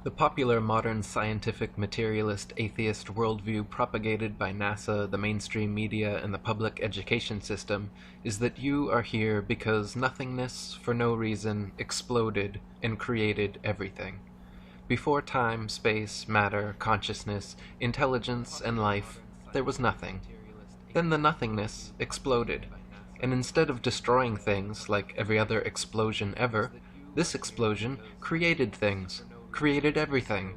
The popular modern scientific materialist atheist worldview propagated by NASA, the mainstream media, and the public education system is that you are here because nothingness, for no reason, exploded and created everything. Before time, space, matter, consciousness, intelligence, and life, there was nothing. Then the nothingness exploded, and instead of destroying things like every other explosion ever, this explosion created things, created everything.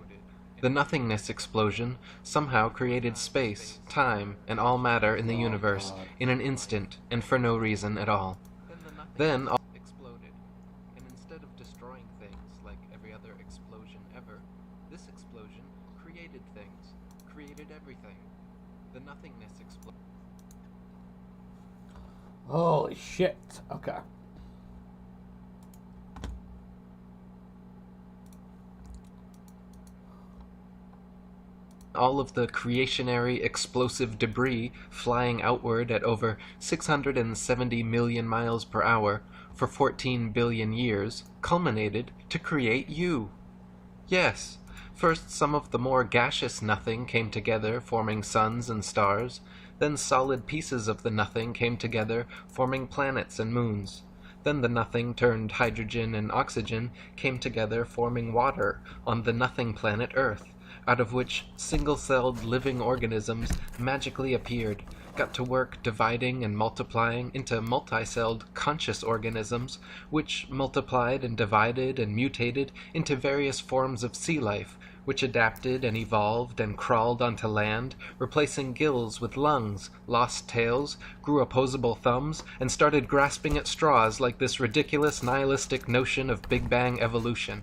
The nothingness explosion somehow created space, time, and all matter in the Oh universe god. in an instant and for no reason at all. Then all exploded, and instead of destroying things like every other explosion ever, this explosion created things, created everything. The nothingness exploded. Holy shit. Okay. All of the creationary explosive debris flying outward at over 670 million miles per hour for 14 billion years culminated to create you. Yes, first some of the more gaseous nothing came together, forming suns and stars. Then solid pieces of the nothing came together, forming planets and moons. Then the nothing turned hydrogen and oxygen came together, forming water on the nothing planet Earth, out of which single-celled living organisms magically appeared, got to work dividing and multiplying into multi-celled conscious organisms, which multiplied and divided and mutated into various forms of sea life, which adapted and evolved and crawled onto land, replacing gills with lungs, lost tails, grew opposable thumbs, and started grasping at straws like this ridiculous nihilistic notion of Big Bang evolution.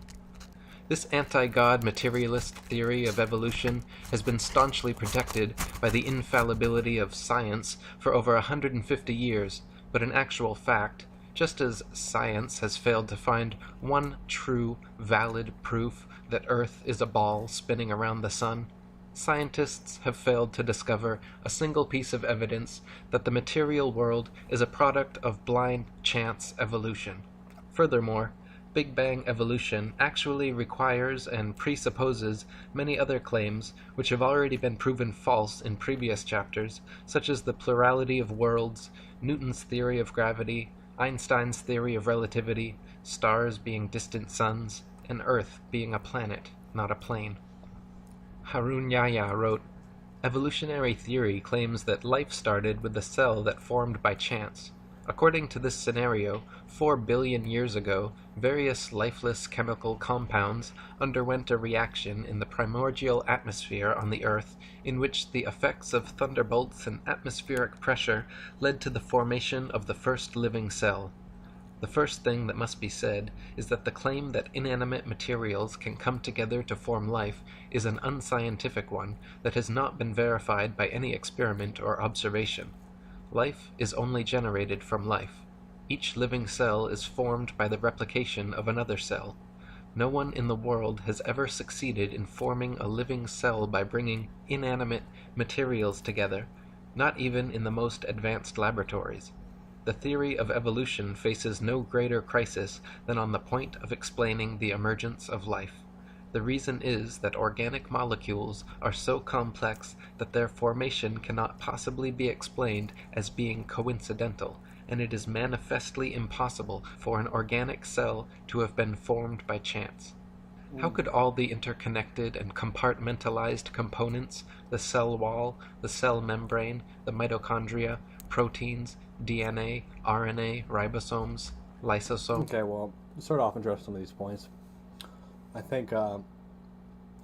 This anti-God materialist theory of evolution has been staunchly protected by the infallibility of science for over 150 years, but in actual fact, just as science has failed to find one true, valid proof that Earth is a ball spinning around the sun, scientists have failed to discover a single piece of evidence that the material world is a product of blind chance evolution. Furthermore, Big Bang evolution actually requires and presupposes many other claims which have already been proven false in previous chapters, such as the plurality of worlds, Newton's theory of gravity, Einstein's theory of relativity, stars being distant suns, and Earth being a planet, not a plane. Harun Yahya wrote, "Evolutionary theory claims that life started with a cell that formed by chance. According to this scenario, 4 billion years ago, various lifeless chemical compounds underwent a reaction in the primordial atmosphere on the Earth in which the effects of thunderbolts and atmospheric pressure led to the formation of the first living cell. The first thing that must be said is that the claim that inanimate materials can come together to form life is an unscientific one that has not been verified by any experiment or observation. Life is only generated from life. Each living cell is formed by the replication of another cell. No one in the world has ever succeeded in forming a living cell by bringing inanimate materials together, not even in the most advanced laboratories. The theory of evolution faces no greater crisis than on the point of explaining the emergence of life. The reason is that organic molecules are so complex that their formation cannot possibly be explained as being coincidental, and it is manifestly impossible for an organic cell to have been formed by chance. How could all the interconnected and compartmentalized components, the cell wall, the cell membrane, the mitochondria, proteins, DNA, RNA, ribosomes, lysosomes..." Okay, well, start off and address some of these points. I think,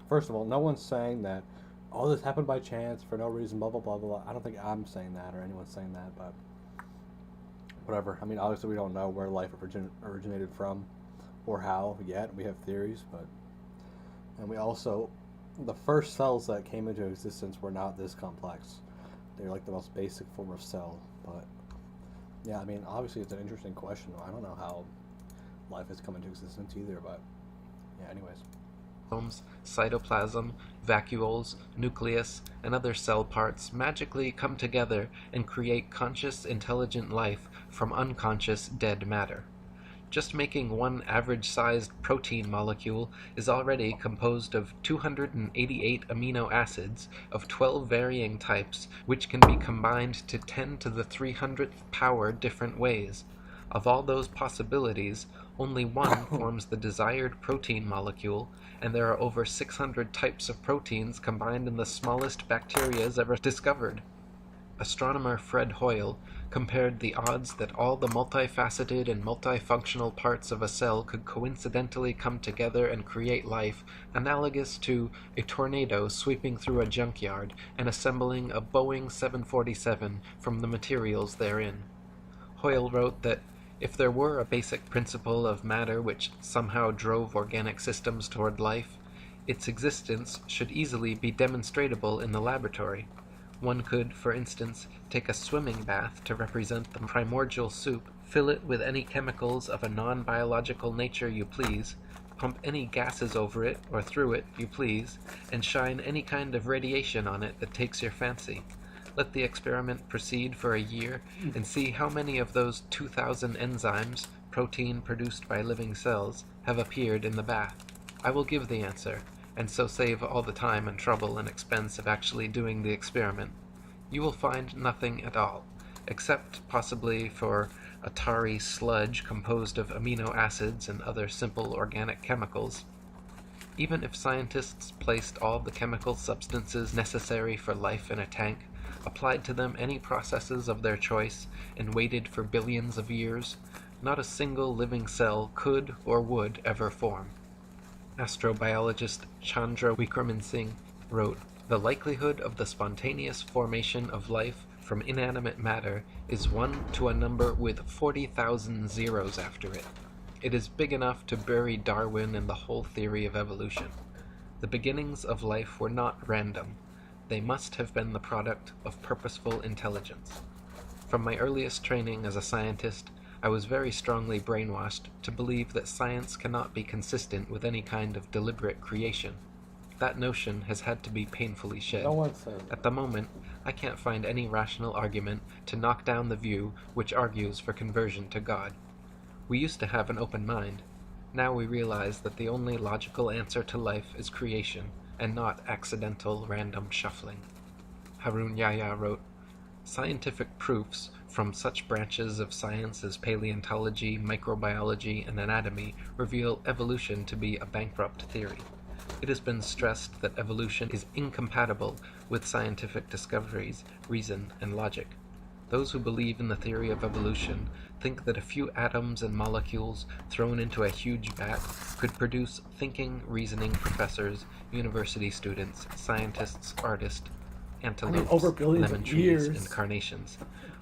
first of all, no one's saying that, oh, this happened by chance for no reason, blah, blah, blah, blah. I don't think I'm saying that or anyone's saying that, but whatever. I mean, obviously we don't know where life originated from or how yet. We have theories, but... And we also... The first cells that came into existence were not this complex. They're like the most basic form of cell, but... Yeah, I mean, obviously it's an interesting question. I don't know how life has come into existence either, but... Yeah, anyways. Cytoplasm, vacuoles, nucleus, and other cell parts magically come together and create conscious, intelligent life from unconscious, dead matter. Just making one average-sized protein molecule is already composed of 288 amino acids of 12 varying types, which can be combined to 10 to the 300th power different ways. Of all those possibilities, only one forms the desired protein molecule, and there are over 600 types of proteins combined in the smallest bacterias ever discovered. Astronomer Fred Hoyle compared the odds that all the multifaceted and multifunctional parts of a cell could coincidentally come together and create life analogous to a tornado sweeping through a junkyard and assembling a Boeing 747 from the materials therein. Hoyle wrote that if there were a basic principle of matter which somehow drove organic systems toward life, its existence should easily be demonstrable in the laboratory. One could, for instance, take a swimming bath to represent the primordial soup, fill it with any chemicals of a non-biological nature you please, pump any gases over it or through it you please, and shine any kind of radiation on it that takes your fancy. Let the experiment proceed for a year, and see how many of those 2,000 enzymes, protein produced by living cells, have appeared in the bath. I will give the answer, and so save all the time and trouble and expense of actually doing the experiment. You will find nothing at all, except possibly for a tarry sludge composed of amino acids and other simple organic chemicals. Even if scientists placed all the chemical substances necessary for life in a tank, applied to them any processes of their choice, and waited for billions of years, not a single living cell could or would ever form. Astrobiologist Chandra Wickraman Singh wrote, "The likelihood of the spontaneous formation of life from inanimate matter is 1 to a number with 40,000 zeros after it. It is big enough to bury Darwin and the whole theory of evolution. The beginnings of life were not random. They must have been the product of purposeful intelligence. From my earliest training as a scientist, I was very strongly brainwashed to believe that science cannot be consistent with any kind of deliberate creation. That notion has had to be painfully shed. No one says that. At the moment, I can't find any rational argument to knock down the view which argues for conversion to God. We used to have an open mind. Now we realize that the only logical answer to life is creation, and not accidental random shuffling." Harun Yahya wrote, "Scientific proofs from such branches of science as paleontology, microbiology, and anatomy reveal evolution to be a bankrupt theory. It has been stressed that evolution is incompatible with scientific discoveries, reason, and logic. Those who believe in the theory of evolution think that a few atoms and molecules thrown into a huge vat could produce thinking, reasoning professors, university students, scientists, artists, antelopes, over billions lemon of trees, years. and carnations.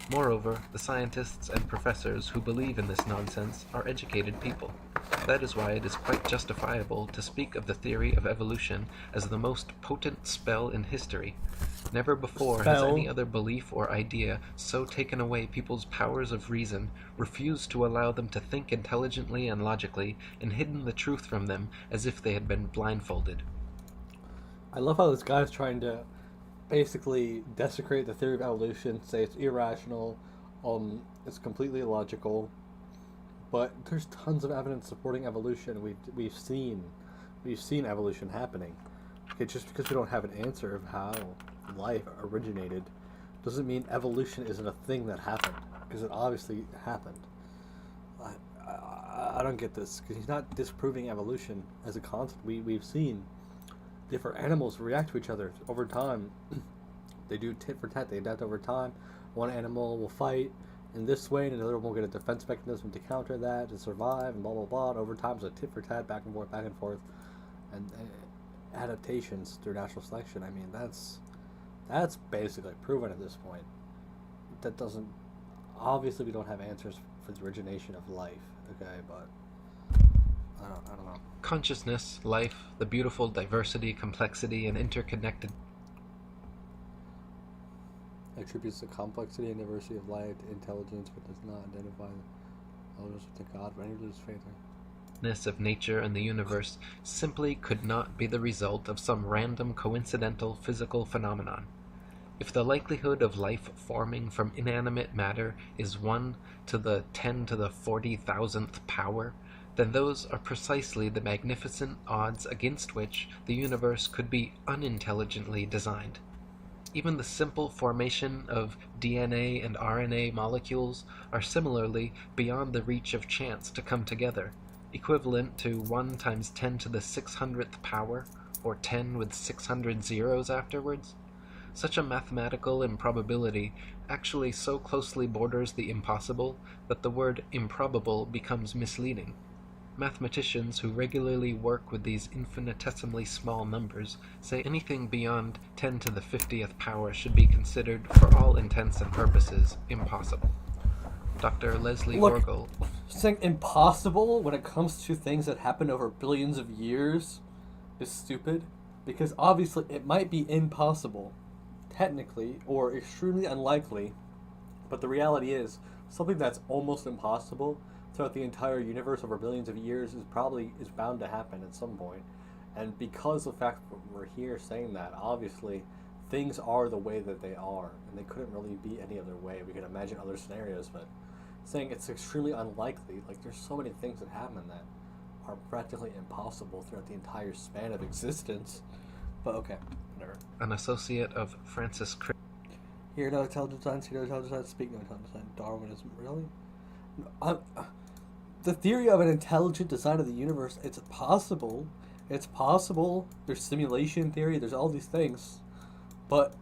Moreover, the scientists and professors who believe in this nonsense are educated people. That is why it is quite justifiable to speak of the theory of evolution as the most potent spell in history. Never before has Spell. any other belief or idea so taken away people's powers of reason, refused to allow them to think intelligently and logically, and hidden the truth from them as if they had been blindfolded." I love how this guy's trying to basically desecrate the theory of evolution, say it's irrational, it's completely illogical, but there's tons of evidence supporting evolution. We've seen evolution happening. Okay, just because we don't have an answer of how life originated doesn't mean evolution isn't a thing that happened, because it obviously happened. I don't get this, because he's not disproving evolution as a concept. We've seen different animals react to each other over time. They do tit for tat. They adapt over time. One animal will fight in this way, and another one will get a defense mechanism to counter that, to survive, and blah, blah, blah. And over time, it's a tit for tat, back and forth. And adaptations through natural selection. I mean, that's basically proven at this point. That doesn't... Obviously, we don't have answers for the origination of life, okay, but... I don't know. Consciousness, life, the beautiful diversity, complexity, and interconnected Attributes the complexity and diversity of life to intelligence, but does not identify others with the God of any religious faith. ness of nature and the universe simply could not be the result of some random coincidental physical phenomenon. If the likelihood of life forming from inanimate matter is 1 to the 10 to the 40,000th power, then those are precisely the magnificent odds against which the universe could be unintelligently designed. Even the simple formation of DNA and RNA molecules are similarly beyond the reach of chance to come together, equivalent to 1 times 10 to the 600th power, or 10 with 600 zeros afterwards. Such a mathematical improbability actually so closely borders the impossible that the word improbable becomes misleading. Mathematicians who regularly work with these infinitesimally small numbers say anything beyond 10 to the 50th power should be considered, for all intents and purposes, impossible. Dr. Leslie Look, Orgel. saying impossible when it comes to things that happen over billions of years is stupid, because obviously it might be impossible, technically, or extremely unlikely, but the reality is something that's almost impossible throughout the entire universe over billions of years is bound to happen at some point. And because of the fact that we're here saying that, obviously things are the way that they are, and they couldn't really be any other way. We could imagine other scenarios, but saying it's extremely unlikely, like there's so many things that happen that are practically impossible throughout the entire span of existence. But okay, whatever. An associate of Francis Crick. Hear no intelligent science, hear no intelligent science, speak no intelligent science. Darwinism, really? The theory of an intelligent design of the universe, it's possible. It's possible. There's simulation theory, there's all these things. But,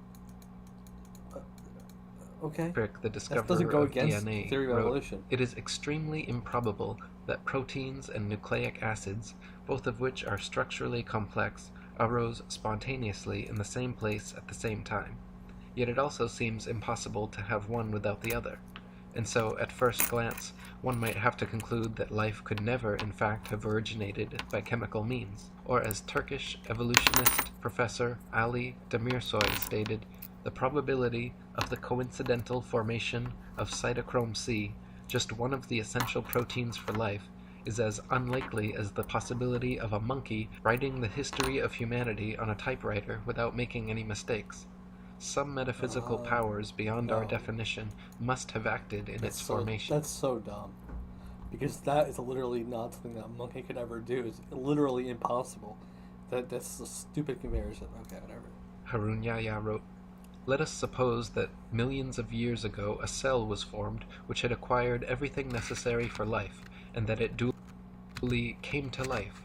okay. Crick, the discoverer that doesn't go of against DNA, theory of wrote, evolution. "It is extremely improbable that proteins and nucleic acids, both of which are structurally complex, arose spontaneously in the same place at the same time. Yet it also seems impossible to have one without the other. And so, at first glance, one might have to conclude that life could never, in fact, have originated by chemical means. Or as Turkish evolutionist Professor Ali Demirsoy stated, the probability of the coincidental formation of cytochrome C, just one of the essential proteins for life, is as unlikely as the possibility of a monkey writing the history of humanity on a typewriter without making any mistakes. Some metaphysical powers beyond our definition must have acted in its formation." That's so dumb. Because that is literally not something that a monkey could ever do. It's literally impossible. That's a stupid comparison. Okay, whatever. Harun Yahya wrote, "Let us suppose that millions of years ago a cell was formed which had acquired everything necessary for life, and that it duly came to life.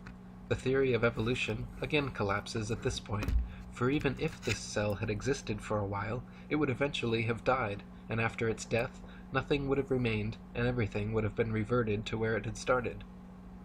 The theory of evolution again collapses at this point, for even if this cell had existed for a while, it would eventually have died, and after its death, nothing would have remained, and everything would have been reverted to where it had started.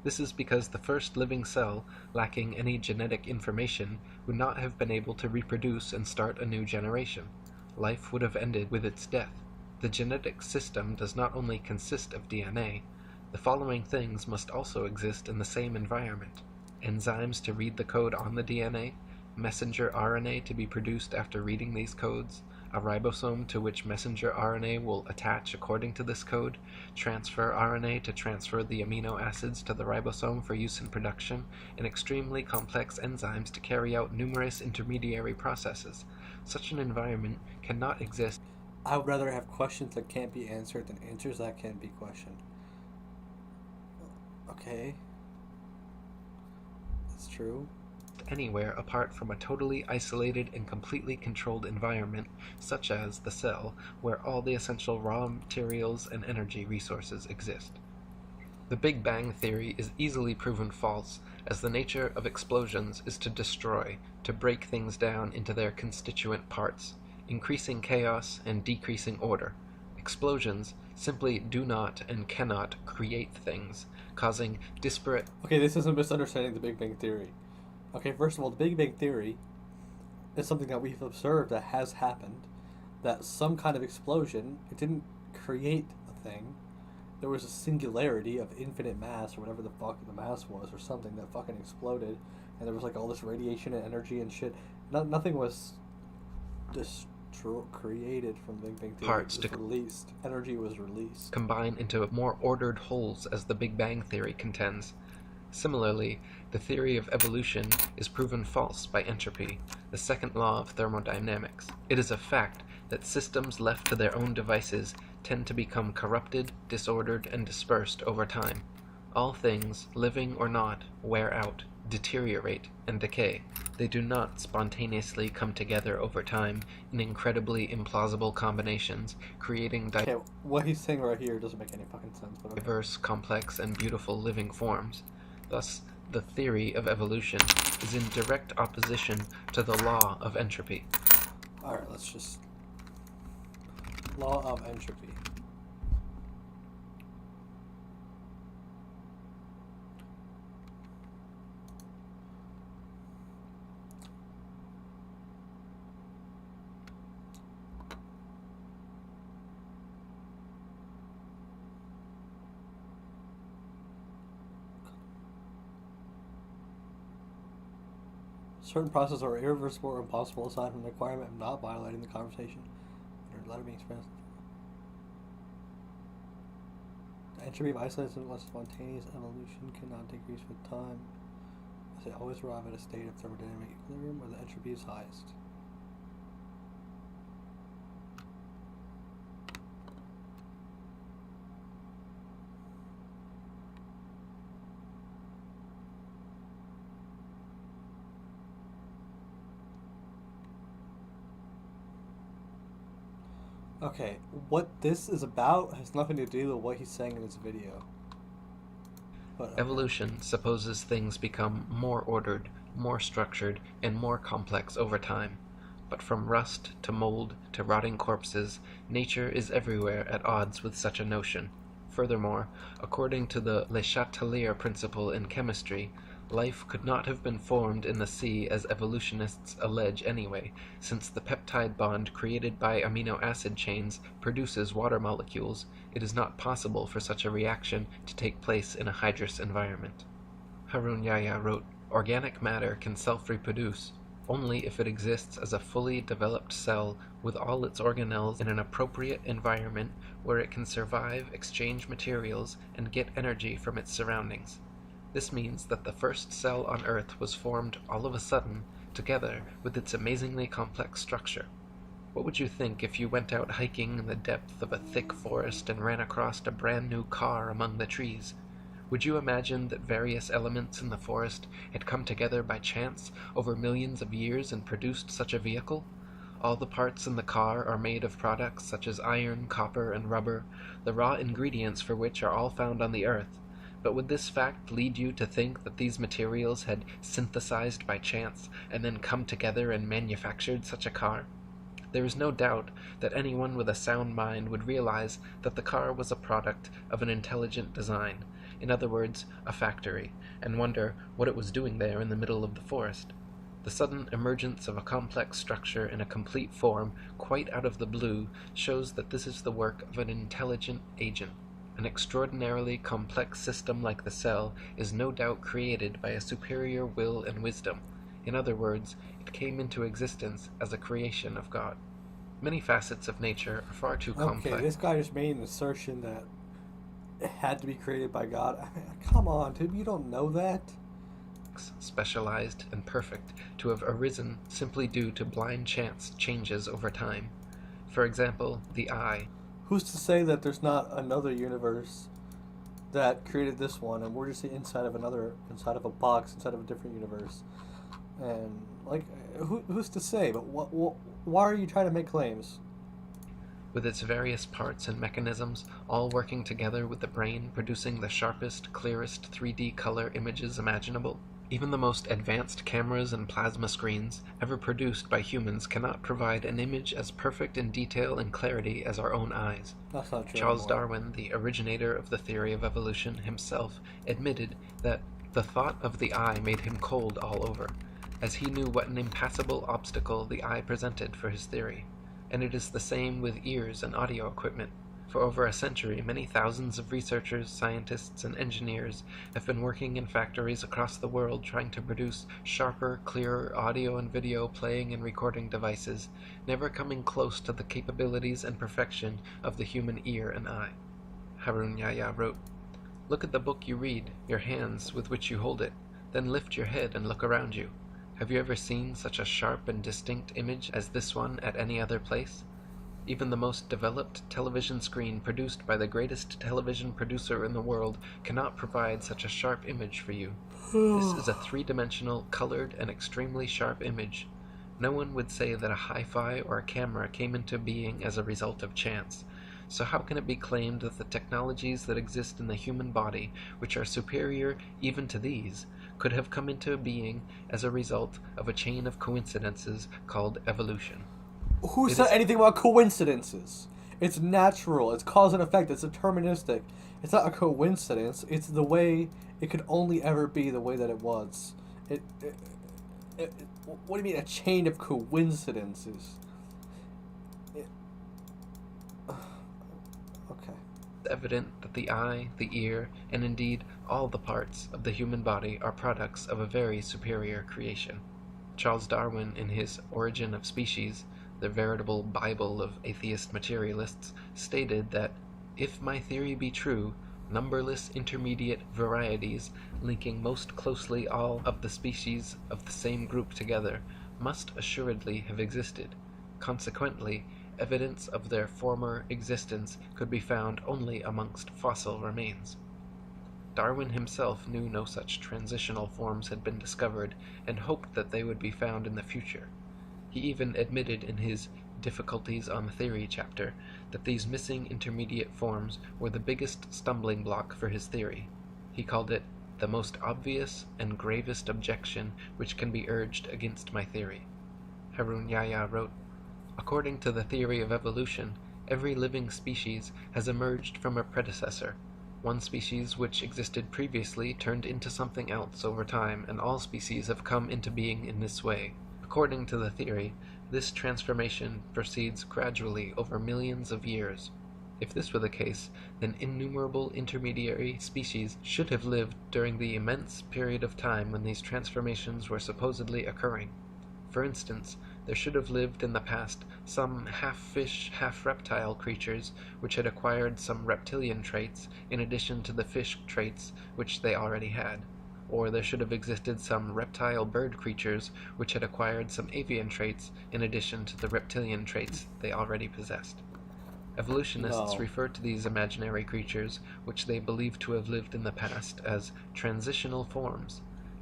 This is because the first living cell, lacking any genetic information, would not have been able to reproduce and start a new generation. Life would have ended with its death. The genetic system does not only consist of DNA. The following things must also exist in the same environment: enzymes to read the code on the DNA, messenger RNA to be produced after reading these codes, a ribosome to which messenger RNA will attach according to this code, transfer RNA to transfer the amino acids to the ribosome for use in production, and extremely complex enzymes to carry out numerous intermediary processes. Such an environment cannot exist." I would rather have questions that can't be answered than answers that can't be questioned. Okay. That's true. Anywhere apart from a totally isolated and completely controlled environment, such as the cell, where all the essential raw materials and energy resources exist. The Big Bang theory is easily proven false, as the nature of explosions is to destroy, to break things down into their constituent parts, increasing chaos and decreasing order. Explosions simply do not and cannot create things, causing disparate... Okay, this is a misunderstanding the Big Bang theory. Okay, first of all, the Big Bang theory is something that we've observed that has happened. That some kind of explosion, it didn't create a thing. There was a singularity of infinite mass, or whatever the fuck the mass was, or something that fucking exploded. And there was like all this radiation and energy and shit. Nothing was created from the Big Bang theory. Parts it was released. Energy was released. Combine into more ordered wholes, as the Big Bang theory contends. Similarly, the theory of evolution is proven false by entropy, the second law of thermodynamics. It is a fact that systems left to their own devices tend to become corrupted, disordered, and dispersed over time. All things, living or not, wear out, deteriorate, and decay. They do not spontaneously come together over time in incredibly implausible combinations, creating Okay, what he's saying right here doesn't make any fucking sense. But okay. diverse, complex, and beautiful living forms. Thus, the theory of evolution is in direct opposition to the law of entropy. Alright, let's just... Law of entropy. Certain processes are irreversible or impossible aside from the requirement of not violating the conversation or let it be expressed. The entropy of isolated unless spontaneous evolution cannot decrease with time, as they always arrive at a state of thermodynamic equilibrium where the entropy is highest. Okay, what this is about has nothing to do with what he's saying in this video. But, okay. Evolution supposes things become more ordered, more structured, and more complex over time. But from rust to mold to rotting corpses, nature is everywhere at odds with such a notion. Furthermore, according to the Le Chatelier principle in chemistry, life could not have been formed in the sea as evolutionists allege anyway, since the peptide bond created by amino acid chains produces water molecules. It is not possible for such a reaction to take place in a hydrous environment. Harun Yahya wrote, "Organic matter can self-reproduce only if it exists as a fully developed cell with all its organelles in an appropriate environment where it can survive, exchange materials, and get energy from its surroundings. This means that the first cell on Earth was formed all of a sudden, together with its amazingly complex structure. What would you think if you went out hiking in the depth of a thick forest and ran across a brand new car among the trees? Would you imagine that various elements in the forest had come together by chance over millions of years and produced such a vehicle? All the parts in the car are made of products such as iron, copper, and rubber, the raw ingredients for which are all found on the Earth. But would this fact lead you to think that these materials had synthesized by chance and then come together and manufactured such a car? There is no doubt that anyone with a sound mind would realize that the car was a product of an intelligent design, in other words, a factory, and wonder what it was doing there in the middle of the forest. The sudden emergence of a complex structure in a complete form, quite out of the blue, shows that this is the work of an intelligent agent. An extraordinarily complex system like the cell is no doubt created by a superior will and wisdom. In other words, it came into existence as a creation of God. Many facets of nature are far too complex. Okay, this guy just made an assertion that it had to be created by God. Come on, dude, you don't know that? Specialized and perfect to have arisen simply due to blind chance changes over time. For example, the eye. Who's to say that there's not another universe that created this one, and we're just inside of a box, inside of a different universe? And like, who's to say? But why are you trying to make claims? With its various parts and mechanisms, all working together with the brain producing the sharpest, clearest 3D color images imaginable. Even the most advanced cameras and plasma screens ever produced by humans cannot provide an image as perfect in detail and clarity as our own eyes. That's not true. Charles Darwin, the originator of the theory of evolution himself, admitted that the thought of the eye made him cold all over, as he knew what an impassable obstacle the eye presented for his theory. And it is the same with ears and audio equipment. For over a century, many thousands of researchers, scientists, and engineers have been working in factories across the world trying to produce sharper, clearer audio and video playing and recording devices, never coming close to the capabilities and perfection of the human ear and eye. Harun Yahya wrote, Look at the book you read, your hands with which you hold it, then lift your head and look around you. Have you ever seen such a sharp and distinct image as this one at any other place? Even the most developed television screen produced by the greatest television producer in the world cannot provide such a sharp image for you. This is a three-dimensional, colored, and extremely sharp image. No one would say that a hi-fi or a camera came into being as a result of chance. So how can it be claimed that the technologies that exist in the human body, which are superior even to these, could have come into being as a result of a chain of coincidences called evolution? Who It said is anything about coincidences? It's natural. It's cause and effect. It's deterministic. It's not a coincidence. It's the way it could only ever be the way that it was. It what do you mean a chain of coincidences? It, okay. evident that the eye, the ear, and indeed all the parts of the human body are products of a very superior creation. Charles Darwin, in his Origin of Species, the veritable Bible of atheist materialists, stated that, if my theory be true, numberless intermediate varieties, linking most closely all of the species of the same group together, must assuredly have existed. Consequently, evidence of their former existence could be found only amongst fossil remains. Darwin himself knew no such transitional forms had been discovered, and hoped that they would be found in the future. He even admitted in his Difficulties on Theory chapter that these missing intermediate forms were the biggest stumbling block for his theory. He called it the most obvious and gravest objection which can be urged against my theory. Harun Yahya wrote, "According to the theory of evolution, every living species has emerged from a predecessor. One species which existed previously turned into something else over time, and all species have come into being in this way. According to the theory, this transformation proceeds gradually over millions of years. If this were the case, then innumerable intermediary species should have lived during the immense period of time when these transformations were supposedly occurring. For instance, there should have lived in the past some half-fish, half-reptile creatures which had acquired some reptilian traits in addition to the fish traits which they already had. Or there should have existed some reptile bird creatures which had acquired some avian traits in addition to the reptilian traits they already possessed. Evolutionists No. refer to these imaginary creatures, which they believe to have lived in the past, as transitional forms.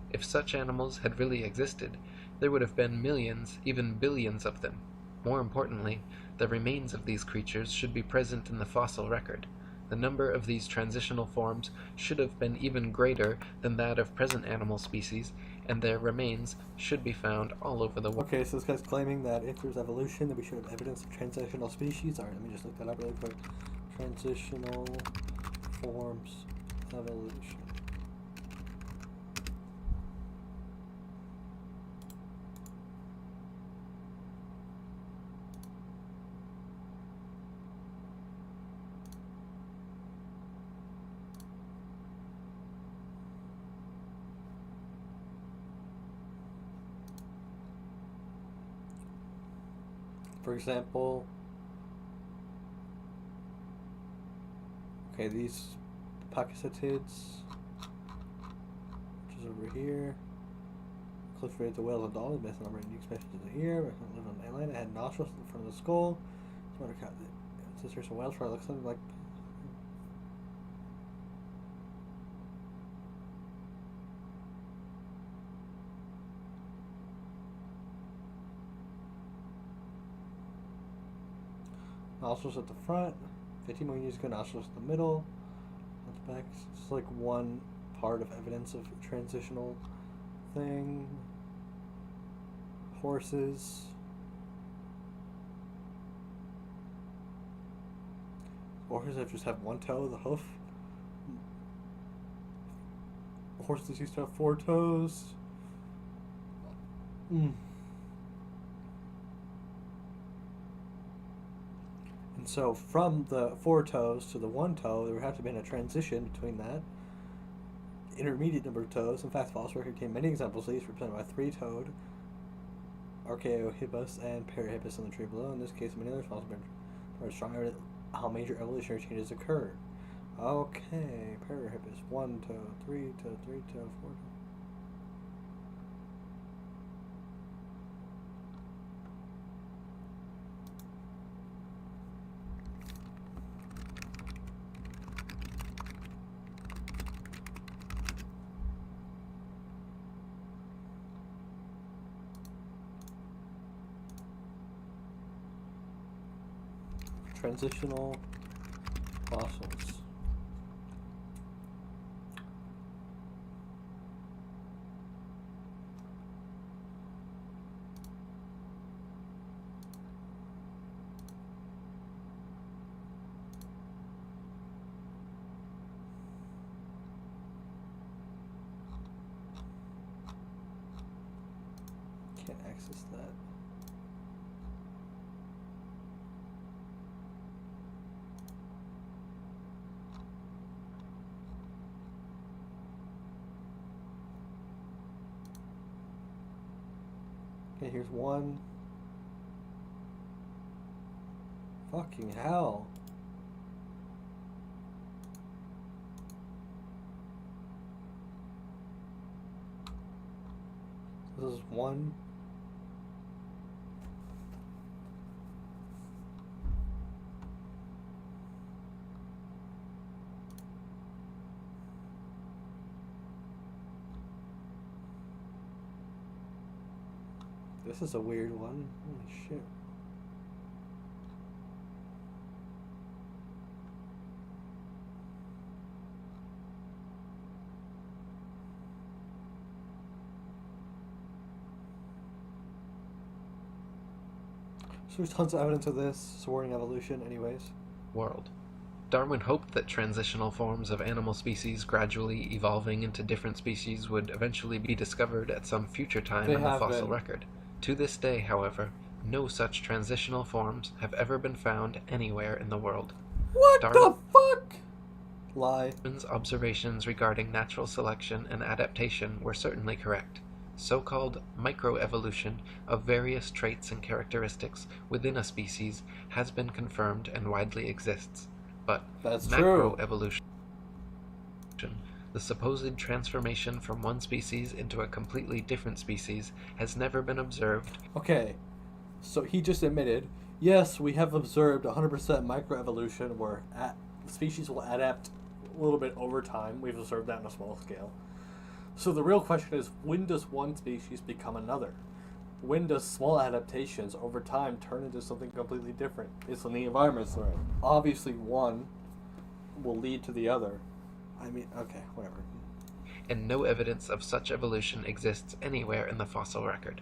If such animals had really existed, there would have been millions, even billions of them. More importantly, the remains of these creatures should be present in the fossil record. The number of these transitional forms should have been even greater than that of present animal species, and their remains should be found all over the world." Okay, so this guy's claiming that if there's evolution, then we should have evidence of transitional species. Alright, let me just look that up really quick. Transitional forms evolution. For example, okay, these Pakistatids, which is over here, close related to whales and dolphins, based on number of unique species here, live on the island, it had nostrils in front of the skull. So what sisters and whales probably look something like. Nostrils at the front, 15 million years ago, nostrils in the middle, at the back. It's like one part of evidence of transitional thing. Horses. Horses that just have one toe, the hoof. Horses used to have 4 toes. And so from the 4 toes to the 1 toe, there would have to be a transition between that intermediate number of toes. In fact, fossil record contain many examples of these represented by 3-toed Archaeohippus and Parahippus in the tree below. In this case, many other fossils are stronger how major evolutionary changes occurred. Okay, paragraph is 1 to 3 to 3 to 4 to... Transitional fossils. Can't access that. Okay, here's one. Fucking hell. This is one. This is a weird one. Holy shit. So there's tons of evidence of this, supporting evolution anyways. World. Darwin hoped that transitional forms of animal species gradually evolving into different species would eventually be discovered at some future time in the fossil record. To this day, however, no such transitional forms have ever been found anywhere in the world. What the fuck? Lie. Darwin's observations regarding natural selection and adaptation were certainly correct. So-called microevolution of various traits and characteristics within a species has been confirmed and widely exists. But macroevolution, the supposed transformation from one species into a completely different species, has never been observed. Okay, so he just admitted, yes, we have observed 100% microevolution where species will adapt a little bit over time. We've observed that on a small scale. So the real question is, when does one species become another? When does small adaptations over time turn into something completely different? It's in the environments they're in. Obviously one will lead to the other. I mean, okay, whatever. And no evidence of such evolution exists anywhere in the fossil record.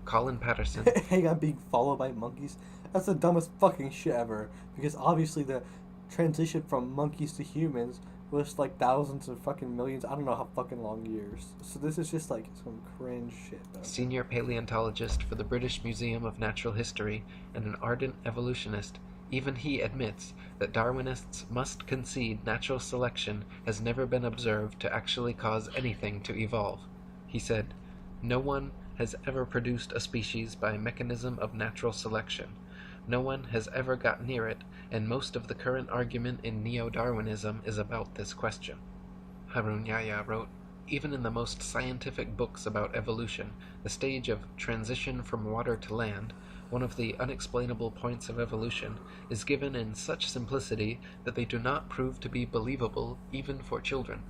Colin Patterson... Hang on, being followed by monkeys? That's the dumbest fucking shit ever. Because obviously the transition from monkeys to humans was like thousands of fucking millions, I don't know how fucking long years. So this is just like some cringe shit though. Senior paleontologist for the British Museum of Natural History and an ardent evolutionist, even he admits that Darwinists must concede natural selection has never been observed to actually cause anything to evolve. He said, "No one has ever produced a species by mechanism of natural selection. No one has ever got near it, and most of the current argument in neo-Darwinism is about this question." Harun Yahya wrote, "Even in the most scientific books about evolution, the stage of transition from water to land, one of the unexplainable points of evolution, is given in such simplicity that they do not prove to be believable even for children.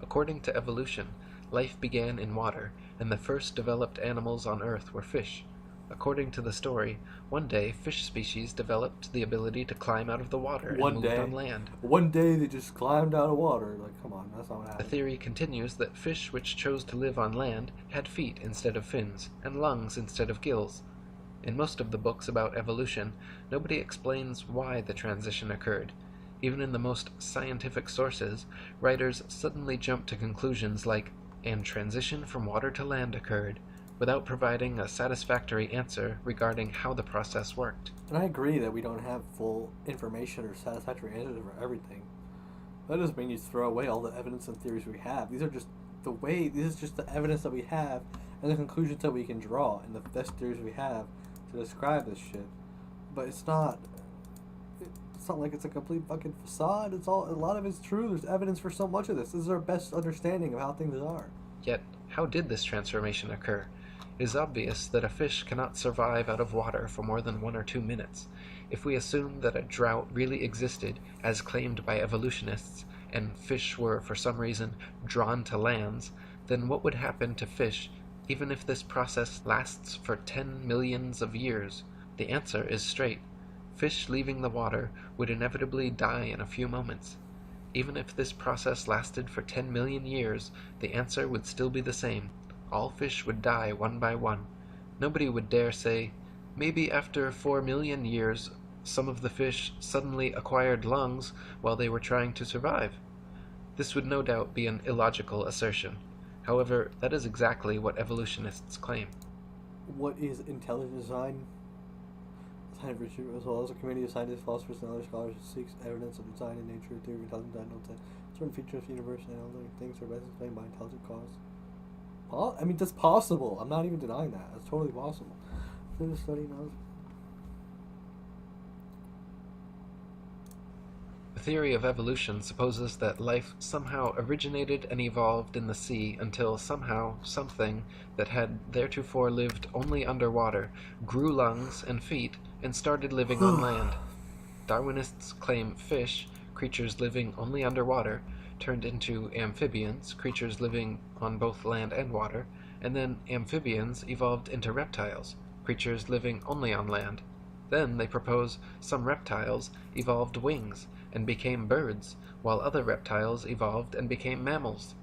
According to evolution, life began in water, and the first developed animals on Earth were fish. According to the story, one day fish species developed the ability to climb out of the water and moved on land. One day they just climbed out of water. Like, come on, that's not what happened. The theory continues that fish which chose to live on land had feet instead of fins, and lungs instead of gills. In most of the books about evolution, nobody explains why the transition occurred. Even in the most scientific sources, writers suddenly jump to conclusions like, "and transition from water to land occurred," without providing a satisfactory answer regarding how the process worked. And I agree that we don't have full information or satisfactory answers for everything. That doesn't mean you throw away all the evidence and theories we have. These is just the evidence that we have and the conclusions that we can draw and the best theories we have to describe this shit. But it's It's not like it's a complete fucking facade. It's all, a lot of it's true. There's evidence for so much of this. This is our best understanding of how things are. Yet, how did this transformation occur? It is obvious that a fish cannot survive out of water for more than 1 or 2 minutes. If we assume that a drought really existed, as claimed by evolutionists, and fish were for some reason drawn to lands, then what would happen to fish even if this process lasts for 10 millions of years? The answer is straight. Fish leaving the water would inevitably die in a few moments. Even if this process lasted for 10 million years, the answer would still be the same. All fish would die one by one. Nobody would dare say, maybe after 4 million years, some of the fish suddenly acquired lungs while they were trying to survive. This would no doubt be an illogical assertion. However, that is exactly what evolutionists claim. What is intelligent design? Design virtue, as well as a committee of scientists, philosophers, and other scholars who seeks evidence of design in nature, theory of intelligent design, notes that certain features of the universe and other things are best explained by intelligent cause. I mean, that's possible. I'm not even denying that. That's totally possible. Through the study knows. The theory of evolution supposes that life somehow originated and evolved in the sea until somehow something that had theretofore lived only underwater grew lungs and feet and started living on land. Darwinists claim fish, creatures living only underwater, turned into amphibians, creatures living on both land and water, and then amphibians evolved into reptiles, creatures living only on land. Then they propose some reptiles evolved wings and became birds, while other reptiles evolved and became mammals.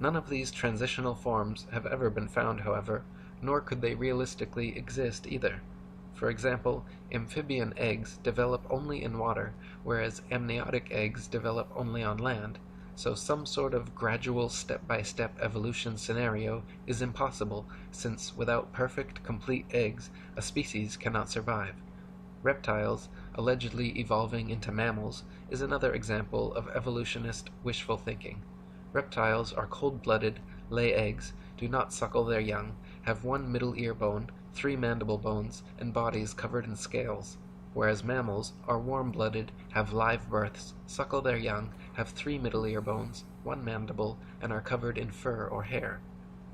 None of these transitional forms have ever been found, however, nor could they realistically exist either. For example, amphibian eggs develop only in water, whereas amniotic eggs develop only on land, so some sort of gradual step-by-step evolution scenario is impossible, since without perfect, complete eggs, a species cannot survive. Reptiles, allegedly evolving into mammals, is another example of evolutionist wishful thinking. Reptiles are cold-blooded, lay eggs, do not suckle their young, have 1 middle ear bone, 3 mandible bones, and bodies covered in scales, whereas mammals are warm-blooded, have live births, suckle their young, have 3 middle ear bones, 1 mandible, and are covered in fur or hair.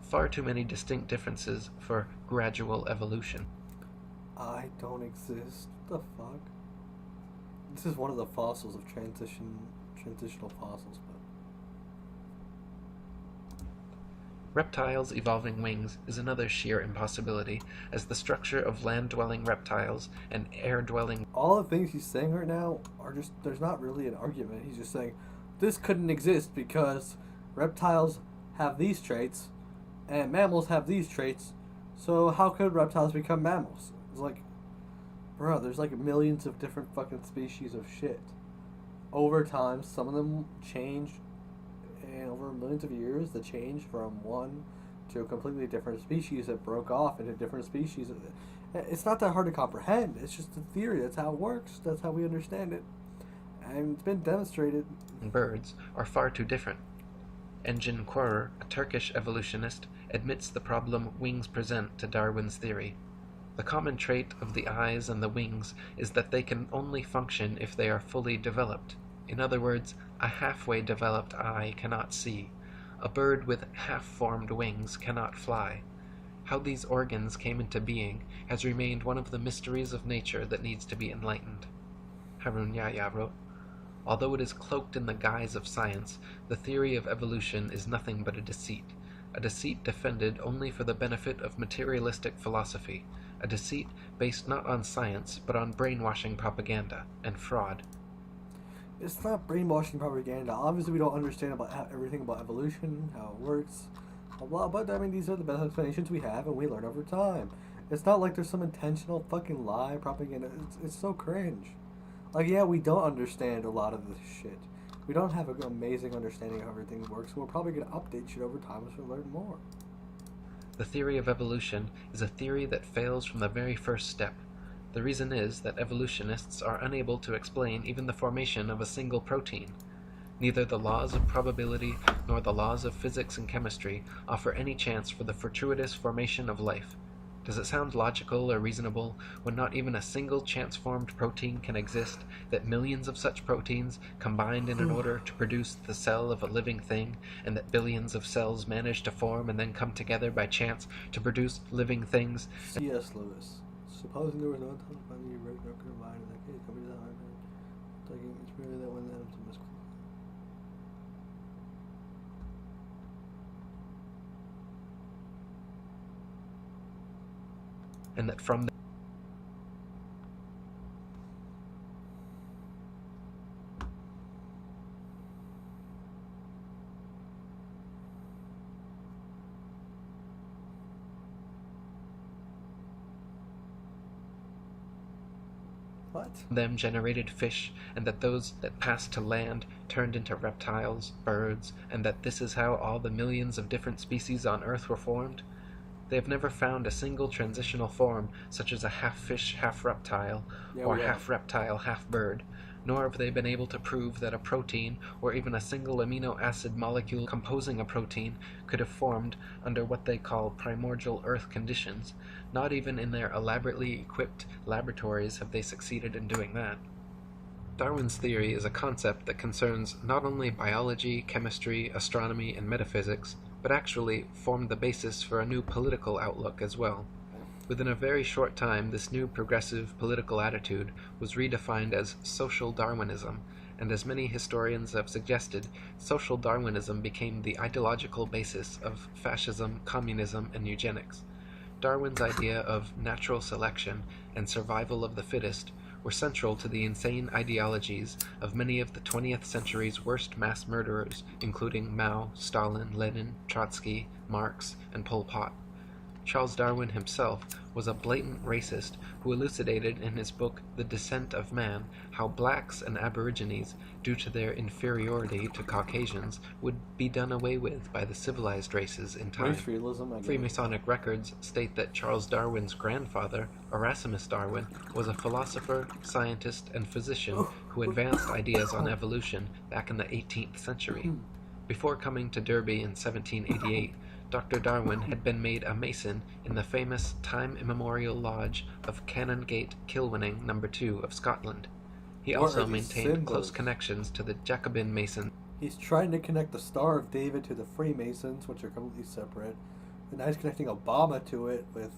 Far too many distinct differences for gradual evolution. I don't exist. What the fuck? This is one of the fossils of transitional fossils, but Reptiles evolving wings is another sheer impossibility, as the structure of land-dwelling reptiles and air-dwelling... all the things he's saying right now are just, there's not really an argument. He's just saying, this couldn't exist because reptiles have these traits, and mammals have these traits, so how could reptiles become mammals? It's like, bro, there's like millions of different fucking species of shit. Over time, some of them changed, and over millions of years, the change from one to a completely different species that broke off into different species. It's not that hard to comprehend. It's just a theory. That's how it works. That's how we understand it. And it's been demonstrated. Birds are far too different. Engin Qurer, a Turkish evolutionist, admits the problem wings present to Darwin's theory. The common trait of the eyes and the wings is that they can only function if they are fully developed. In other words, a halfway developed eye cannot see. A bird with half-formed wings cannot fly. How these organs came into being has remained one of the mysteries of nature that needs to be enlightened. Harun Yahya wrote, although it is cloaked in the guise of science, the theory of evolution is nothing but a deceit defended only for the benefit of materialistic philosophy, a deceit based not on science but on brainwashing propaganda and fraud. It's not brainwashing propaganda. Obviously, we don't understand about everything about evolution, how it works, blah, blah, but I mean, these are the best explanations we have, and we learn over time. It's not like there's some intentional fucking lie propaganda. It's so cringe. Like, yeah, we don't understand a lot of this shit. We don't have an amazing understanding of how everything works, so we're probably going to update shit over time as we learn more. The theory of evolution is a theory that fails from the very first step. The reason is that evolutionists are unable to explain even the formation of a single protein. Neither the laws of probability nor the laws of physics and chemistry offer any chance for the fortuitous formation of life. Does it sound logical or reasonable, when not even a single chance-formed protein can exist, that millions of such proteins combined in order to produce the cell of a living thing, and that billions of cells manage to form and then come together by chance to produce living things? C.S. Lewis. Supposing there was no intelligent by the right broken mind in that case, companies that aren't taking it's merely that one atom to miscall. And that from them generated fish, and that those that passed to land turned into reptiles, birds, and that this is how all the millions of different species on Earth were formed? They have never found a single transitional form, such as a half-fish, half-reptile, or half-reptile, half-bird, nor have they been able to prove that a protein, or even a single amino acid molecule composing a protein, could have formed under what they call primordial Earth conditions. Not even in their elaborately equipped laboratories have they succeeded in doing that. Darwin's theory is a concept that concerns not only biology, chemistry, astronomy, and metaphysics, but actually formed the basis for a new political outlook as well. Within a very short time, this new progressive political attitude was redefined as social Darwinism, and as many historians have suggested, social Darwinism became the ideological basis of fascism, communism, and eugenics. Darwin's idea of natural selection and survival of the fittest were central to the insane ideologies of many of the 20th century's worst mass murderers, including Mao, Stalin, Lenin, Trotsky, Marx, and Pol Pot. Charles Darwin himself was a blatant racist who elucidated in his book The Descent of Man how blacks and aborigines, due to their inferiority to Caucasians, would be done away with by the civilized races in time. Freemasonic records state that Charles Darwin's grandfather, Erasmus Darwin, was a philosopher, scientist, and physician who advanced ideas on evolution back in the 18th century. Before coming to Derby in 1788, Dr. Darwin had been made a Mason in the famous time-immemorial lodge of Canongate Kilwinning No. 2 of Scotland. He also maintained close connections to the Jacobin Masons. He's trying to connect the Star of David to the Freemasons, which are completely separate. And now he's connecting Obama to it with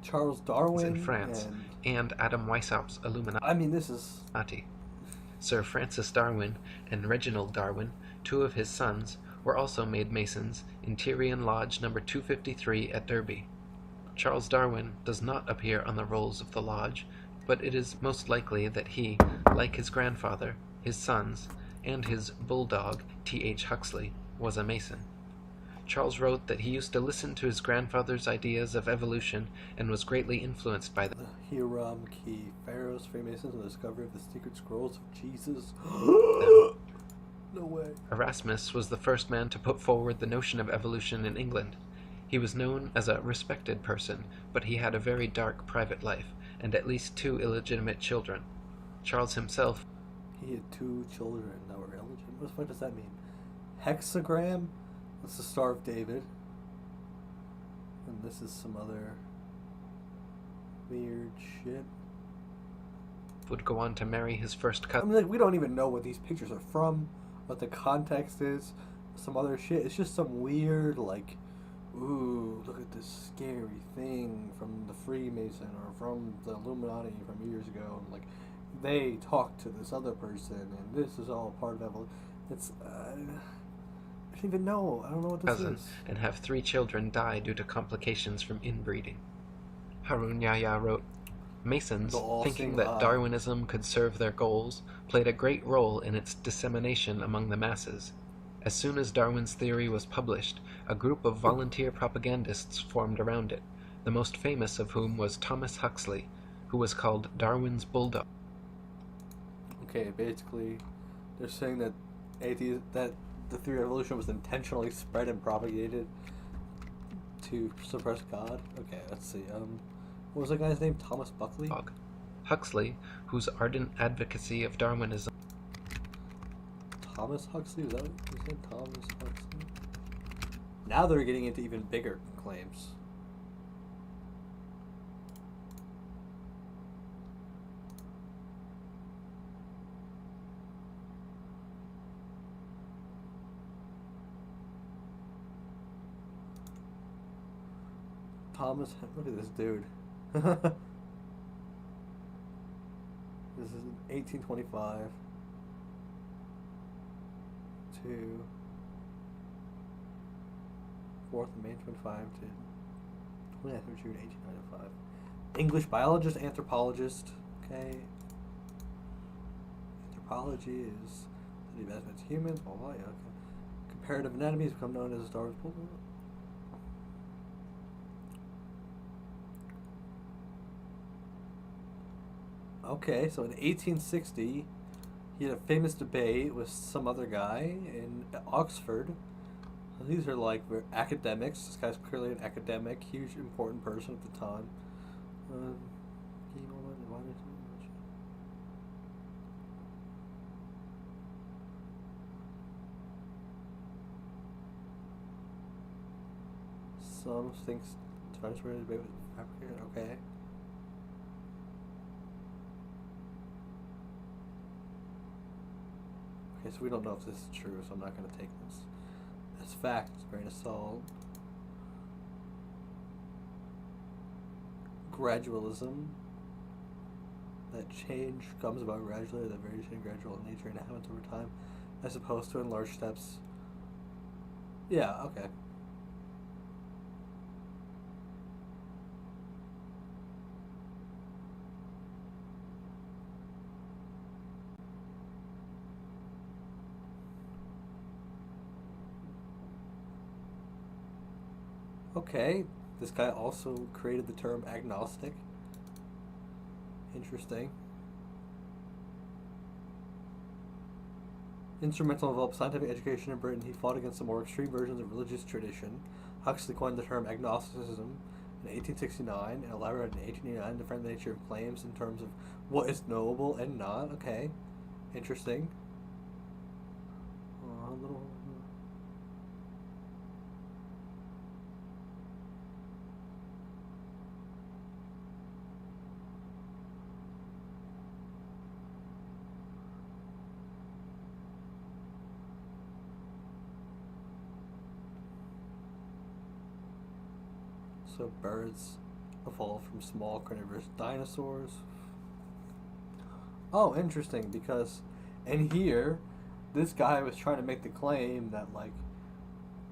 Charles Darwin in France, and Adam Weishaupt's Illuminati. I mean, this is... Sir Francis Darwin and Reginald Darwin, two of his sons, were also made Masons in Tyrian Lodge No. 253 at Derby. Charles Darwin does not appear on the rolls of the lodge, but it is most likely that he, like his grandfather, his sons, and his bulldog, T.H. Huxley, was a Mason. Charles wrote that he used to listen to his grandfather's ideas of evolution and was greatly influenced by them. The Hiram Key, Pharaohs, Freemasons, and the discovery of the secret scrolls of Jesus. No way. Erasmus was the first man to put forward the notion of evolution in England. He was known as a respected person, but he had a very dark private life, and at least 2 illegitimate children. Charles himself... He had 2 children that were illegitimate. What the fuck does that mean? Hexagram? That's the Star of David. And this is some other weird shit. Would go on to marry his first cousin. I mean, like, we don't even know what these pictures are from, what the context is, some other shit. It's just some weird, like, ooh, look at this scary thing from the Freemason or from the Illuminati from years ago. And, like, they talked to this other person, and this is all part of evolution. It's, I don't even know. I don't know what this is. And have 3 children die due to complications from inbreeding. Harun Yahya wrote, Masons, thinking that Darwinism could serve their goals, played a great role in its dissemination among the masses. As soon as Darwin's theory was published, a group of volunteer propagandists formed around it, the most famous of whom was Thomas Huxley, who was called Darwin's bulldog. Okay, basically, they're saying that the theory of evolution was intentionally spread and propagated to suppress God. Okay, let's see. What was that guy's name? Thomas Buckley? Huxley, whose ardent advocacy of Darwinism... Thomas Huxley? Was that his name? Thomas Huxley? Now they're getting into even bigger claims. Thomas, look at this dude. This is 1825 to 4th of May 25 to 29th of June 1895. English biologist, anthropologist. Okay. Anthropology is the investment in humans. Oh, yeah, okay. Comparative anatomy has become known as Darwin's pool. Okay, so in 1860, he had a famous debate with some other guy in Oxford. These are like academics. This guy's clearly an academic, huge, important person at the time. Some thinks Spanish were debate with African. Okay. Okay, so we don't know if this is true, so I'm not going to take this as fact, grain of salt. Gradualism. That change comes about gradually, that variation gradual in nature and happens over time, as opposed to in large steps. Yeah, okay. Okay, this guy also created the term agnostic. Interesting. Instrumental in developing scientific education in Britain, he fought against the more extreme versions of religious tradition. Huxley coined the term agnosticism in 1869 and elaborated in 1889 to define the nature of claims in terms of what is knowable and not. Okay, interesting. So birds evolved from small carnivorous dinosaurs. Oh, interesting, because in here, this guy was trying to make the claim that, like,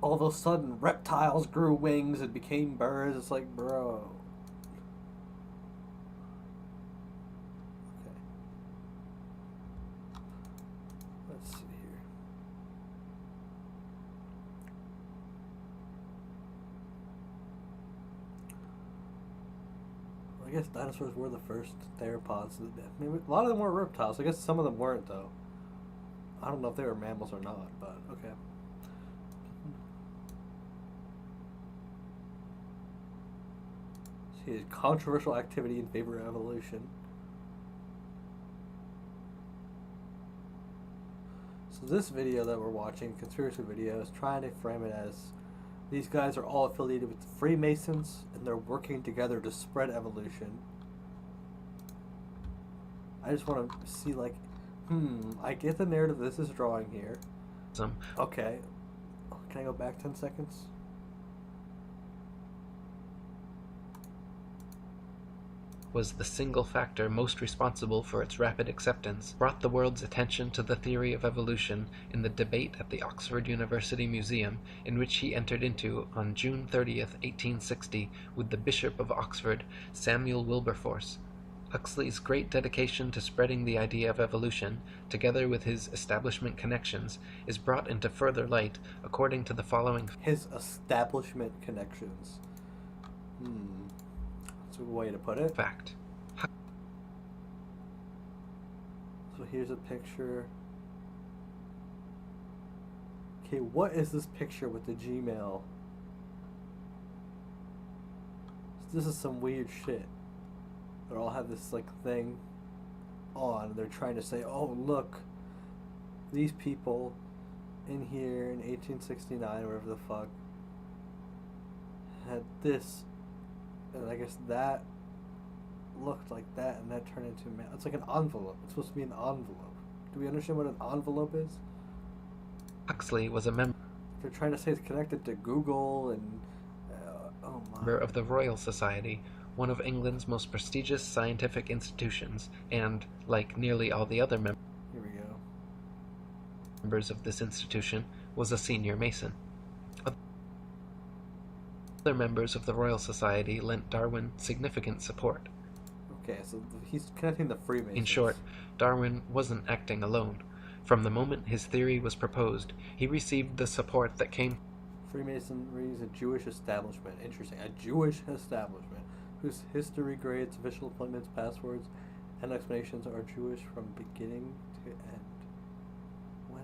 all of a sudden reptiles grew wings and became birds. It's like, bro. Okay. Let's see here. I guess dinosaurs were the first theropods. Maybe a lot of them were reptiles. I guess some of them weren't, though. I don't know if they were mammals or not, but okay. See, controversial activity in favor of evolution. So this video that we're watching, conspiracy video, is trying to frame it as these guys are all affiliated with the Freemasons and they're working together to spread evolution. I just want to see, like, I get the narrative this is drawing here. Okay. Can I go back 10 seconds? Was the single factor most responsible for its rapid acceptance, brought the world's attention to the theory of evolution in the debate at the Oxford University Museum, in which he entered into on June 30th, 1860, with the Bishop of Oxford, Samuel Wilberforce. Huxley's great dedication to spreading the idea of evolution, together with his establishment connections, is brought into further light according to the following. His establishment connections. That's a way to put it. Fact. So here's a picture. Okay, what is this picture with the Gmail? This is some weird shit. They all have this, like, thing on. They're trying to say, oh, look, these people in here in 1869, or whatever the fuck, had this, and I guess that looked like that, and that turned into mail. It's like an envelope. It's supposed to be an envelope. Do we understand what an envelope is? Huxley was a member. They're trying to say it's connected to Google and oh my. member of the Royal Society, one of England's most prestigious scientific institutions, and, like nearly all the other Here we go. members of this institution, was a senior Mason. Other members of the Royal Society lent Darwin significant support. Okay, so he's connecting the Freemasons. In short, Darwin wasn't acting alone. From the moment his theory was proposed, he received the support that came. Freemasonry is a Jewish establishment. Interesting. A Jewish establishment whose history, grades, official appointments, passwords, and explanations are Jewish from beginning to end. What?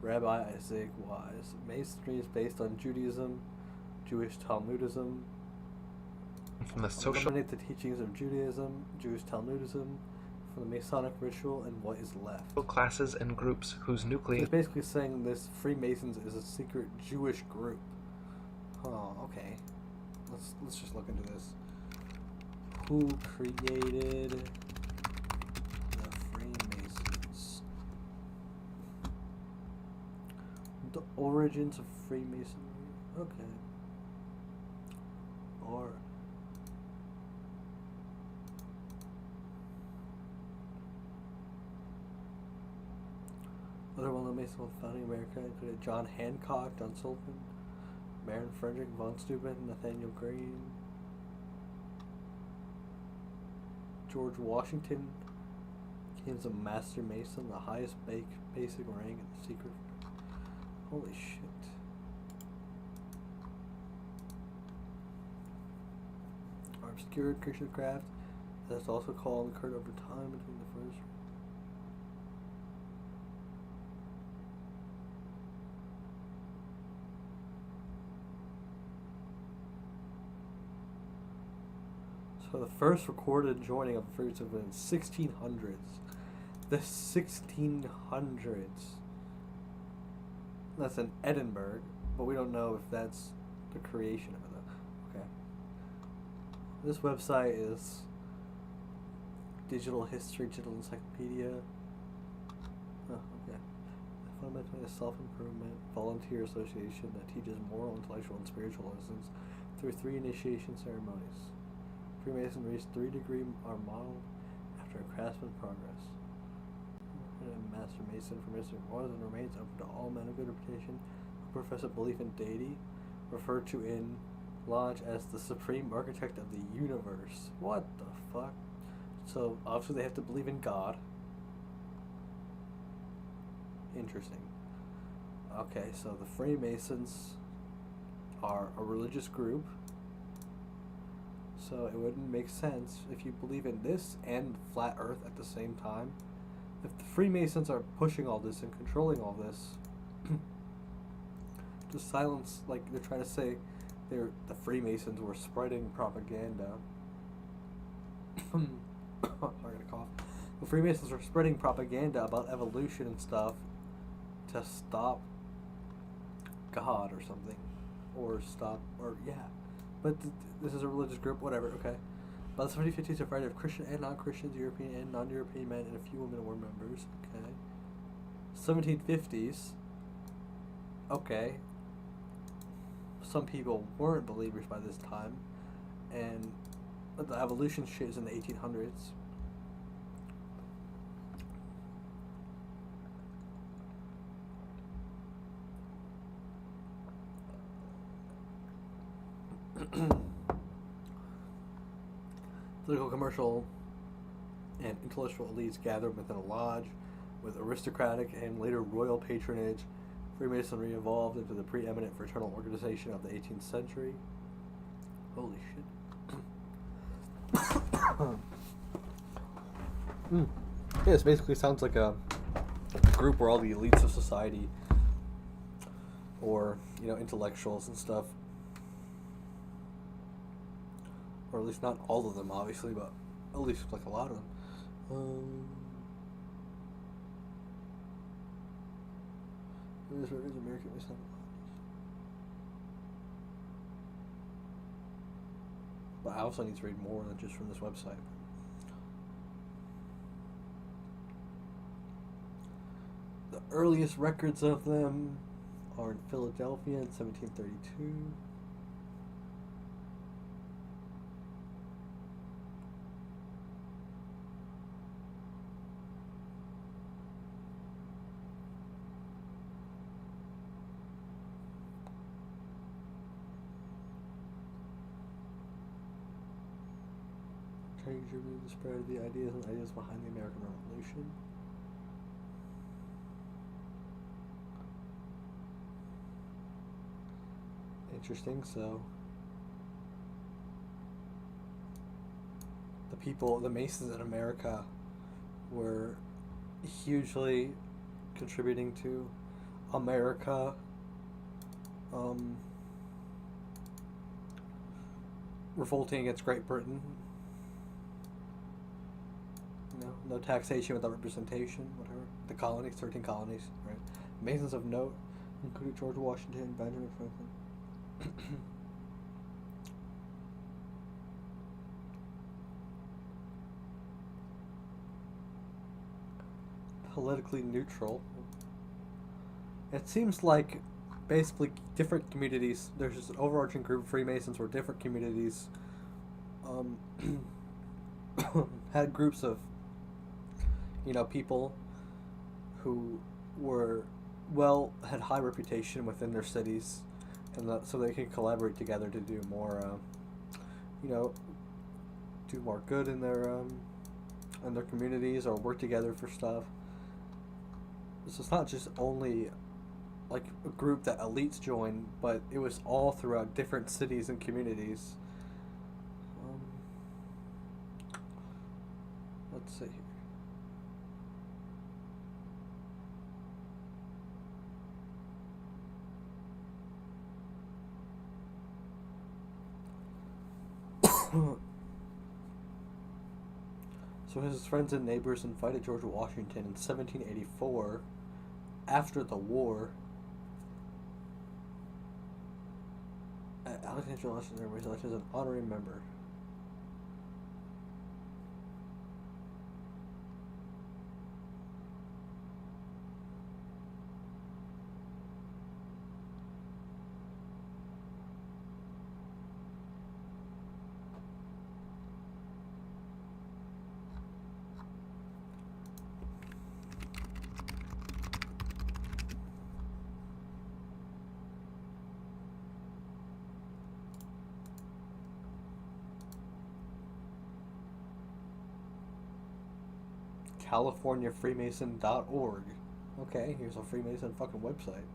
Rabbi Isaac Wise. Masonry is based on Judaism, Jewish Talmudism. From the social. Eliminate the teachings of Judaism, Jewish Talmudism, from the Masonic ritual, and what is left. Classes and groups whose nucleus. It's basically saying this Freemasons is a secret Jewish group. Oh, okay. Let's just look into this. Who created the Freemasons? The origins of Freemasonry. Okay. Or other well-known Masons founding America included John Hancock, John Sullivan, Baron Frederick von Steuben, Nathaniel Green, George Washington became a Master Mason, the highest basic rank in the secret. Holy shit. Our obscure Christian craft that's also called occurred over time between the first. So the first recorded joining of the Freemasons was in 1600s. The 1600s. That's in Edinburgh, but we don't know if that's the creation of it though. Okay. This website is Digital History, Digital Encyclopedia. Oh, okay. Fundamentally a self-improvement volunteer association that teaches moral, intellectual, and spiritual lessons through 3 initiation ceremonies. Freemasonry's 3-degree are modeled after a craftsman progress. A Master Mason for Masonry was and remains open to all men of good reputation who profess a belief in deity, referred to in Lodge as the supreme architect of the universe. What the fuck? So obviously they have to believe in God. Interesting. Okay, so the Freemasons are a religious group. So it wouldn't make sense if you believe in this and flat earth at the same time. If the Freemasons are pushing all this and controlling all this, to silence, like they're trying to say the Freemasons were spreading propaganda. Sorry, I got a cough. The Freemasons were spreading propaganda about evolution and stuff to stop God or something. But this is a religious group, whatever, okay. By the 1750s, a variety of Christian and non-Christians, European and non-European men, and a few women were members, okay. 1750s, okay. Some people weren't believers by this time, and the evolution shit is in the 1800s. Political, commercial, and intellectual elites gathered within a lodge with aristocratic and later royal patronage. Freemasonry evolved into the preeminent fraternal organization of the 18th century. Holy shit. Yeah, this basically sounds like a group where all the elites of society, or, intellectuals and stuff, or at least not all of them, obviously, but at least like a lot of them. This is American Masonic Lodges. But I also need to read more than just from this website. The earliest records of them are in Philadelphia in 1732. contributed to the spread of the ideas and ideas behind the American Revolution. Interesting. So the Masons in America were hugely contributing to America revolting against Great Britain. No taxation without representation, whatever. The colonies, 13 colonies, right? Masons of note included George Washington, Benjamin Franklin. Politically neutral. It seems like basically different communities. There's just an overarching group of Freemasons where different communities had groups of people who had high reputation within their cities, and so they can collaborate together to do more do more good in their communities, or work together for stuff. So it's not just only like a group that elites join, but it was all throughout different cities and communities. Let's see here. So his friends and neighbors invited George Washington in 1784, after the war. Alexander Washington was elected as an honorary member. CaliforniaFreemason.org. Okay, here's a Freemason fucking website.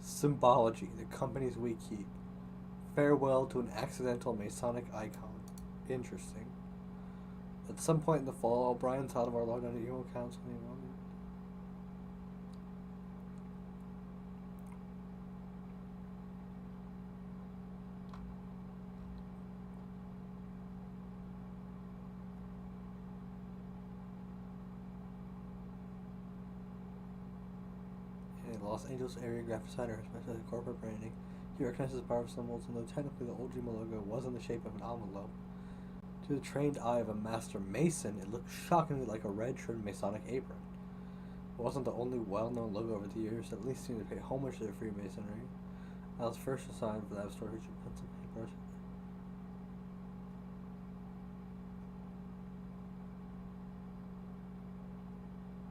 Symbology, the companies we keep. Farewell to an accidental Masonic icon. Interesting. At some point in the fall, O'Brien thought of our logged on email accounts. Los Angeles area graphic designer, especially corporate branding. He recognizes the power of symbols, and though technically the old Gmail logo was in the shape of an envelope, to the trained eye of a master mason, it looked shockingly like a red-trimmed Masonic apron. It wasn't the only well-known logo over the years that at least seemed to pay homage to the Freemasonry. I was first assigned for that storage of pencil papers.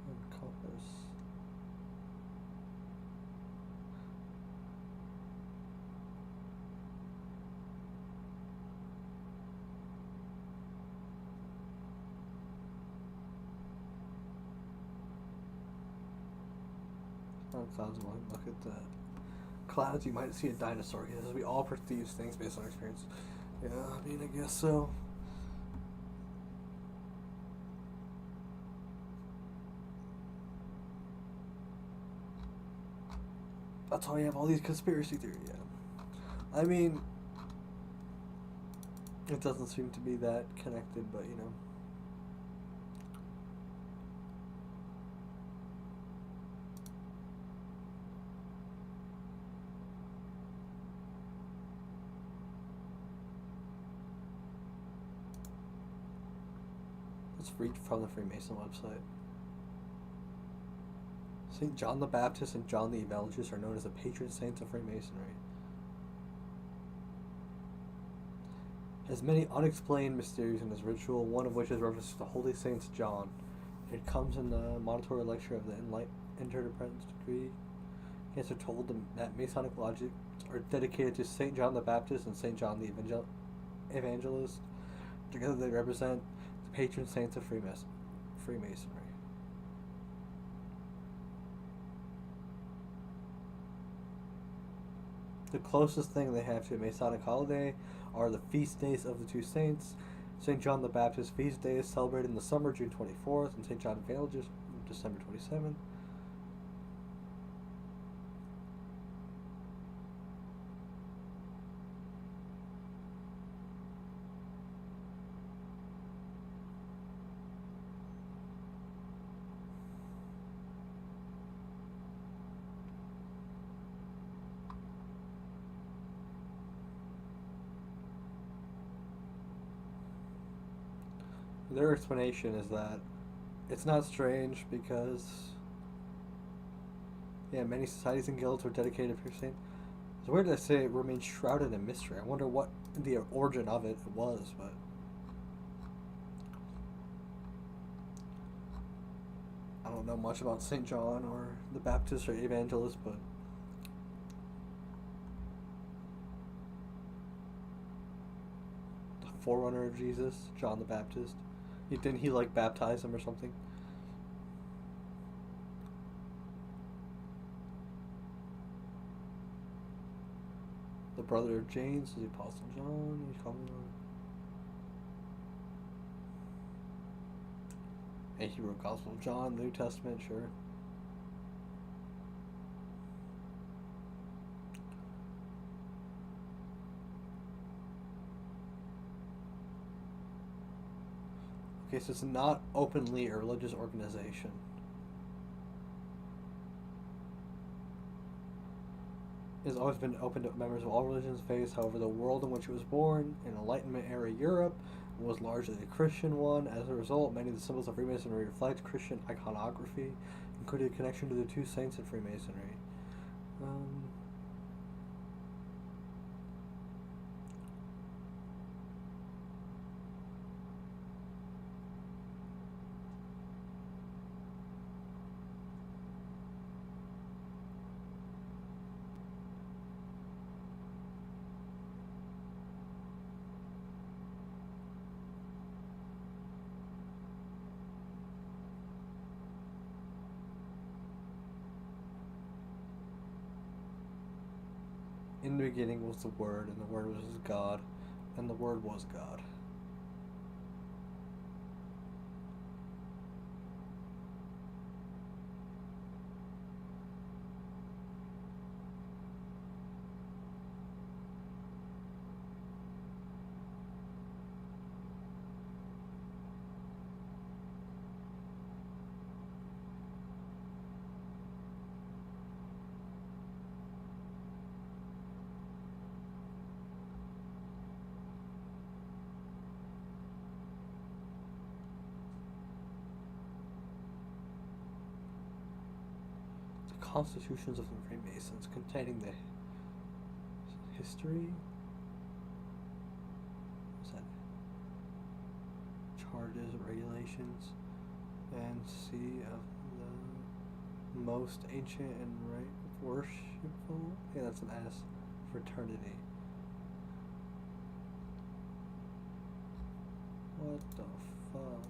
And compass. Clouds, look at the clouds, you might see a dinosaur. He says we all perceive things based on our experience. Yeah, I mean, I guess so. That's why you have all these conspiracy theories. Yeah. I mean, it doesn't seem to be that connected, but Let's read from the Freemason website. St. John the Baptist and John the Evangelist are known as the patron saints of Freemasonry. Has many unexplained mysteries in this ritual, one of which is reference to the Holy Saints John. It comes in the monitory lecture of the Interdependence Decree. Hence are told that Masonic lodges are dedicated to St. John the Baptist and St. John the evangelists. Together they represent the patron saints of Freemasonry. The closest thing they have to a Masonic holiday are the feast days of the two saints. St. John the Baptist feast day is celebrated in the summer, June 24th, and St. John Evangelist, December 27th. Their explanation is that it's not strange because, yeah, many societies and guilds were dedicated to piercing. It's weird to say it remains shrouded in mystery. I wonder what the origin of it was, but I don't know much about St. John or the Baptist or Evangelist, but the forerunner of Jesus, John the Baptist. Didn't he like baptize him or something? The brother of James is the Apostle John. He's coming on. And he wrote Gospel of John, New Testament, sure. Okay, so it's not openly a religious organization. It has always been open to members of all religions and faiths. However, the world in which it was born, in Enlightenment era Europe, was largely a Christian one. As a result, many of the symbols of Freemasonry reflect Christian iconography, including a connection to the two saints in Freemasonry. In the beginning was the Word, and the Word was God, and the Word was God. Constitutions of the Freemasons, containing the history, what's that? Charges, regulations, and of the most ancient and right worshipful. Yeah, that's an S. Fraternity. What the fuck?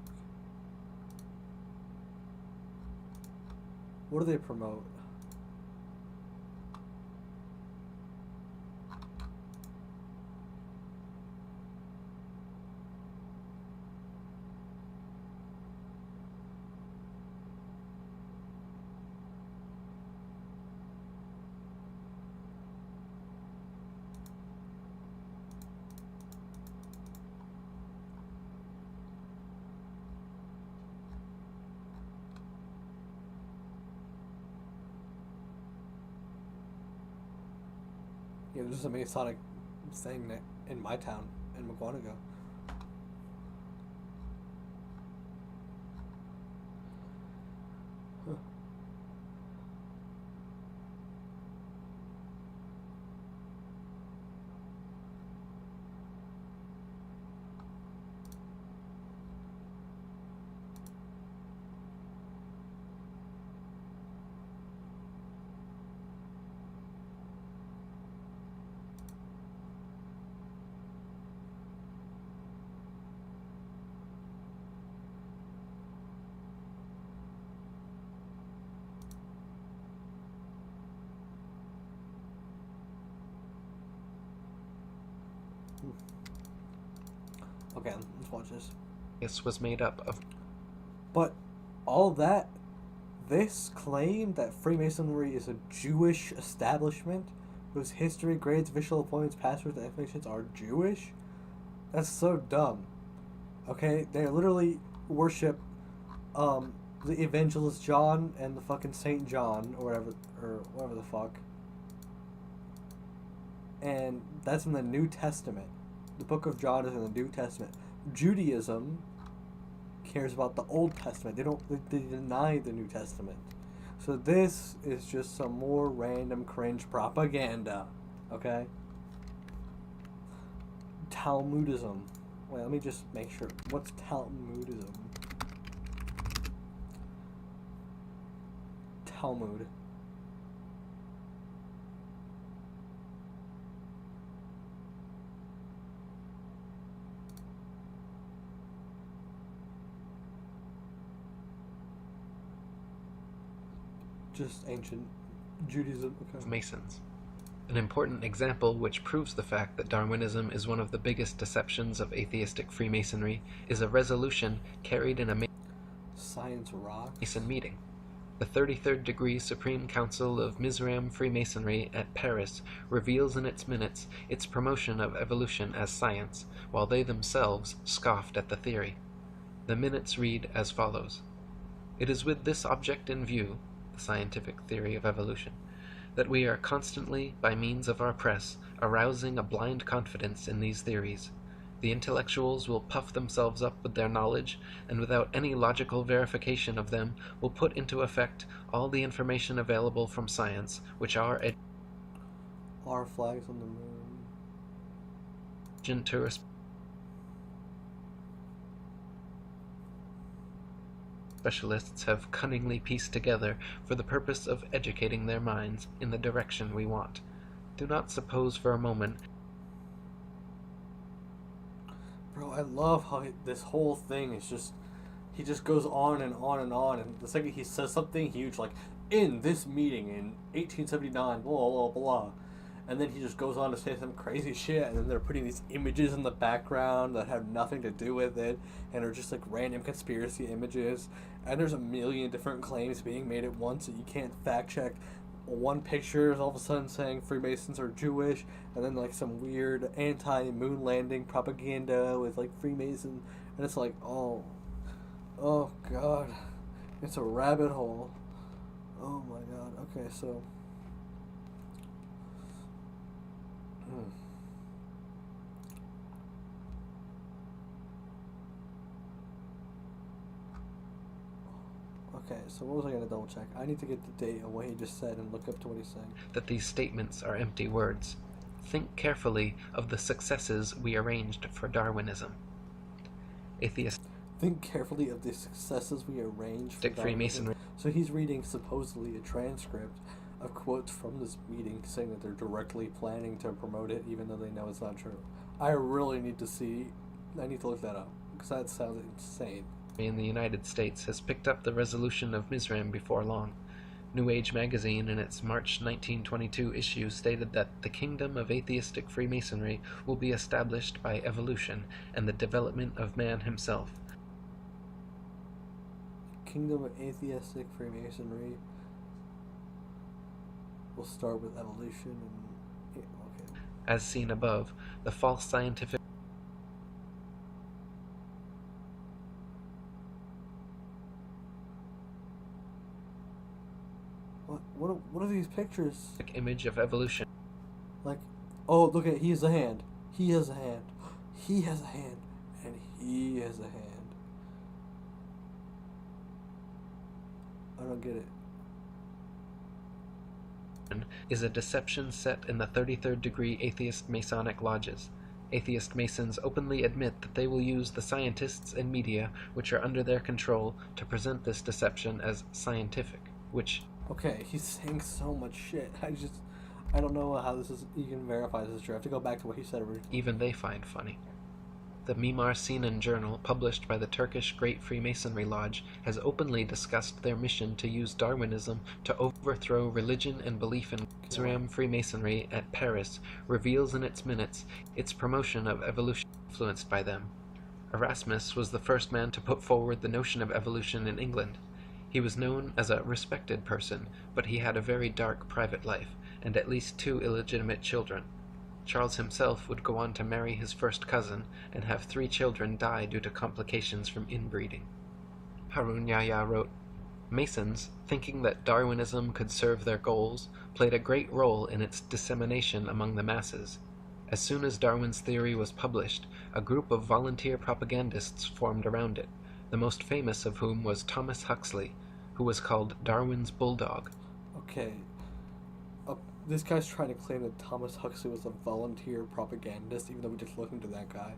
What do they promote? Yeah, there's a Masonic thing in my town, in McGuanago. Huh. Okay, let's watch this. This was made up of But all that, this claim that Freemasonry is a Jewish establishment whose history, grades, official appointments, passwords, and affiliations are Jewish, that's so dumb. Okay, they literally worship the evangelist John and the fucking Saint John or whatever the fuck. And that's in the New Testament. The book of John is in the New Testament. Judaism cares about the Old Testament. They deny the New Testament. So this is just some more random cringe propaganda. Okay? Talmudism. Wait, let me just make sure. What's Talmudism? Talmud. Just ancient Judaism. Okay. Masons. An important example which proves the fact that Darwinism is one of the biggest deceptions of atheistic Freemasonry is a resolution carried in a Science rocks. Mason meeting. The 33rd Degree Supreme Council of Mizraim Freemasonry at Paris reveals in its minutes its promotion of evolution as science, while they themselves scoffed at the theory. The minutes read as follows. It is with this object in view, the scientific theory of evolution, that we are constantly, by means of our press, arousing a blind confidence in these theories. The intellectuals will puff themselves up with their knowledge, and without any logical verification of them, will put into effect all the information available from science, which our flags on the moon. Specialists have cunningly pieced together for the purpose of educating their minds in the direction we want. Do not suppose for a moment. Bro, I love how this whole thing is just, he just goes on and on and on, and the second he says something huge, like, in this meeting in 1879, blah, blah, blah, and then he just goes on to say some crazy shit, and then they're putting these images in the background that have nothing to do with it, and are just, like, random conspiracy images, and there's a million different claims being made at once that you can't fact-check. One picture is all of a sudden saying Freemasons are Jewish, and then like some weird anti-moon landing propaganda with like Freemason, and it's like, oh god, it's a rabbit hole. Oh my god. Okay, so Okay, so what was I going to double check? I need to get the date on what he just said and look up to what he's saying. That these statements are empty words. Think carefully of the successes we arranged for Darwinism. Atheistic Think carefully of the successes we arranged for Freemasonry. So he's reading supposedly a transcript of quotes from this meeting saying that they're directly planning to promote it even though they know it's not true. I really need to look that up because that sounds insane. In the United States has picked up the resolution of Mizraim before long. New Age magazine in its March 1922 issue stated that the kingdom of atheistic Freemasonry will be established by evolution and the development of man himself. Kingdom of atheistic Freemasonry will start with evolution and okay. As seen above, the false scientific What are these pictures? image of evolution. Like, oh, look at, he has a hand. He has a hand. He has a hand. And he has a hand. I don't get it. Is a deception set in the 33rd degree atheist Masonic lodges. Atheist Masons openly admit that they will use the scientists and media which are under their control to present this deception as scientific, which... Okay, he's saying so much shit. I don't know how you can verify this is true. I have to go back to what he said originally. Even they find funny. The Mimar Sinan journal, published by the Turkish Great Freemasonry Lodge, has openly discussed their mission to use Darwinism to overthrow religion and belief in Mizraim Freemasonry at Paris, reveals in its minutes its promotion of evolution influenced by them. Erasmus was the first man to put forward the notion of evolution in England. He was known as a respected person, but he had a very dark private life, and at least 2 illegitimate children. Charles himself would go on to marry his first cousin, and have 3 children die due to complications from inbreeding. Harun Yahya wrote, "Masons, thinking that Darwinism could serve their goals, played a great role in its dissemination among the masses. As soon as Darwin's theory was published, a group of volunteer propagandists formed around it, the most famous of whom was Thomas Huxley, who was called Darwin's bulldog." Okay, this guy's trying to claim that Thomas Huxley was a volunteer propagandist, even though we just looked into that guy.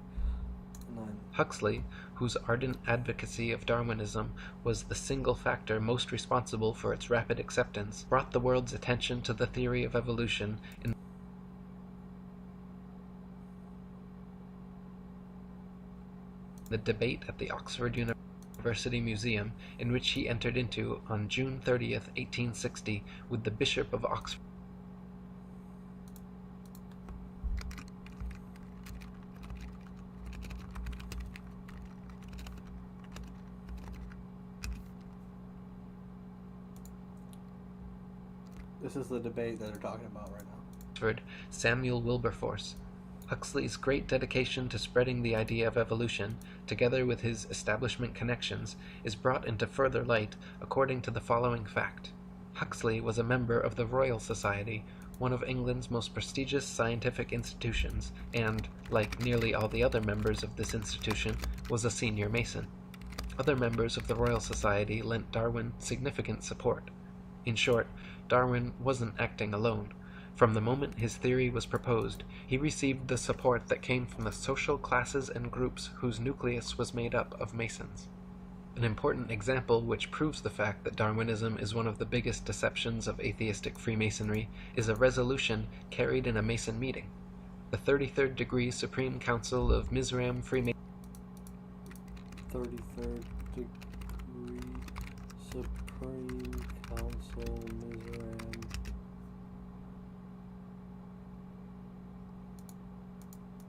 And then, Huxley, whose ardent advocacy of Darwinism was the single factor most responsible for its rapid acceptance, brought the world's attention to the theory of evolution in the debate at the Oxford University Museum, in which he entered into on June 30th, 1860, with the Bishop of Oxford. this is the debate that they're talking about right now. Oxford, Samuel Wilberforce. Huxley's great dedication to spreading the idea of evolution, together with his establishment connections, is brought into further light according to the following fact. Huxley was a member of the Royal Society, one of England's most prestigious scientific institutions, and, like nearly all the other members of this institution, was a senior Mason. Other members of the Royal Society lent Darwin significant support. In short, Darwin wasn't acting alone. From the moment his theory was proposed, he received the support that came from the social classes and groups whose nucleus was made up of Masons. An important example which proves the fact that Darwinism is one of the biggest deceptions of atheistic Freemasonry is a resolution carried in a Mason meeting. The 33rd Degree Supreme Council of Mizraim Freemasonry 33rd Degree Supreme Council, Mizraim.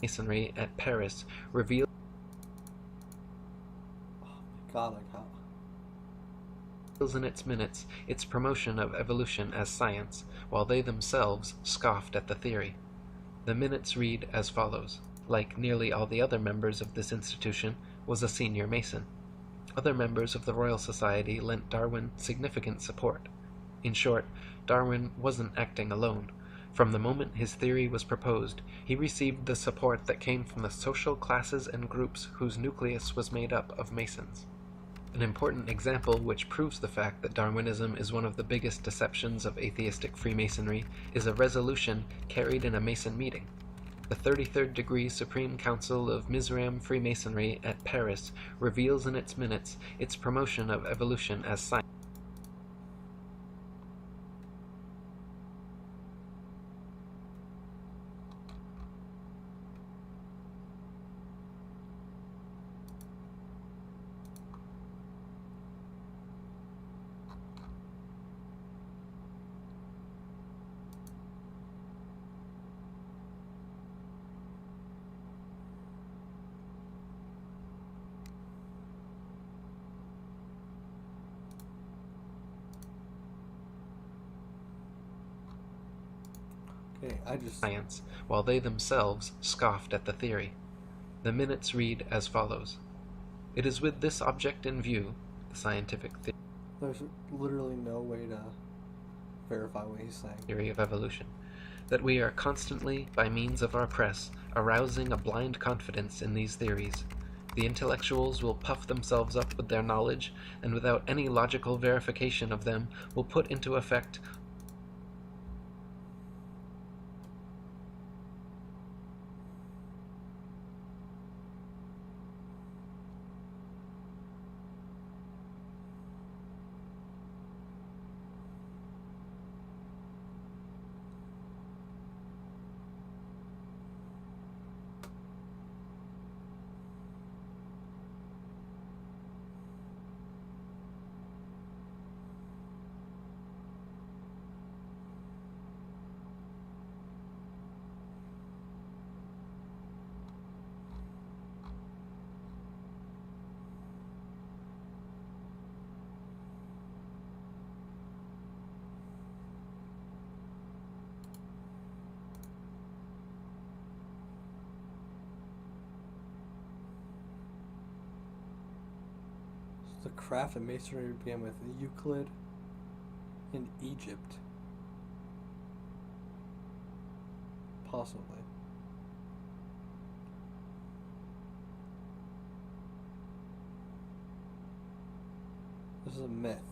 Masonry at Paris revealed God, like how? in its minutes its promotion of evolution as science, while they themselves scoffed at the theory. The minutes read as follows. Like nearly all the other members of this institution, was a senior Mason. Other members of the Royal Society lent Darwin significant support. In short, Darwin wasn't acting alone. From the moment his theory was proposed, he received the support that came from the social classes and groups whose nucleus was made up of Masons. An important example which proves the fact that Darwinism is one of the biggest deceptions of atheistic Freemasonry is a resolution carried in a Mason meeting. The 33rd Degree Supreme Council of Mizraim Freemasonry at Paris reveals in its minutes its promotion of evolution as science. Science, while they themselves scoffed at the theory. The minutes read as follows. It is with this object in view, the scientific There's literally no way to verify what he's saying. Theory of evolution, that we are constantly, by means of our press, arousing a blind confidence in these theories. The intellectuals will puff themselves up with their knowledge, and without any logical verification of them, will put into effect The craft of masonry began with Euclid in Egypt. Possibly. This is a myth.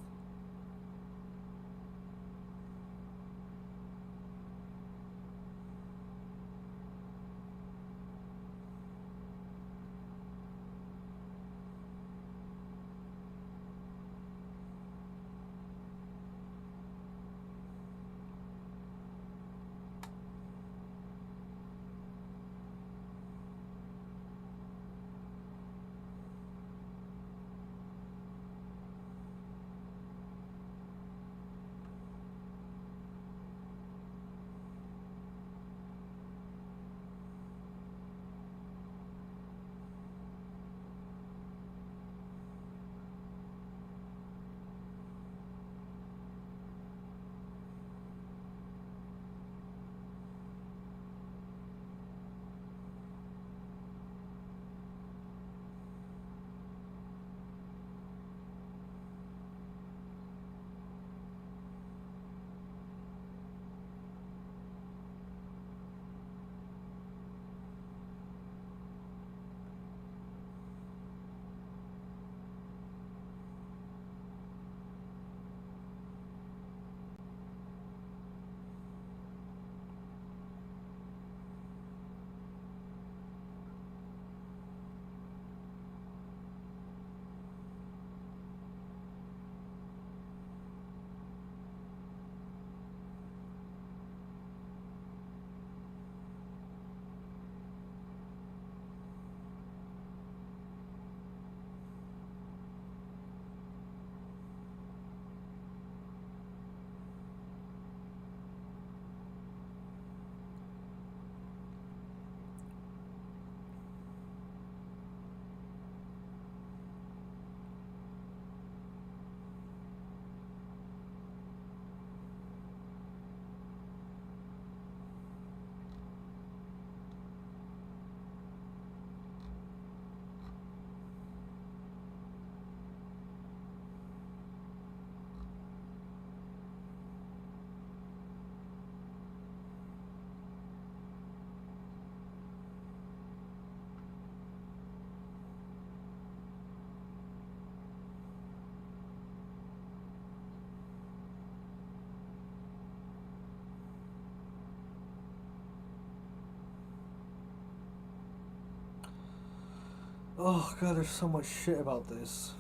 Oh god, there's so much shit about this.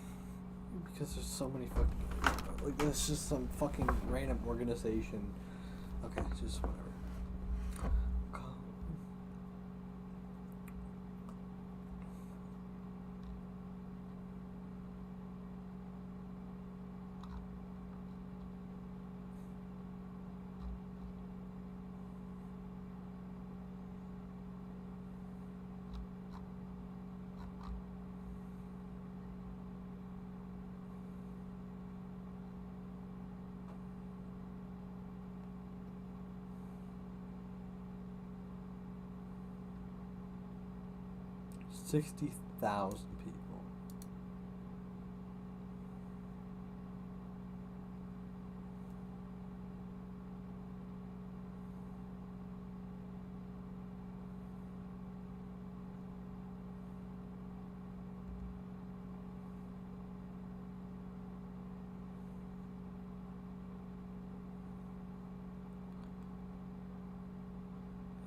Because there's so many fucking... Like, there's just some fucking random organization. Okay, just whatever. 60,000 people.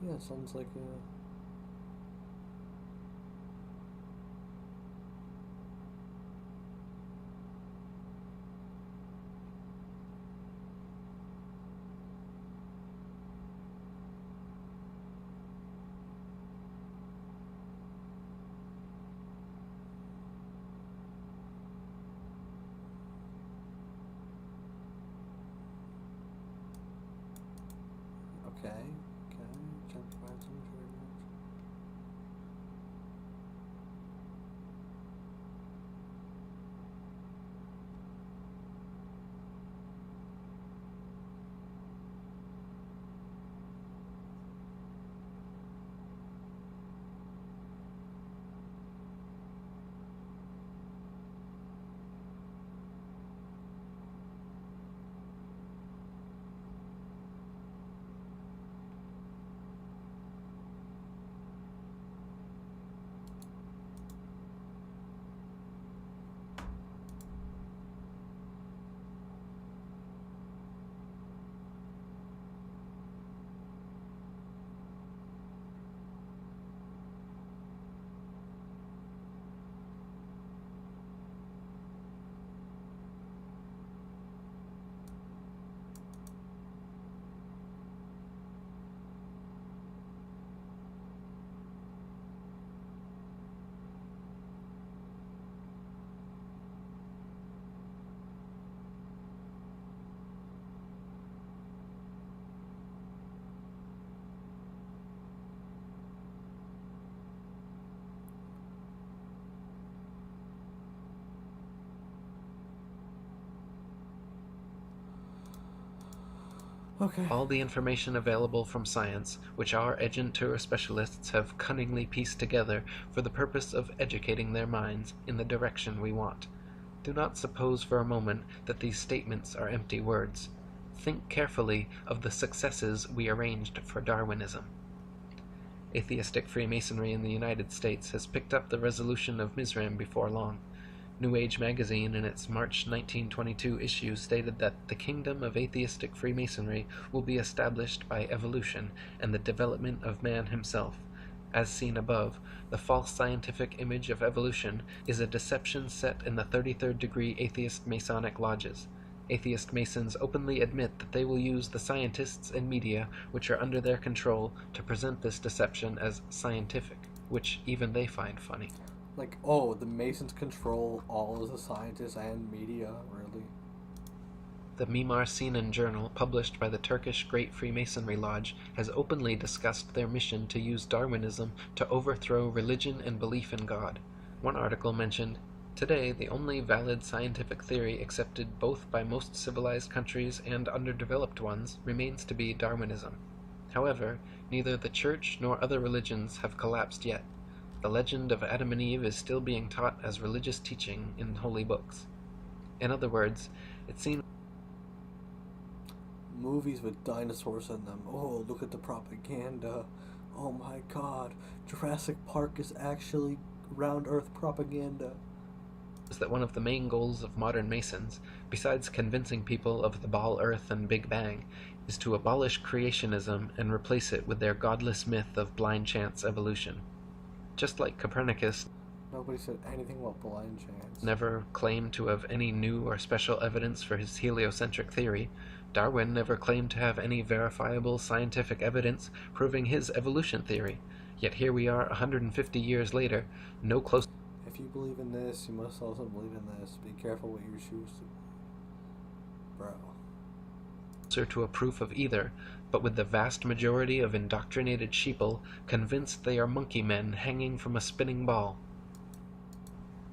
Yeah, sounds like a... Okay, okay. Jump five, so much very much. Okay. All the information available from science, which our agentur specialists have cunningly pieced together for the purpose of educating their minds in the direction we want. Do not suppose for a moment that these statements are empty words. Think carefully of the successes we arranged for Darwinism. Atheistic Freemasonry in the United States has picked up the resolution of Mizraim before long. New Age magazine in its March 1922 issue stated that the kingdom of atheistic Freemasonry will be established by evolution and the development of man himself. As seen above, the false scientific image of evolution is a deception set in the 33rd degree atheist Masonic lodges. Atheist Masons openly admit that they will use the scientists and media which are under their control to present this deception as scientific, which even they find funny. Like, oh, the Masons control all of the scientists and media, really? The Mimar Sinan Journal, published by the Turkish Great Freemasonry Lodge, has openly discussed their mission to use Darwinism to overthrow religion and belief in God. One article mentioned, "Today, the only valid scientific theory accepted both by most civilized countries and underdeveloped ones remains to be Darwinism. However, neither the Church nor other religions have collapsed yet. The legend of Adam and Eve is still being taught as religious teaching in holy books." In other words, it seems Movies with dinosaurs in them. Oh, look at the propaganda. Oh my god. Jurassic Park is actually round Earth propaganda. that one of the main goals of modern Masons, besides convincing people of the Ball Earth and Big Bang, is to abolish creationism and replace it with their godless myth of blind chance evolution. Just like Copernicus Nobody said anything about blind chance. never claimed to have any new or special evidence for his heliocentric theory, Darwin never claimed to have any verifiable scientific evidence proving his evolution theory. Yet here we are 150 years later, no closer If you believe in this, you must also believe in this. Be careful what you choose to. Bro. to a proof of either, but with the vast majority of indoctrinated sheeple convinced they are monkey men hanging from a spinning ball.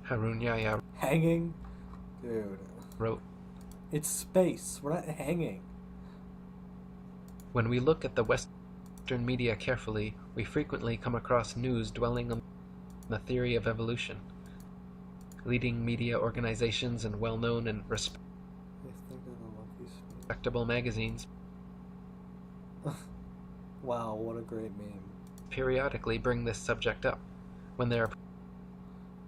Harun Yahya Hanging? Dude. wrote, It's space. We're not hanging. "When we look at the Western media carefully, we frequently come across news dwelling on the theory of evolution. Leading media organizations and well-known and I think that the monkeys. respectable magazines Wow, what a great meme. periodically bring this subject up. When their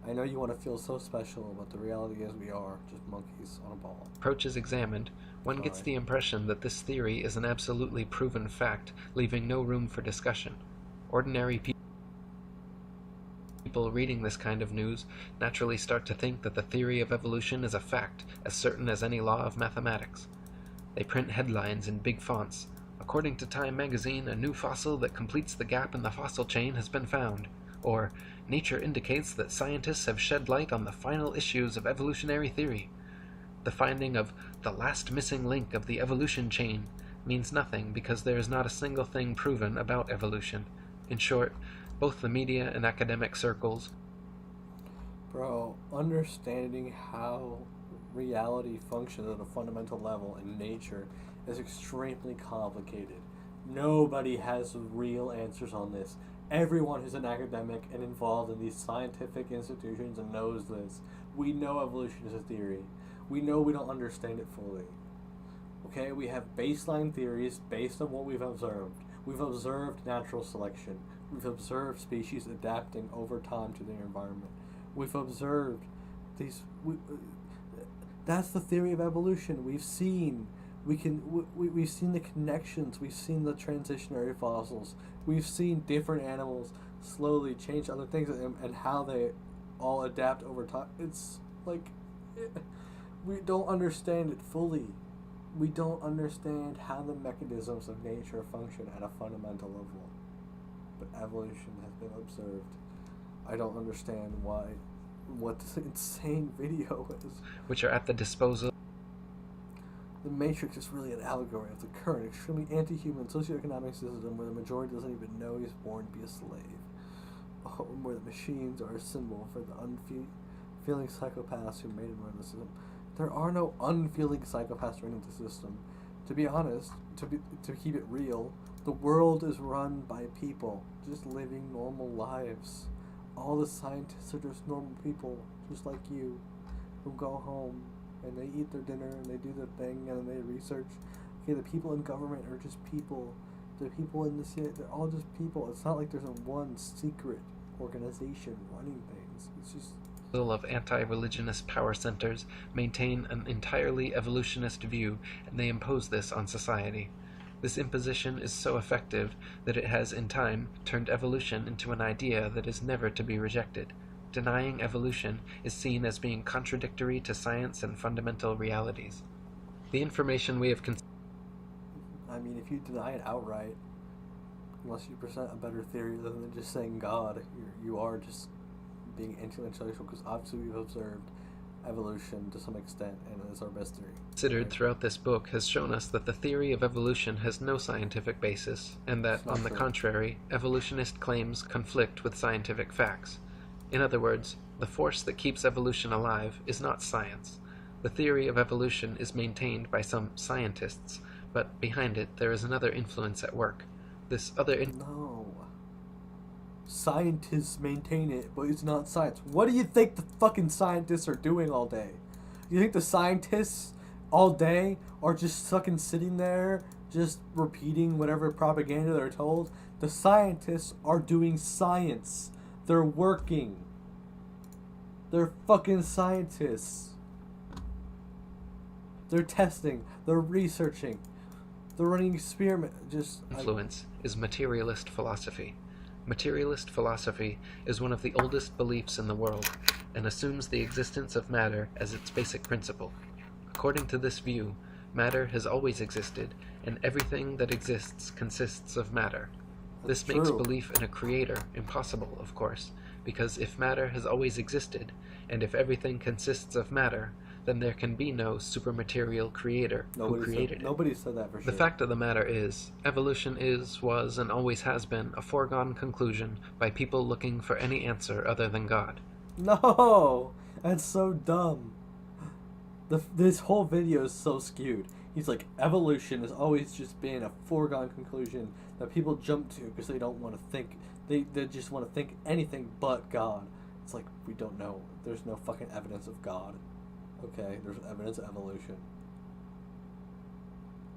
I know you want to feel so special, but the reality is we are just monkeys on a ball. approach is examined, one gets the impression that this theory is an absolutely proven fact, leaving no room for discussion. Ordinary people reading this kind of news naturally start to think that the theory of evolution is a fact, as certain as any law of mathematics. They print headlines in big fonts. "According to Time magazine, a new fossil that completes the gap in the fossil chain has been found." Or, "Nature indicates that scientists have shed light on the final issues of evolutionary theory." The finding of the last missing link of the evolution chain means nothing because there is not a single thing proven about evolution. In short, both the media and academic circles Bro, understanding how reality functions at a fundamental level in nature is extremely complicated. Nobody has real answers on this. Everyone who's an academic and involved in these scientific institutions knows this. We know evolution is a theory. We know we don't understand it fully. Okay, we have baseline theories based on what we've observed. We've observed natural selection. We've observed species adapting over time to their environment. We've observed these. That's the theory of evolution. We've seen. We've seen the connections. We've seen the transitionary fossils. We've seen different animals slowly change other things and how they all adapt over time. It's like we don't understand it fully. We don't understand how the mechanisms of nature function at a fundamental level. But evolution has been observed. I don't understand what this insane video is. which are at the disposal The Matrix is really an allegory of the current, extremely anti-human socioeconomic system where the majority doesn't even know he's born to be a slave. Where the machines are a symbol for the unfeeling psychopaths who made and run the system. There are no unfeeling psychopaths running the system. To be honest, to keep it real, the world is run by people just living normal lives. All the scientists are just normal people, just like you, who go home and they eat their dinner and they do their thing and then they research. Okay, the people in government are just people. The people in the city, they're all just people. It's not like there's a one secret organization running things. It's just Of anti-religionist power centers maintain an entirely evolutionist view, and they impose this on society. This imposition is so effective that it has in time turned evolution into an idea that is never to be rejected. Denying evolution is seen as being contradictory to science and fundamental realities. The information we have I mean, if you deny it outright, unless you present a better theory other than just saying God, you are just being intellectual, because obviously we've observed evolution to some extent, and it's our best theory. considered throughout this book has shown us that the theory of evolution has no scientific basis, and that, on the contrary, evolutionist claims conflict with scientific facts. In other words, the force that keeps evolution alive is not science. The theory of evolution is maintained by some scientists, but behind it there is another influence at work. This other No. Scientists maintain it, but it's not science. What do you think the fucking scientists are doing all day? You think the scientists all day are just fucking sitting there, just repeating whatever propaganda they're told? The scientists are doing science. They're working. They're fucking scientists. They're testing. They're researching. They're running experiments. influence is materialist philosophy. Materialist philosophy is one of the oldest beliefs in the world, and assumes the existence of matter as its basic principle. According to this view, matter has always existed, and everything that exists consists of matter. This makes belief in a creator impossible, of course, because if matter has always existed, and if everything consists of matter, then there can be no supermaterial creator who created it. Nobody said that for sure. The fact of the matter is, evolution is, was, and always has been a foregone conclusion by people looking for any answer other than God. No! That's so dumb. This whole video is so skewed. He's like, evolution has always just been a foregone conclusion that people jump to because they don't want to think. They just want to think anything but God. It's like, we don't know. There's no fucking evidence of God. Okay, there's evidence of evolution.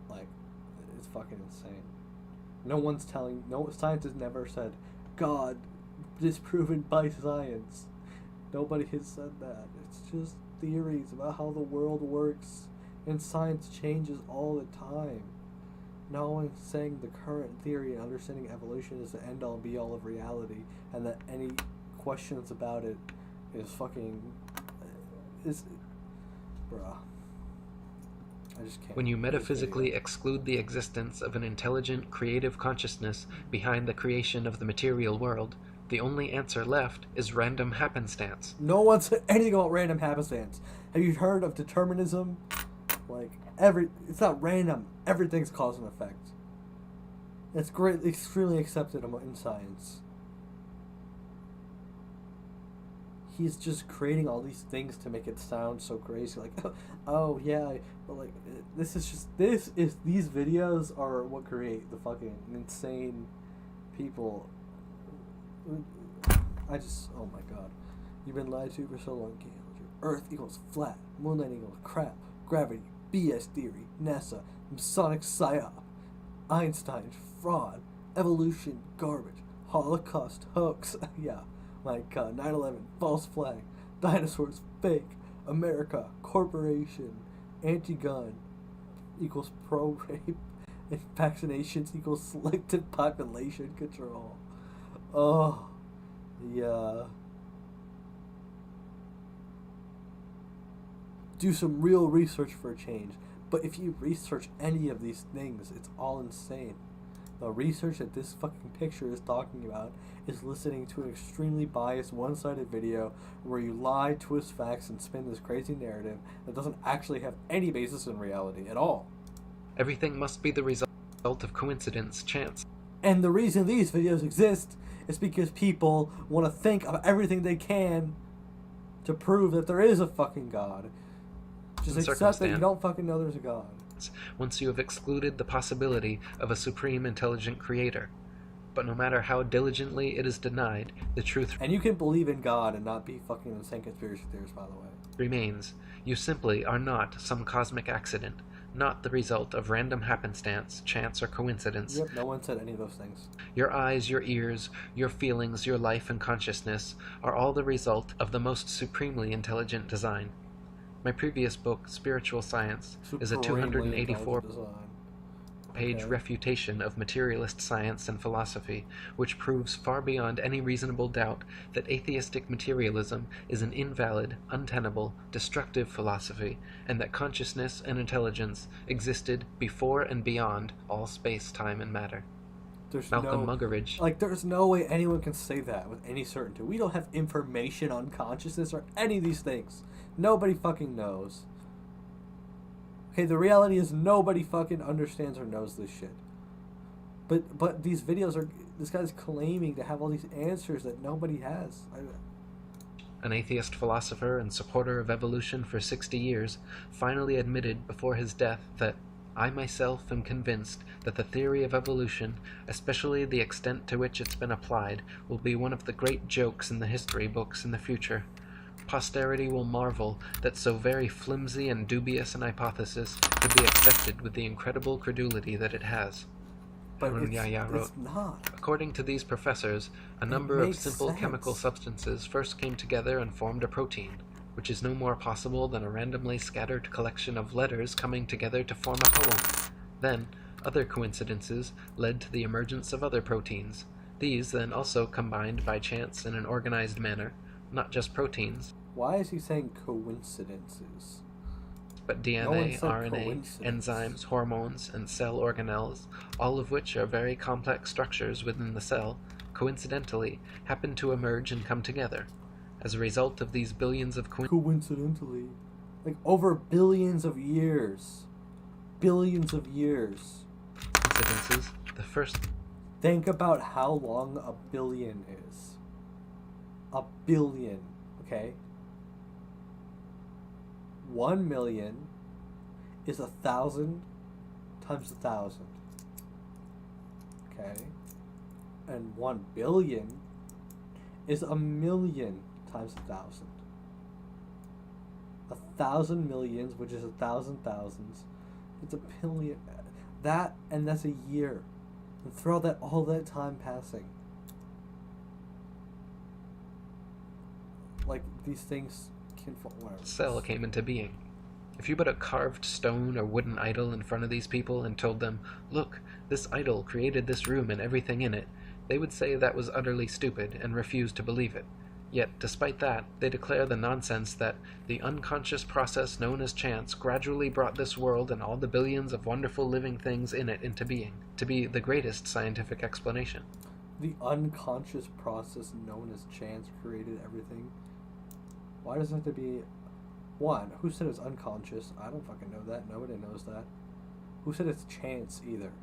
Like, it's fucking insane. No scientist never said, God disproven by science. Nobody has said that. It's just theories about how the world works, and science changes all the time. No one's saying the current theory and understanding evolution is the end-all be-all of reality, and that any questions about it is fucking... Bruh. I just can't. When you metaphysically exclude the existence of an intelligent, creative consciousness behind the creation of the material world, the only answer left is random happenstance. No one said anything about random happenstance. Have you heard of determinism? Like, it's not random. Everything's cause and effect. It's extremely accepted in science. He's just creating all these things to make it sound so crazy. Like, oh yeah, but like, these videos are what create the fucking insane people. Oh my god. You've been lied to for so long, Gale. Earth equals flat, moonlight equals crap, gravity, BS theory, NASA, Masonic psyop, Einstein, fraud, evolution, garbage, Holocaust, hoax. Yeah. My god, 9/11, false flag, dinosaurs, fake, America, corporation, anti-gun equals pro-rape, and vaccinations equals selective population control. Oh, yeah. Do some real research for a change. But if you research any of these things, it's all insane. The research that this fucking picture is talking about is listening to an extremely biased, one-sided video where you lie, twist facts, and spin this crazy narrative that doesn't actually have any basis in reality at all. Everything must be the result of coincidence, chance. And the reason these videos exist is because people want to think of everything they can to prove that there is a fucking God. Just accept that you don't fucking know there's a God. existence once you have excluded the possibility of a supreme intelligent creator. But no matter how diligently it is denied, the truth And you can believe in God and not be fucking insane conspiracy theorists, by the way. remains. You simply are not some cosmic accident, not the result of random happenstance, chance, or coincidence. Yep, no one said any of those things. Your eyes, your ears, your feelings, your life and consciousness are all the result of the most supremely intelligent design. My previous book, Spiritual Science, is a 284-page refutation of materialist science and philosophy, which proves far beyond any reasonable doubt that atheistic materialism is an invalid, untenable, destructive philosophy, and that consciousness and intelligence existed before and beyond all space, time, and matter. Malcolm Muggeridge. There's no way anyone can say that with any certainty. We don't have information on consciousness or any of these things. Nobody fucking knows. Okay, the reality is nobody fucking understands or knows this shit. But these videos are... This guy's claiming to have all these answers that nobody has. An atheist philosopher and supporter of evolution for 60 years, finally admitted before his death that I myself am convinced that the theory of evolution, especially the extent to which it's been applied, will be one of the great jokes in the history books in the future. Posterity will marvel that so very flimsy and dubious an hypothesis could be accepted with the incredible credulity that it has. But it's not. According to these professors, a number of simple chemical substances first came together and formed a protein, which is no more possible than a randomly scattered collection of letters coming together to form a poem. Then, other coincidences led to the emergence of other proteins. These then also combined by chance in an organized manner, not just proteins. Why is he saying coincidences? But DNA, RNA, enzymes, hormones, and cell organelles, all of which are very complex structures within the cell, coincidentally happen to emerge and come together. As a result of these billions of coincidentally, over billions of years. Billions of years. Coincidences, the first... Think about how long a billion is. A billion, okay? 1 million is 1,000 times 1,000. Okay? And 1 billion is 1 million times 1,000. 1,000 millions, which is 1,000 thousands, it's a billion. That's a year. And throw all that time passing. These things can fall. Whatever. Cell came into being. If you put a carved stone or wooden idol in front of these people and told them, look, this idol created this room and everything in it, they would say that was utterly stupid and refuse to believe it. Yet, despite that, they declare the nonsense that the unconscious process known as chance gradually brought this world and all the billions of wonderful living things in it into being, to be the greatest scientific explanation. The unconscious process known as chance created everything? Why does it have to be... One, who said it's unconscious? I don't fucking know that. Nobody knows that. Who said it's chance either?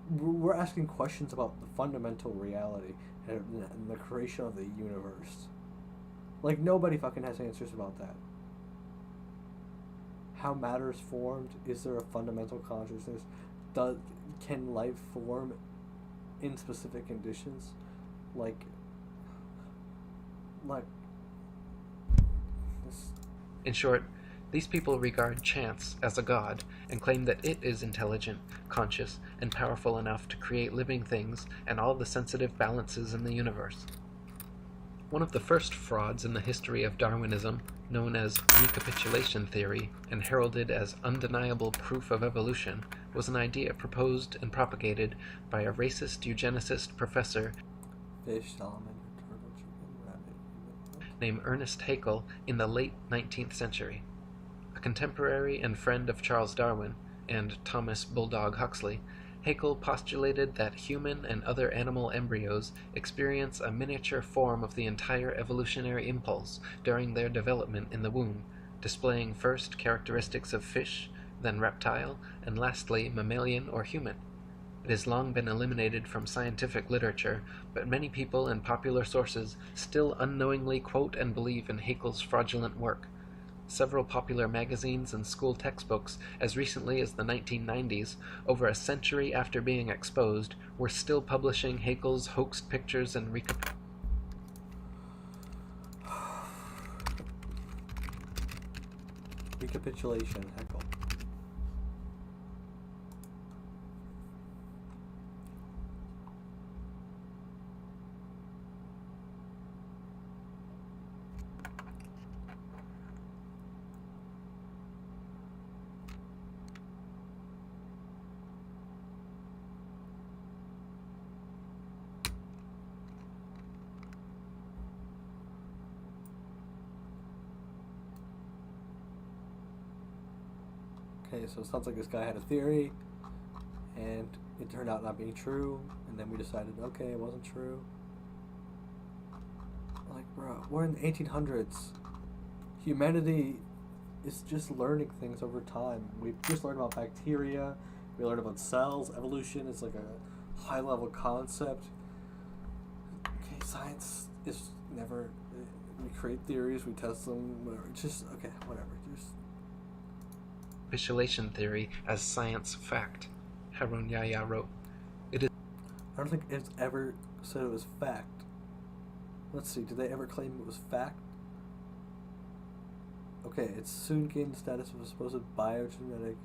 We're asking questions about the fundamental reality and the creation of the universe. Nobody fucking has answers about that. How matter is formed? Is there a fundamental consciousness? Can life form in specific conditions? In short, these people regard chance as a god and claim that it is intelligent, conscious, and powerful enough to create living things and all the sensitive balances in the universe. One of the first frauds in the history of Darwinism, known as recapitulation theory and heralded as undeniable proof of evolution, was an idea proposed and propagated by a racist eugenicist professor fish, salmon, turtle, chicken, rabbit, named Ernest Haeckel in the late 19th century. A contemporary and friend of Charles Darwin and Thomas Bulldog Huxley, Haeckel postulated that human and other animal embryos experience a miniature form of the entire evolutionary impulse during their development in the womb, displaying first characteristics of fish, then reptile, and lastly mammalian or human. It has long been eliminated from scientific literature, but many people and popular sources still unknowingly quote and believe in Haeckel's fraudulent work. Several popular magazines and school textbooks, as recently as the 1990s, over a century after being exposed, were still publishing Haeckel's hoaxed pictures and recapitulation, Haeckel. Okay, so it sounds like this guy had a theory, and it turned out not being true, and then we decided, okay, it wasn't true. Like, bro, we're in the 1800s. Humanity is just learning things over time. We've just learned about bacteria, we learned about cells, evolution is like a high level concept. Okay, science is never, we create theories, we test them, whatever. It's just, okay, whatever. Just recapitulation theory as science fact, Harun Yahya wrote. I don't think it's ever said it was fact. Let's see, did they ever claim it was fact? Okay, it soon gained the status of a supposed biogenetic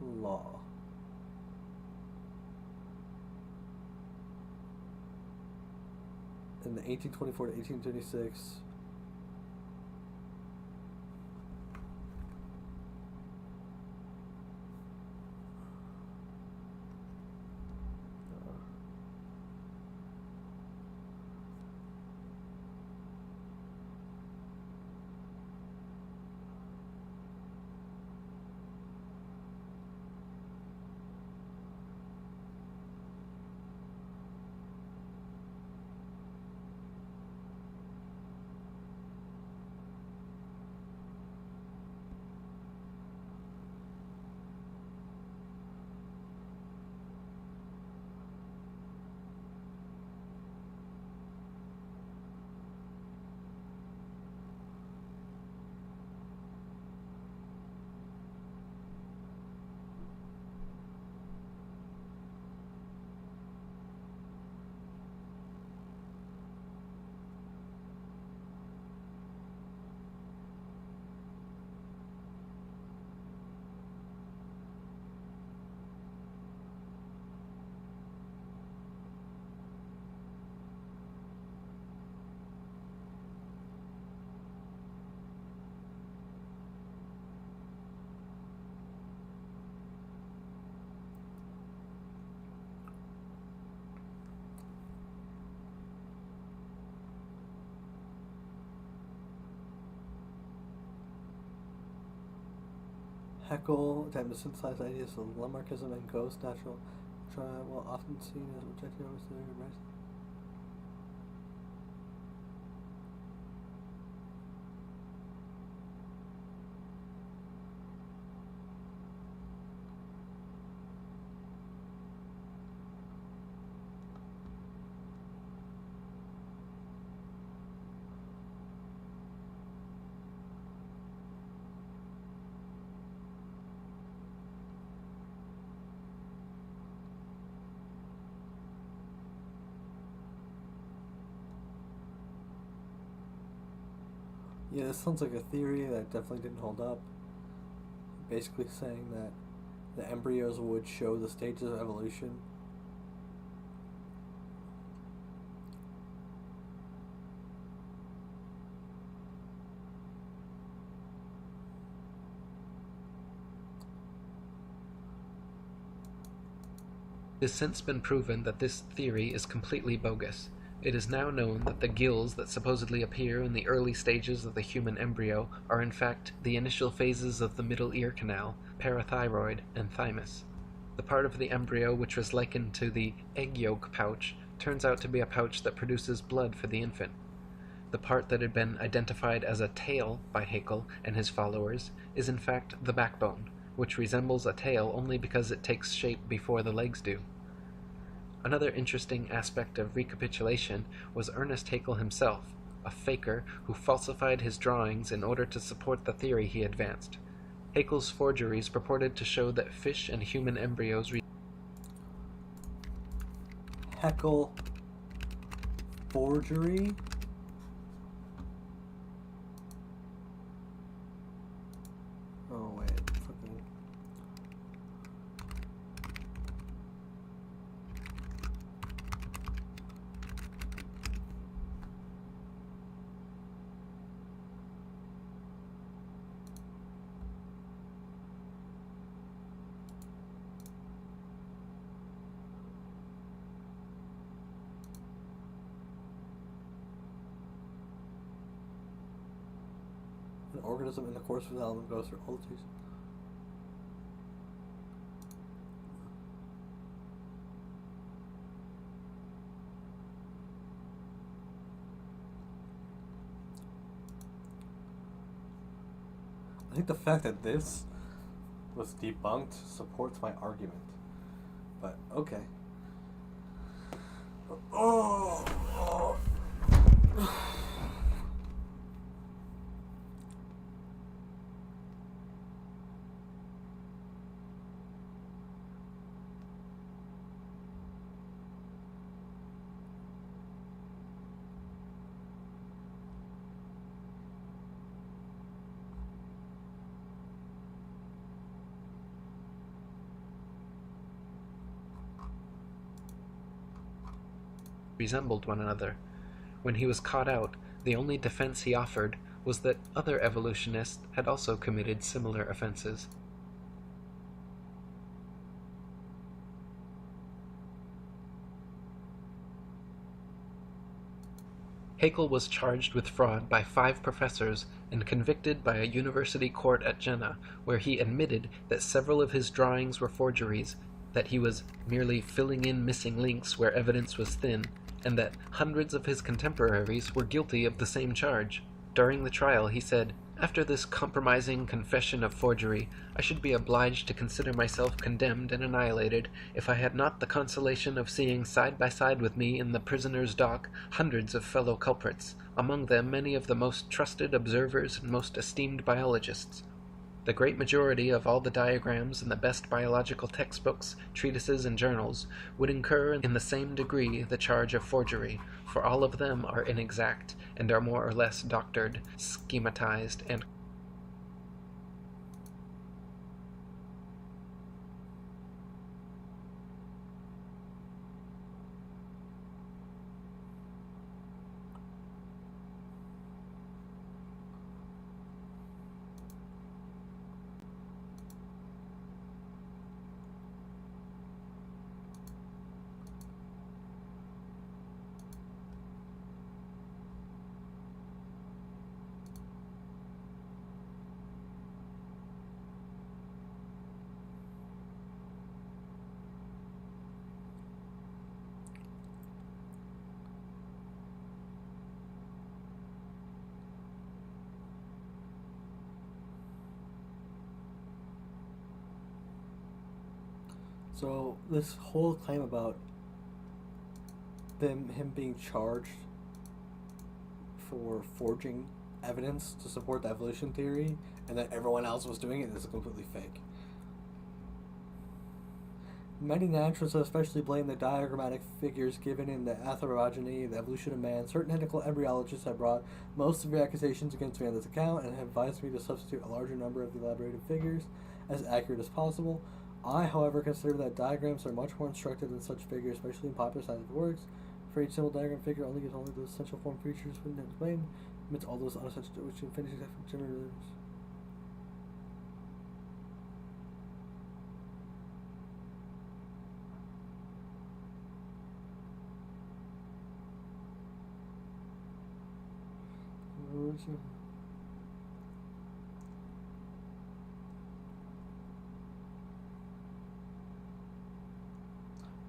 law. In the 1824 to 1836, Haeckel attempted to synthesize ideas of Lamarckism and ghost natural while often seen as objective over theory of race. Yeah, this sounds like a theory that definitely didn't hold up. Basically saying that the embryos would show the stages of evolution. It has since been proven that this theory is completely bogus. It is now known that the gills that supposedly appear in the early stages of the human embryo are in fact the initial phases of the middle ear canal, parathyroid, and thymus. The part of the embryo which was likened to the egg yolk pouch turns out to be a pouch that produces blood for the infant. The part that had been identified as a tail by Haeckel and his followers is in fact the backbone, which resembles a tail only because it takes shape before the legs do. Another interesting aspect of recapitulation was Ernest Haeckel himself. a faker who falsified his drawings in order to support the theory he advanced. Haeckel's forgeries purported to show that fish and human embryos Haeckel forgery? Oh, wait. Fucking... An organism in the course of development goes through all the stages. I think the fact that this was debunked supports my argument. But, okay. Oh. resembled one another. When he was caught out, the only defense he offered was that other evolutionists had also committed similar offenses. Haeckel was charged with fraud by 5 professors and convicted by a university court at Jena, where he admitted that several of his drawings were forgeries, that he was merely filling in missing links where evidence was thin, and that hundreds of his contemporaries were guilty of the same charge. During the trial, he said, "After this compromising confession of forgery, I should be obliged to consider myself condemned and annihilated if I had not the consolation of seeing side by side with me in the prisoner's dock hundreds of fellow culprits, among them many of the most trusted observers and most esteemed biologists. The great majority of all the diagrams in the best biological textbooks, treatises, and journals would incur in the same degree the charge of forgery, for all of them are inexact, and are more or less doctored, schematized, and So this whole claim about him being charged for forging evidence to support the evolution theory, and that everyone else was doing it, is completely fake. Many naturalists especially blame the diagrammatic figures given in the Anthropogeny, the Evolution of Man. Certain technical embryologists have brought most severe accusations against me on this account and have advised me to substitute a larger number of the elaborated figures as accurate as possible. I, however, consider that diagrams are much more instructive than such figures, especially in popular scientific works. For each simple diagram figure only gives only those essential form features when explained, amidst all those unessential which can finish except for generators.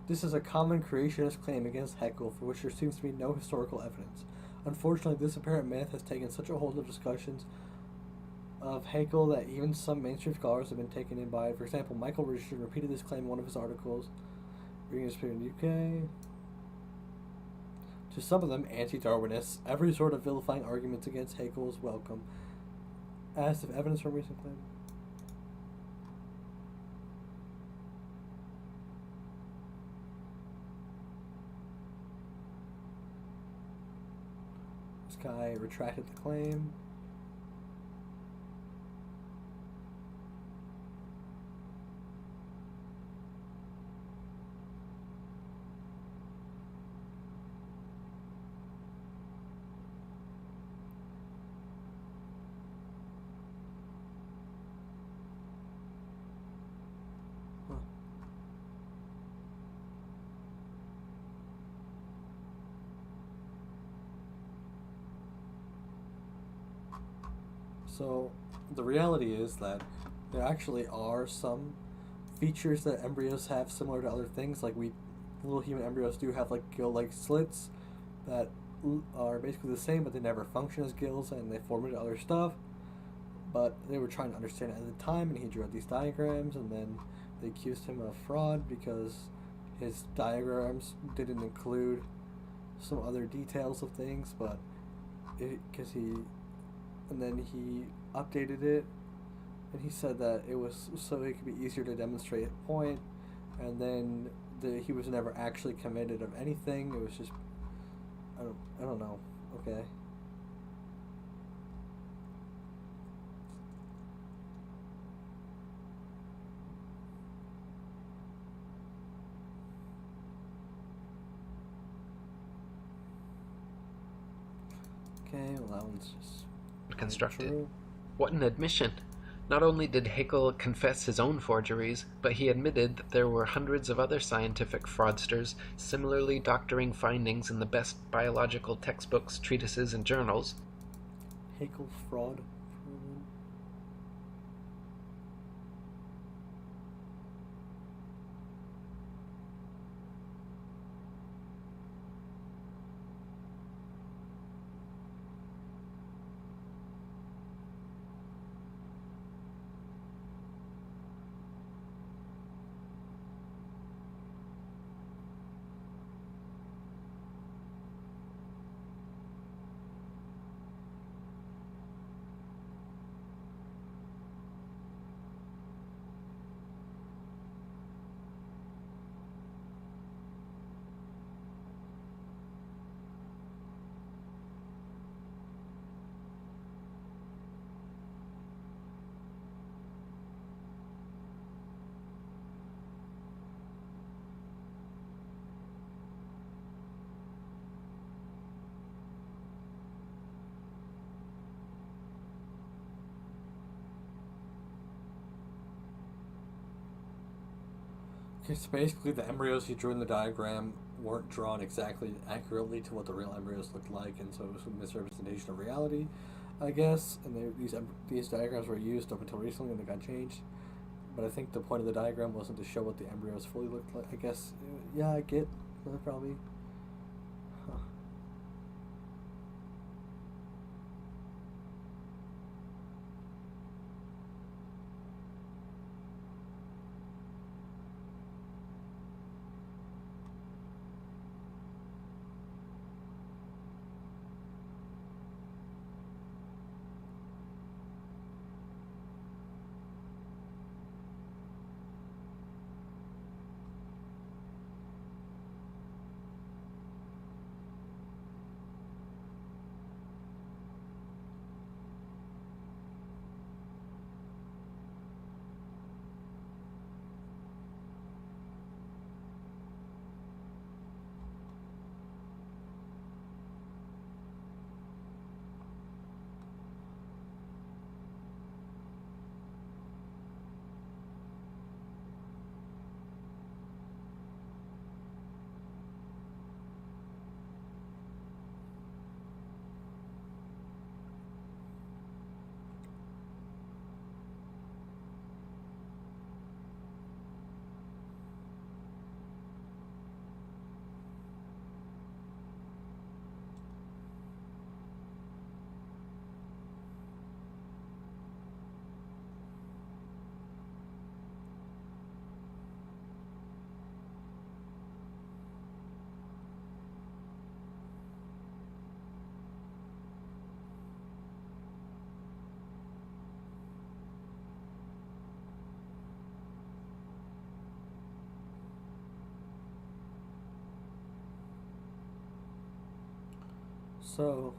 This is a common creationist claim against Haeckel for which there seems to be no historical evidence. Unfortunately, this apparent myth has taken such a hold of discussions of Haeckel that even some mainstream scholars have been taken in by it. For example, Michael Richardson repeated this claim in one of his articles, reading his paper in the UK. To some of them, anti-Darwinists, every sort of vilifying argument against Haeckel is welcome. Asked if evidence from recent claims. This guy retracted the claim. So the reality is that there actually are some features that embryos have similar to other things. Like little human embryos do have like gill-like slits that are basically the same, but they never function as gills and they form into other stuff. But they were trying to understand it at the time, and he drew out these diagrams, and then they accused him of fraud because his diagrams didn't include some other details of things, but because and then he updated it, and he said that it was so it could be easier to demonstrate a point, and then he was never actually committed of anything. It was just I don't know. Okay. Okay, well that one's just constructed. true. What an admission! Not only did Haeckel confess his own forgeries, but he admitted that there were hundreds of other scientific fraudsters similarly doctoring findings in the best biological textbooks, treatises, and journals. Haeckel's fraud. Okay, so basically the embryos he drew in the diagram weren't drawn exactly accurately to what the real embryos looked like, and so it was a misrepresentation of reality, I guess. And these diagrams were used up until recently, and they got changed. But I think the point of the diagram wasn't to show what the embryos fully looked like. I guess, yeah, I get probably. Huh. So,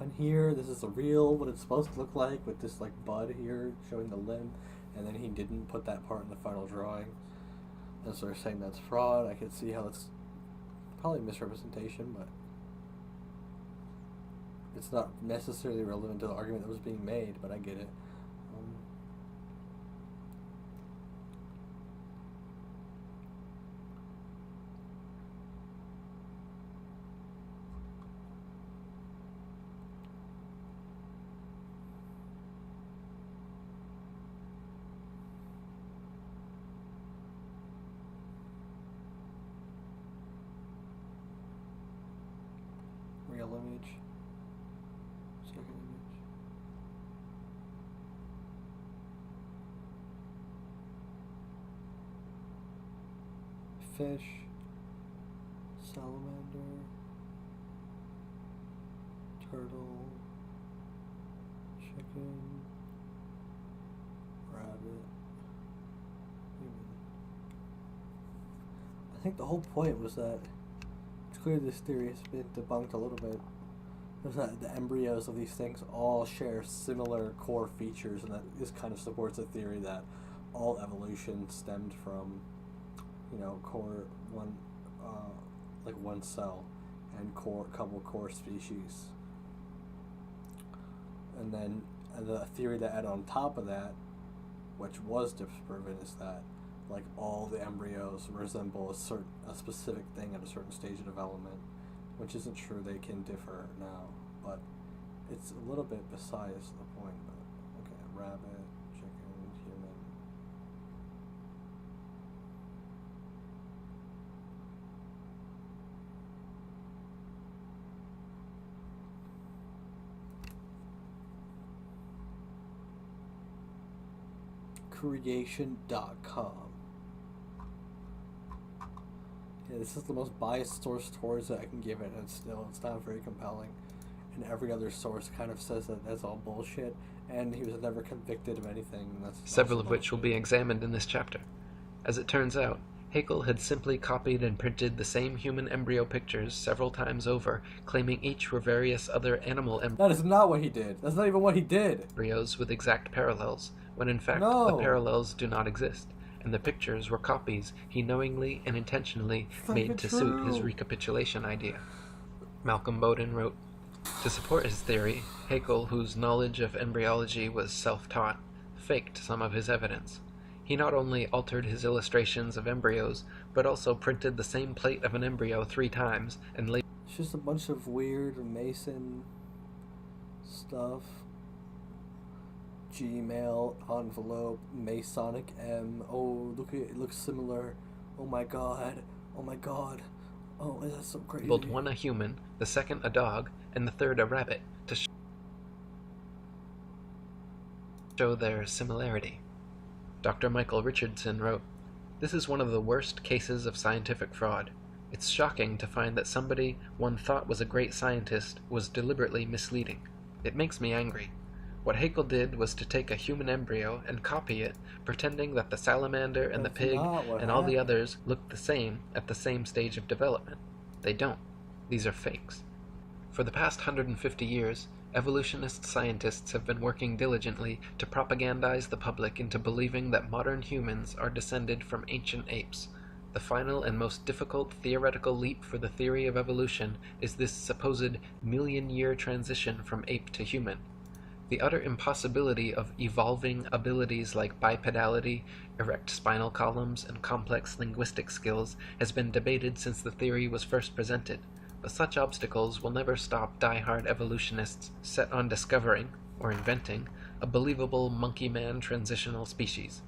on here, this is a real, what it's supposed to look like, with this, like, bud here showing the limb, and then he didn't put that part in the final drawing. And so they're saying that's fraud. I can see how it's probably misrepresentation, but it's not necessarily relevant to the argument that was being made, but I get it. Real image. Second image. Fish. Salamander. Turtle. Chicken. Rabbit. Human. I think the whole point was that it's clear this theory has been debunked a little bit. Is that the embryos of these things all share similar core features, and that this kind of supports the theory that all evolution stemmed from, core one, like one cell, and couple core species. And then the theory that added on top of that, which was disproven, is that like all the embryos resemble a specific thing at a certain stage of development, which isn't true. They can differ now, but it's a little bit besides the point. But okay, rabbit, chicken, human. Creation.com. Yeah, this is the most biased source towards it I can give it, and still, it's not very compelling. And every other source kind of says that that's all bullshit, and he was never convicted of anything. And that's several of which will be examined in this chapter. As it turns out, Haeckel had simply copied and printed the same human embryo pictures several times over, claiming each were various other animal That is not what he did. That's not even what he did. embryos with exact parallels, when in fact No. the parallels do not exist, and the pictures were copies he knowingly and intentionally made to suit his recapitulation idea. Malcolm Bowden wrote, to support his theory, Haeckel, whose knowledge of embryology was self-taught, faked some of his evidence. He not only altered his illustrations of embryos, but also printed the same plate of an embryo 3 times and later. It's just a bunch of weird Mason stuff. Gmail envelope, Masonic M. Oh, look at it, looks similar. Oh my god. Oh my god. Oh, that's so crazy. Labeled one a human, the second a dog, and the third a rabbit, to show their similarity. Dr. Michael Richardson wrote, "This is one of the worst cases of scientific fraud. It's shocking to find that somebody one thought was a great scientist was deliberately misleading. It makes me angry. What Haeckel did was to take a human embryo and copy it, pretending that the salamander and the pig and all the others look the same at the same stage of development. They don't. These are fakes. For the past 150 years, evolutionist scientists have been working diligently to propagandize the public into believing that modern humans are descended from ancient apes. The final and most difficult theoretical leap for the theory of evolution is this supposed million-year transition from ape to human. The utter impossibility of evolving abilities like bipedality, erect spinal columns, and complex linguistic skills has been debated since the theory was first presented, but such obstacles will never stop die-hard evolutionists set on discovering, or inventing, a believable monkey-man transitional species.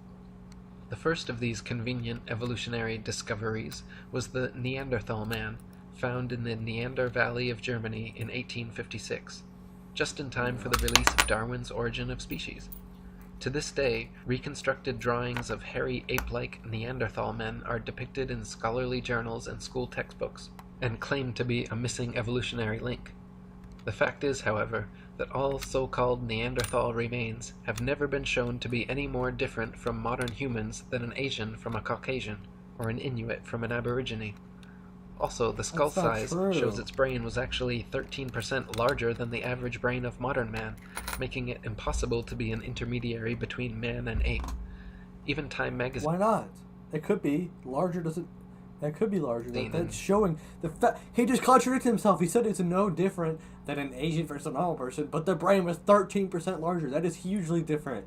The first of these convenient evolutionary discoveries was the Neanderthal man, found in the Neander Valley of Germany in 1856. Just in time for the release of Darwin's Origin of Species. To this day, reconstructed drawings of hairy ape-like Neanderthal men are depicted in scholarly journals and school textbooks, and claim to be a missing evolutionary link. The fact is, however, that all so-called Neanderthal remains have never been shown to be any more different from modern humans than an Asian from a Caucasian, or an Inuit from an Aborigine. Also, the skull That's not size true. shows its brain was actually 13% larger than the average brain of modern man, making it impossible to be an intermediary between man and ape. Even Time magazine. Why not? It could be larger. Doesn't That could be larger? That's showing the fact. He just contradicted himself. He said it's no different than an Asian versus a normal person, but the brain was 13% larger. That is hugely different.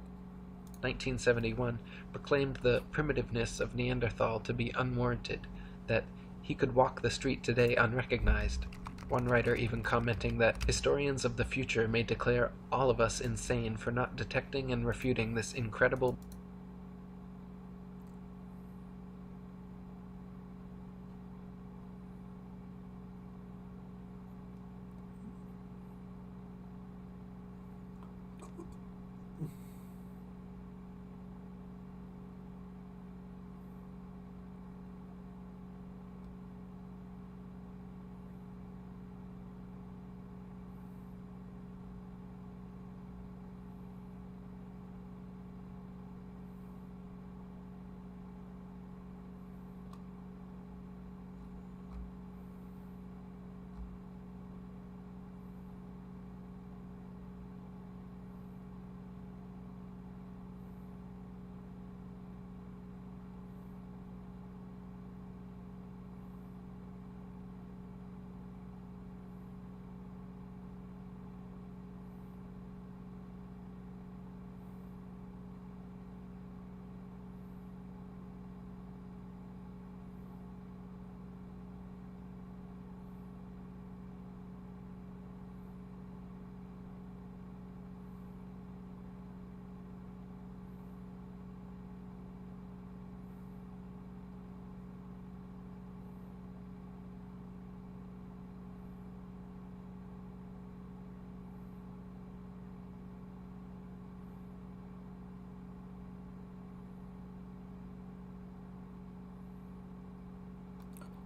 1971 proclaimed the primitiveness of Neanderthal to be unwarranted, that he could walk the street today unrecognized. One writer even commenting that historians of the future may declare all of us insane for not detecting and refuting this incredible.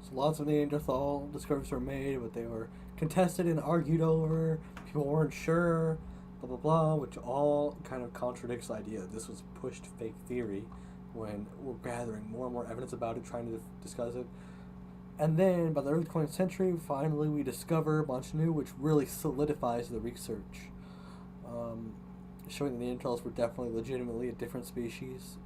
So lots of Neanderthal discoveries were made, but they were contested and argued over. People weren't sure, blah blah blah, which all kind of contradicts the idea that this was pushed fake theory when we're gathering more and more evidence about it, trying to discuss it. And then by the early 20th century, finally we discover a bunch new, which really solidifies the research, showing that Neanderthals were definitely legitimately a different species.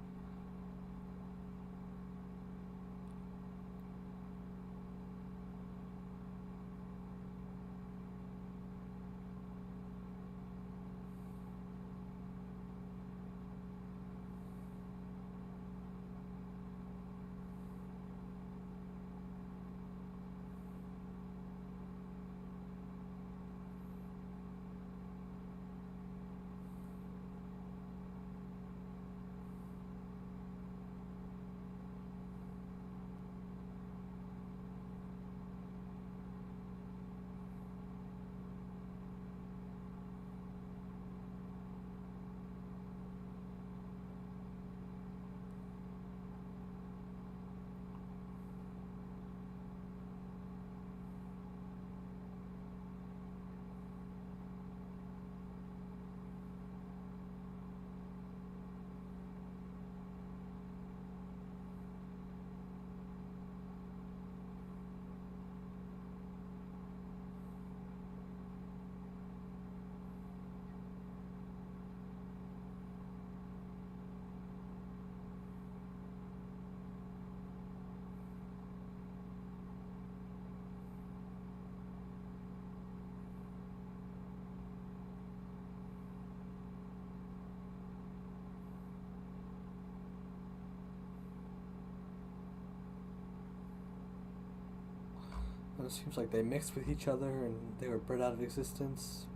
And it seems like they mixed with each other and they were bred out of existence.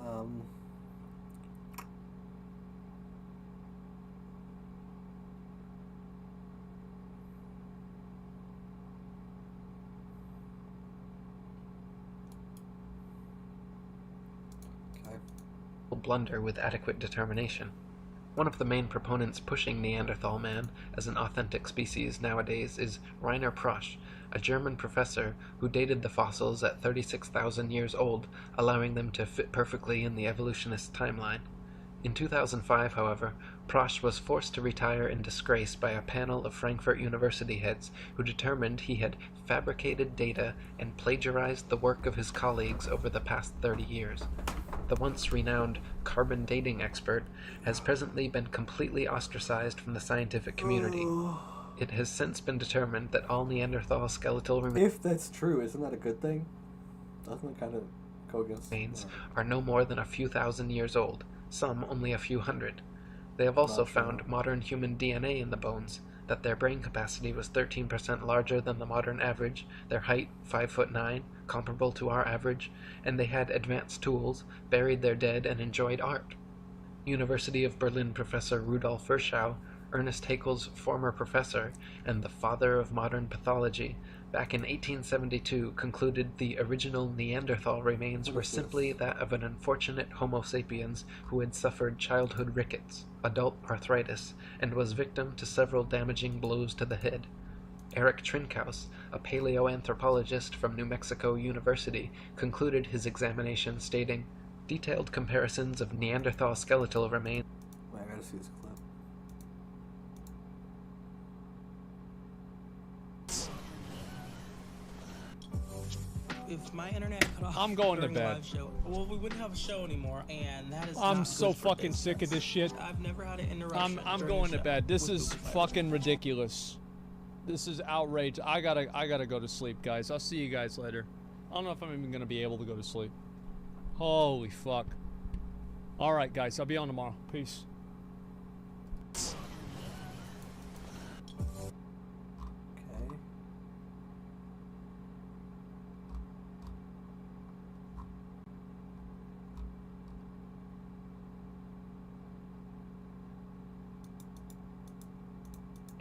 Um, okay. Blunder with adequate determination. One of the main proponents pushing Neanderthal man as an authentic species nowadays is Rainer Prosch, a German professor who dated the fossils at 36,000 years old, allowing them to fit perfectly in the evolutionist timeline. In 2005, however, Prosch was forced to retire in disgrace by a panel of Frankfurt University heads who determined he had fabricated data and plagiarized the work of his colleagues over the past 30 years. The once renowned carbon dating expert has presently been completely ostracized from the scientific community. It has since been determined that all Neanderthal skeletal If that's true, isn't that a good thing? Doesn't it kind of go against... remains are no more than a few thousand years old, some only a few hundred. They have also found modern human DNA in the bones, that their brain capacity was 13% larger than the modern average, their height 5'9", comparable to our average, and they had advanced tools, buried their dead, and enjoyed art. University of Berlin professor Rudolf Virchow, Ernest Haeckel's former professor and the father of modern pathology, back in 1872 concluded the original Neanderthal remains were simply that of an unfortunate Homo sapiens who had suffered childhood rickets, adult arthritis, and was victim to several damaging blows to the head. Eric Trinkaus, a paleoanthropologist from New Mexico University, concluded his examination stating, "Detailed comparisons of Neanderthal skeletal remains." Wait, I gotta see this clip. If my internet cut off, I'm going to during the bed. live show, well, we wouldn't have a show anymore, and that is. I'm not so good for fucking sick of this shit. I've never had an interruption. I'm during going the to show bed. This with is Boot Fight. fucking ridiculous. This is outrage. I gotta go to sleep, guys. I'll see you guys later. I don't know if I'm even gonna be able to go to sleep. Holy fuck. All right, guys. I'll be on tomorrow. Peace.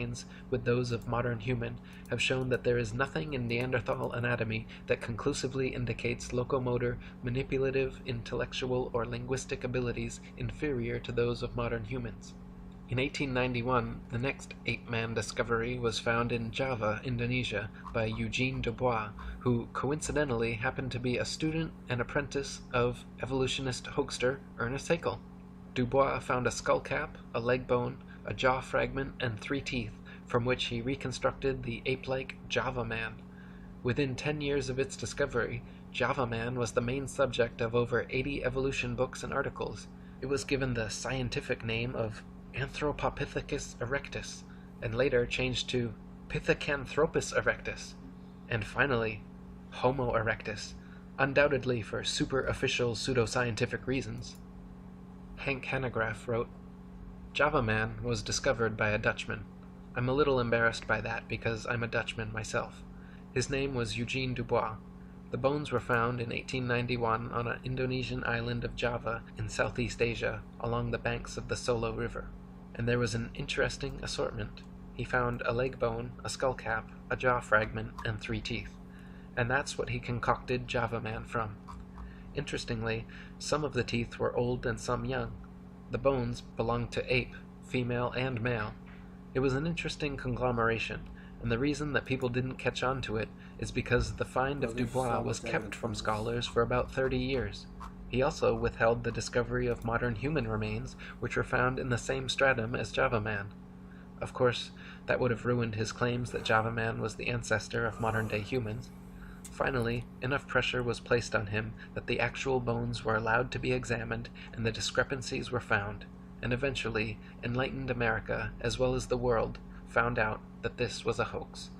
Okay. with those of modern human have shown that there is nothing in Neanderthal anatomy that conclusively indicates locomotor, manipulative, intellectual, or linguistic abilities inferior to those of modern humans. In 1891, the next ape-man discovery was found in Java, Indonesia, by Eugene Dubois, who coincidentally happened to be a student and apprentice of evolutionist hoaxer Ernest Haeckel. Dubois found a skull cap, a leg bone, a jaw fragment, and 3 teeth, from which he reconstructed the ape-like Java Man. Within 10 years of its discovery, Java Man was the main subject of over 80 evolution books and articles. It was given the scientific name of Anthropopithecus erectus, and later changed to Pithecanthropus erectus, and finally, Homo erectus, undoubtedly for super-official pseudoscientific reasons. Hank Hanegraaff wrote, "Java Man was discovered by a Dutchman. I'm a little embarrassed by that because I'm a Dutchman myself. His name was Eugene Dubois. The bones were found in 1891 on an Indonesian island of Java in Southeast Asia along the banks of the Solo River. And there was an interesting assortment. He found a leg bone, a skull cap, a jaw fragment, and 3 teeth. And that's what he concocted Java Man from. Interestingly, some of the teeth were old and some young. The bones belonged to ape, female and male. It was an interesting conglomeration, and the reason that people didn't catch on to it is because the find of Dubois was kept from scholars for about 30 years. He also withheld the discovery of modern human remains, which were found in the same stratum as Java Man. Of course, that would have ruined his claims that Java Man was the ancestor of modern-day humans. Finally, enough pressure was placed on him that the actual bones were allowed to be examined and the discrepancies were found, and eventually, enlightened America, as well as the world, found out that this was a hoax.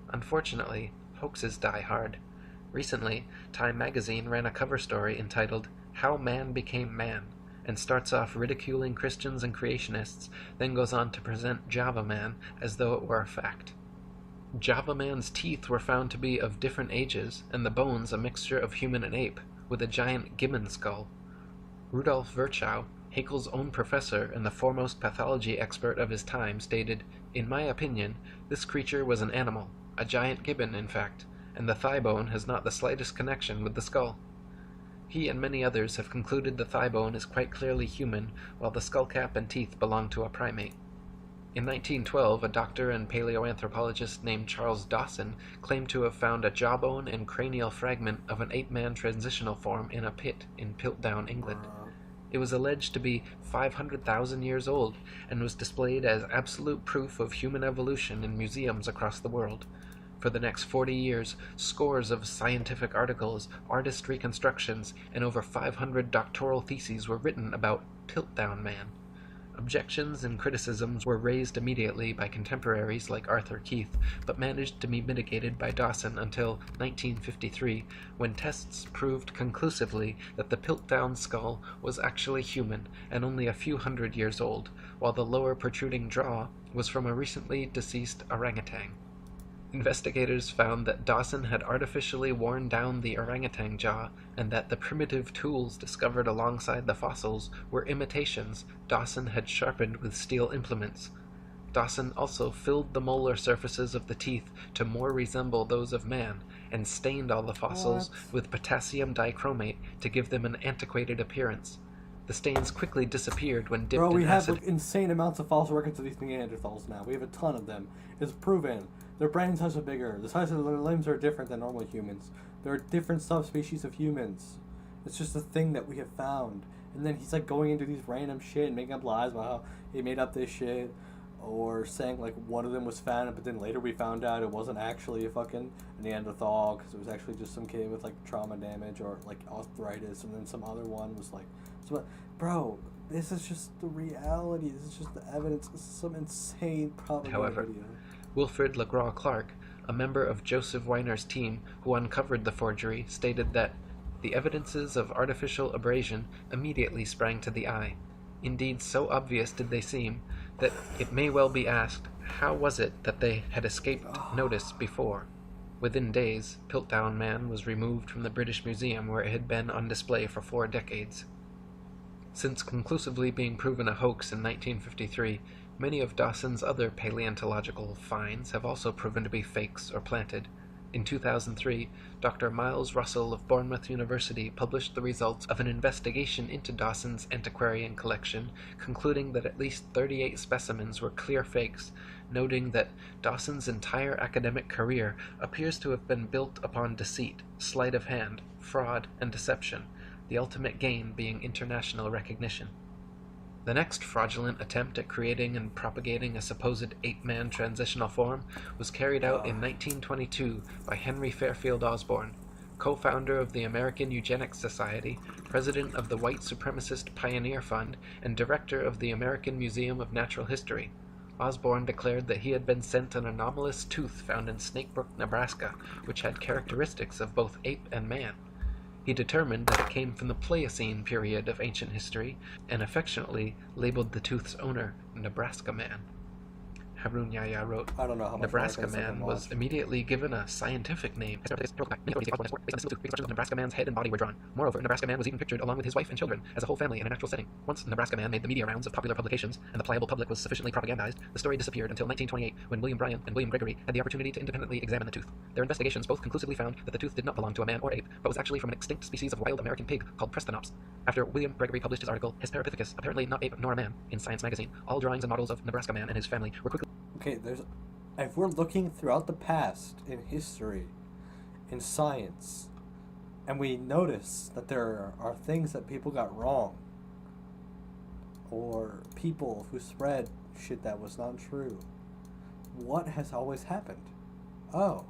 Unfortunately, hoaxes die hard. Recently, Time magazine ran a cover story entitled, "How Man Became Man," and starts off ridiculing Christians and creationists, then goes on to present Java Man as though it were a fact. Java Man's teeth were found to be of different ages, and the bones a mixture of human and ape, with a giant gibbon skull. Rudolf Virchow, Haeckel's own professor and the foremost pathology expert of his time, stated, "In my opinion, this creature was an animal, a giant gibbon in fact, and the thigh bone has not the slightest connection with the skull." He and many others have concluded the thigh bone is quite clearly human, while the skull cap and teeth belong to a primate. In 1912, a doctor and paleoanthropologist named Charles Dawson claimed to have found a jawbone and cranial fragment of an ape-man transitional form in a pit in Piltdown, England. It was alleged to be 500,000 years old and was displayed as absolute proof of human evolution in museums across the world. For the next 40 years, scores of scientific articles, artist reconstructions, and over 500 doctoral theses were written about Piltdown Man. Objections and criticisms were raised immediately by contemporaries like Arthur Keith, but managed to be mitigated by Dawson until 1953, when tests proved conclusively that the Piltdown skull was actually human and only a few hundred years old, while the lower protruding jaw was from a recently deceased orangutan. Investigators found that Dawson had artificially worn down the orangutan jaw and that the primitive tools discovered alongside the fossils were imitations Dawson had sharpened with steel implements. Dawson also filled the molar surfaces of the teeth to more resemble those of man and stained all the fossils with potassium dichromate to give them an antiquated appearance. The stains quickly disappeared when dipped in acid. Bro, we have insane amounts of fossil records of these Neanderthals now. We have a ton of them. It's proven. Their brain size are bigger. The size of their limbs are different than normal humans. There are different subspecies of humans. It's just a thing that we have found. And then he's like going into these random shit and making up lies about how he made up this shit. Or saying like one of them was found, but then later we found out it wasn't actually a fucking Neanderthal because it was actually just some kid with like trauma damage or like arthritis. And then some other one was like... So, bro, this is just the reality. This is just the evidence. This is some insane propaganda video. Wilfrid Legrand-Clark, a member of Joseph Weiner's team who uncovered the forgery, stated that the evidences of artificial abrasion immediately sprang to the eye. Indeed, so obvious did they seem that it may well be asked, how was it that they had escaped notice before? Within days, Piltdown Man was removed from the British Museum where it had been on display for 4 decades. Since conclusively being proven a hoax in 1953, many of Dawson's other paleontological finds have also proven to be fakes or planted. In 2003, Dr. Miles Russell of Bournemouth University published the results of an investigation into Dawson's antiquarian collection, concluding that at least 38 specimens were clear fakes, noting that Dawson's entire academic career appears to have been built upon deceit, sleight of hand, fraud, and deception, the ultimate gain being international recognition. The next fraudulent attempt at creating and propagating a supposed ape-man transitional form was carried out in 1922 by Henry Fairfield Osborn, co-founder of the American Eugenics Society, president of the White Supremacist Pioneer Fund, and director of the American Museum of Natural History. Osborn declared that he had been sent an anomalous tooth found in Snakebrook, Nebraska, which had characteristics of both ape and man. He determined that it came from the Pliocene period of ancient history, and affectionately labeled the tooth's owner Nebraska Man. Harun Yahya wrote, I don't know how much Nebraska Man was immediately given a scientific name. Nebraska Man's head and body were drawn. Moreover, Nebraska Man was even pictured along with his wife and children as a whole family in a natural setting. Once Nebraska Man made the media rounds of popular publications and the pliable public was sufficiently propagandized, the story disappeared until 1928 when William Bryan and William Gregory had the opportunity to independently examine the tooth. Their investigations both conclusively found that the tooth did not belong to a man or ape, but was actually from an extinct species of wild American pig called Prestonops. After William Gregory published his article, Hesperopithecus, apparently not ape nor a man, in Science magazine, all drawings and models of Nebraska Man and his family were quickly... Okay, if we're looking throughout the past in history, in science, and we notice that there are things that people got wrong, or people who spread shit that was not true, what has always happened? Oh,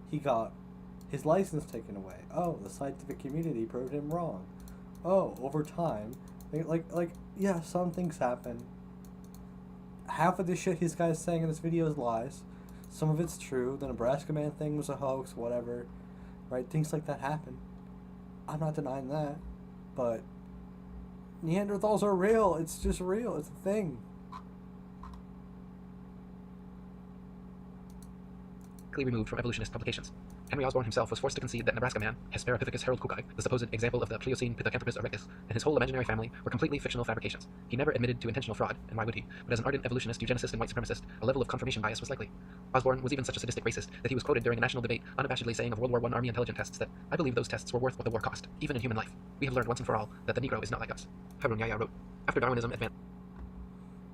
he got his license taken away. Oh, the scientific community proved him wrong. Oh, over time, yeah, some things happen. Half of the shit this guy's saying in this video is lies. Some of it's true. The Nebraska Man thing was a hoax, whatever. Right? Things like that happen. I'm not denying that. But Neanderthals are real. It's just real. It's a thing. removed from evolutionist publications. Henry Osborn himself was forced to concede that Nebraska Man, Hesperopithecus harold-cooki, the supposed example of the Pliocene Pithecanthropus erectus, and his whole imaginary family were completely fictional fabrications. He never admitted to intentional fraud, and why would he? But as an ardent evolutionist, eugenicist, and white supremacist, a level of confirmation bias was likely. Osborn was even such a sadistic racist that he was quoted during a national debate unabashedly saying of World War I Army intelligence tests that, "I believe those tests were worth what the war cost, even in human life. We have learned once and for all that the Negro is not like us." Harun Yahya wrote, after Darwinism advanced...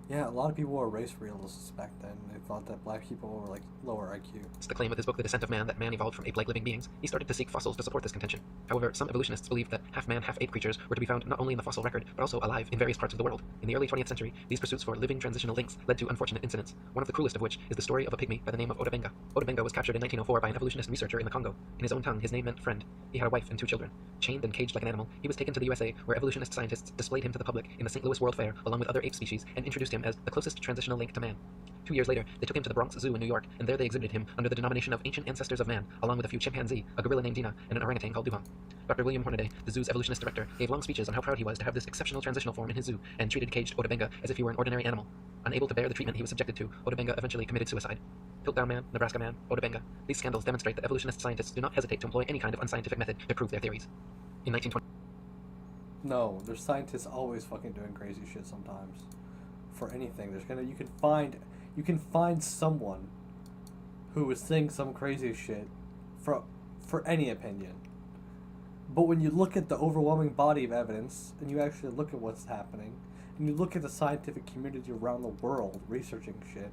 Yeah, a lot of people were race realists back then. They thought that black people were like lower IQ. It's the claim of his book The Descent of Man that man evolved from ape-like living beings. He started to seek fossils to support this contention. However, some evolutionists believed that half-man, half-ape creatures were to be found not only in the fossil record, but also alive in various parts of the world. In the early 20th century, these pursuits for living transitional links led to unfortunate incidents, one of the cruelest of which is the story of a pygmy by the name of Odabenga. Odabenga was captured in 1904 by an evolutionist researcher in the Congo. In his own tongue, his name meant friend. He had a wife and 2 children. Chained and caged like an animal, he was taken to the USA, where evolutionist scientists displayed him to the public in the St. Louis World Fair, along with other ape species, and introduced him as the closest transitional link to man. 2 years later, they took him to the Bronx Zoo in New York, and there they exhibited him under the denomination of ancient ancestors of man, along with a few chimpanzee, a gorilla named Dina, and an orangutan called Dubon. Dr. William Hornaday, the zoo's evolutionist director, gave long speeches on how proud he was to have this exceptional transitional form in his zoo, and treated caged Odabenga as if he were an ordinary animal. Unable to bear the treatment he was subjected to, Odabenga eventually committed suicide. Piltdown Man, Nebraska Man, Odabenga. These scandals demonstrate that evolutionist scientists do not hesitate to employ any kind of unscientific method to prove their theories. In 1920, No, there's scientists always fucking doing crazy shit sometimes. For anything, you can find someone who is saying some crazy shit for any opinion. But when you look at the overwhelming body of evidence, and you actually look at what's happening, and you look at the scientific community around the world researching shit,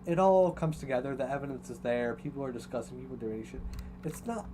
it all comes together. The evidence is there. People are discussing. People doing shit. It's not.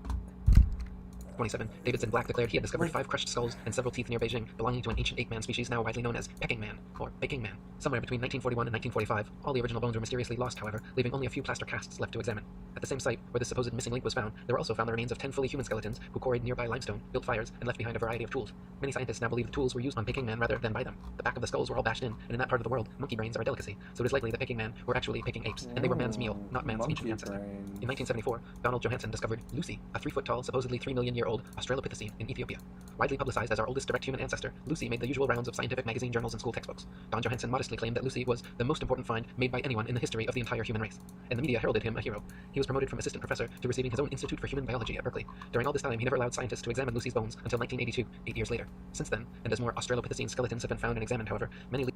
27, Davidson Black declared he had discovered 5 crushed skulls and several teeth near Beijing, belonging to an ancient ape-man species now widely known as Pecking Man, or Baking Man. Somewhere between 1941 and 1945, all the original bones were mysteriously lost, however, leaving only a few plaster casts left to examine. At the same site, where the supposed missing link was found, there were also found the remains of 10 fully human skeletons who quarried nearby limestone, built fires, and left behind a variety of tools. Many scientists now believe the tools were used on Peking Man rather than by them. The back of the skulls were all bashed in, and in that part of the world, monkey brains are a delicacy, so it is likely that Peking Man were actually Peking apes, and they were man's meal, not man's ancient ancestor. In 1974, Donald Johanson discovered Lucy, a 3-foot-tall, supposedly 3-million-year-old Australopithecine in Ethiopia. Widely publicized as our oldest direct human ancestor, Lucy made the usual rounds of scientific magazine journals and school textbooks. Don Johanson modestly claimed that Lucy was the most important find made by anyone in the history of the entire human race, and the media heralded him a hero. He was promoted from assistant professor to receiving his own Institute for Human Biology at Berkeley. During all this time, he never allowed scientists to examine Lucy's bones until 1982, 8 years later. Since then, and as more Australopithecine skeletons have been found and examined, however, many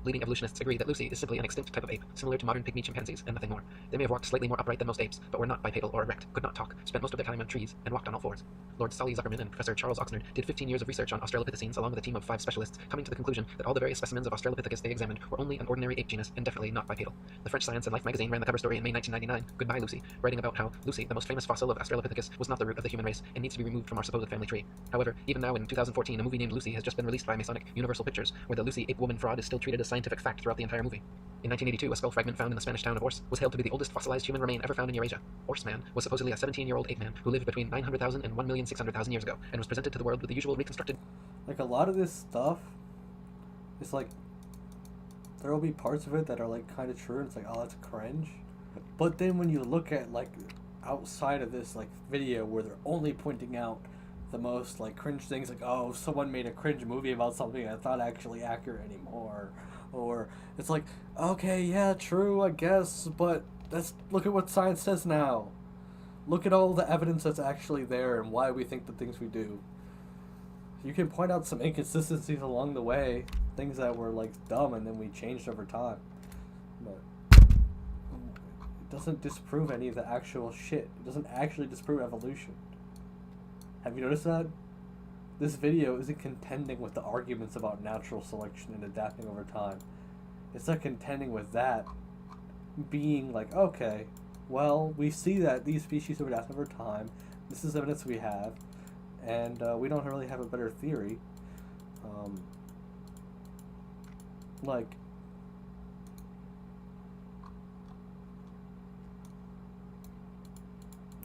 leading evolutionists agree that Lucy is simply an extinct type of ape, similar to modern pygmy chimpanzees, and nothing more. They may have walked slightly more upright than most apes, but were not bipedal or erect, could not talk, spent most of their time on trees, and walked on all fours. Lord Solly Zuckerman and Professor Charles Oxnard did 15 years of research on Australopithecines along with a team of 5 specialists, coming to the conclusion that all the various specimens of Australopithecus they examined were only an ordinary ape genus and definitely not bipedal. The French Science and Life magazine ran the cover story in May 1999, Goodbye Lucy, writing about how Lucy, the most famous fossil of Australopithecus, was not the root of the human race and needs to be removed from our supposed family tree. However, even now in 2014, a movie named Lucy has just been released by Masonic Universal Pictures, where the Lucy ape woman fraud is still treated as scientific fact throughout the entire movie. In 1982, a skull fragment found in the Spanish town of Ors was hailed to be the oldest fossilized human remain ever found in Eurasia. Ors Man was supposedly a 17-year-old ape man who lived between 900,000 and 1,600,000 years ago, and was presented to the world with the usual reconstructed. Like, a lot of this stuff, it's like, there will be parts of it that are, like, kind of true, and it's like, oh, that's cringe. But then when you look at, like, outside of this, like, video where they're only pointing out the most, like, cringe things, like, oh, someone made a cringe movie about something that's not actually accurate anymore. Or it's like, okay, yeah, true, I guess, but look at what science says now. Look at all the evidence that's actually there and why we think the things we do. You can point out some inconsistencies along the way, things that were, like, dumb and then we changed over time. But it doesn't disprove any of the actual shit. It doesn't actually disprove evolution. Have you noticed that? This video isn't contending with the arguments about natural selection and adapting over time. It's not contending with that being like, okay, well, we see that these species have adapted over time. This is evidence we have, and we don't really have a better theory. Like,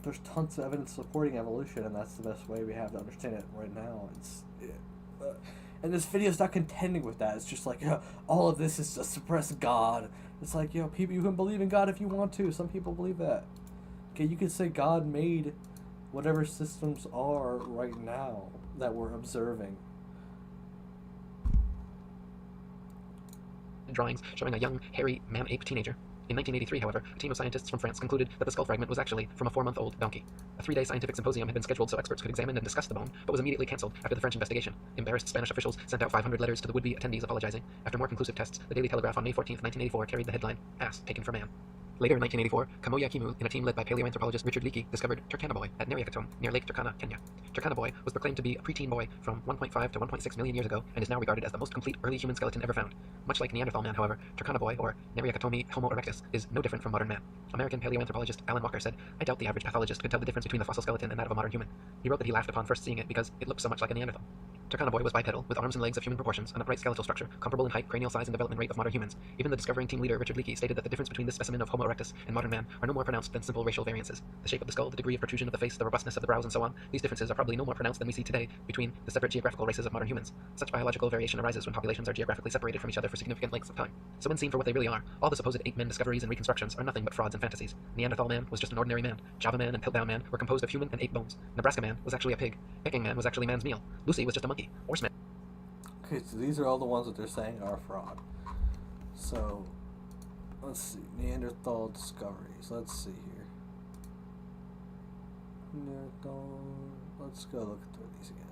there's tons of evidence supporting evolution, and that's the best way we have to understand it right now. And this video's not contending with that. It's just like, all of this is to suppress God. It's like, people, you can believe in God if you want to. Some people believe that. Okay, you could say God made whatever systems are right now that we're observing. Drawings showing a young, hairy man-ape teenager. In 1983, however, a team of scientists from France concluded that the skull fragment was actually from a 4-month-old donkey. A 3-day scientific symposium had been scheduled so experts could examine and discuss the bone, but was immediately cancelled after the French investigation. Embarrassed Spanish officials sent out 500 letters to the would-be attendees apologizing. After more conclusive tests, the Daily Telegraph on May 14, 1984 carried the headline, "Ass Taken for Man." Later in 1984, Kamoya Kimu and a team led by paleoanthropologist Richard Leakey discovered Turkana Boy at Neriakatom, near Lake Turkana, Kenya. Turkana Boy was proclaimed to be a preteen boy from 1.5 to 1.6 million years ago and is now regarded as the most complete early human skeleton ever found. Much like Neanderthal man, however, Turkana Boy, or Neriakatomi Homo erectus, is no different from modern man. American paleoanthropologist Alan Walker said, "I doubt the average pathologist could tell the difference between the fossil skeleton and that of a modern human." He wrote that he laughed upon first seeing it because it looked so much like a Neanderthal. Turkana Boy was bipedal, with arms and legs of human proportions, an upright skeletal structure, comparable in height, cranial size, and development rate of modern humans. Even the discovering team leader Richard Leakey stated that the difference between this specimen of Homo erectus and modern man are no more pronounced than simple racial variances. The shape of the skull, the degree of protrusion of the face, the robustness of the brows, and so on, these differences are probably no more pronounced than we see today between the separate geographical races of modern humans. Such biological variation arises when populations are geographically separated from each other for significant lengths of time. So when seen for what they really are, all the supposed ape-men discoveries and reconstructions are nothing but frauds and fantasies. Neanderthal man was just an ordinary man. Java man and Piltdown man were composed of human and ape bones. Nebraska man was actually a pig. Peking man was actually man's meal. Lucy was just a monkey. Horseman. Okay, so these are all the ones that they're saying are fraud. So, let's see. Neanderthal discoveries. Let's see here. Neanderthal. Let's go look through these again.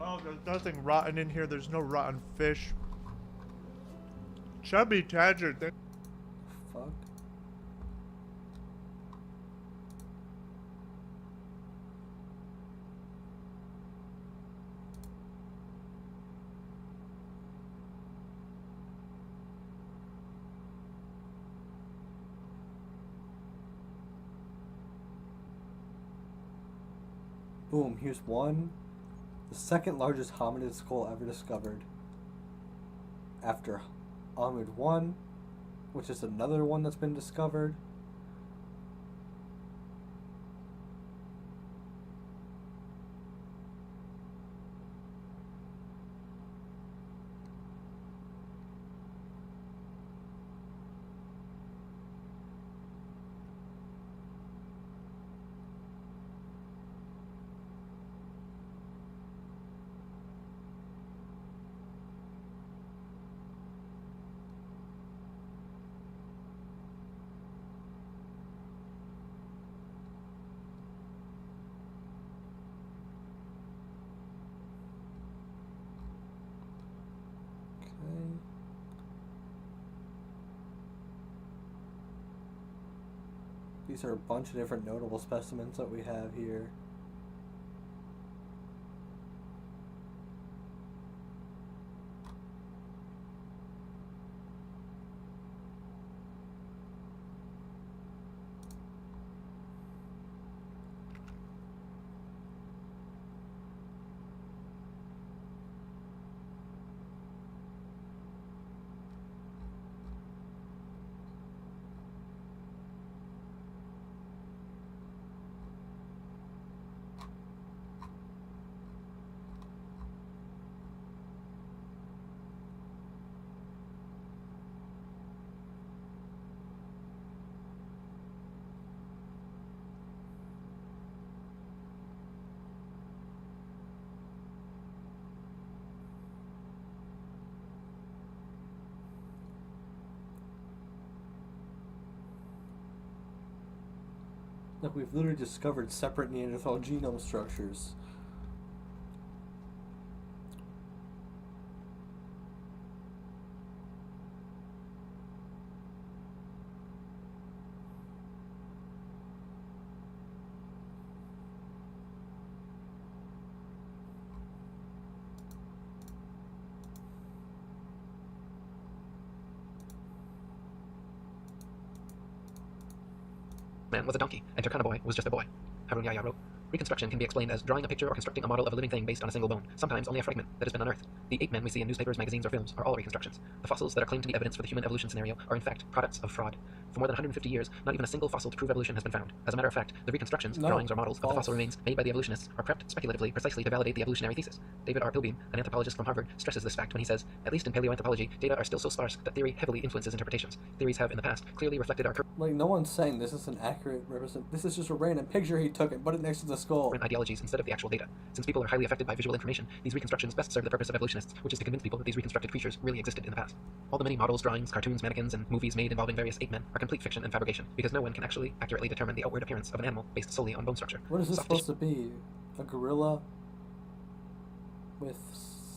Oh, there's nothing rotten in here. There's no rotten fish. Chubby Tadger. Fuck. Boom, here's one. The second largest hominid skull ever discovered. After Hominid 1, which is another one that's been discovered. These are a bunch of different notable specimens that we have here. Look, we've literally discovered separate Neanderthal genome structures. Man was a donkey, and Turkana boy was just a boy. Harun Yahya wrote, reconstruction can be explained as drawing a picture or constructing a model of a living thing based on a single bone, sometimes only a fragment that has been unearthed. The ape men we see in newspapers, magazines, or films are all reconstructions. The fossils that are claimed to be evidence for the human evolution scenario are in fact products of fraud. For more than 150 years, not even a single fossil to prove evolution has been found. As a matter of fact, the reconstructions, drawings, or models of the fossil remains made by the evolutionists are prepped speculatively precisely to validate the evolutionary thesis. David R. Pilbeam, an anthropologist from Harvard, stresses this fact when he says, at least in paleoanthropology, data are still so sparse that theory heavily influences interpretations. Theories have in the past clearly reflected our Like, no one's saying this is an accurate represent. This is just a random picture he took and put it next to the skull. current ideologies instead of the actual data. Since people are highly affected by visual information, these reconstructions best serve the purpose of evolutionists, which is to convince people that these reconstructed creatures really existed in the past. All the many models, drawings, cartoons, mannequins, and movies made involving various ape men are complete fiction and fabrication, because no one can actually accurately determine the outward appearance of an animal based solely on bone structure. What is this Soft supposed to be? A gorilla with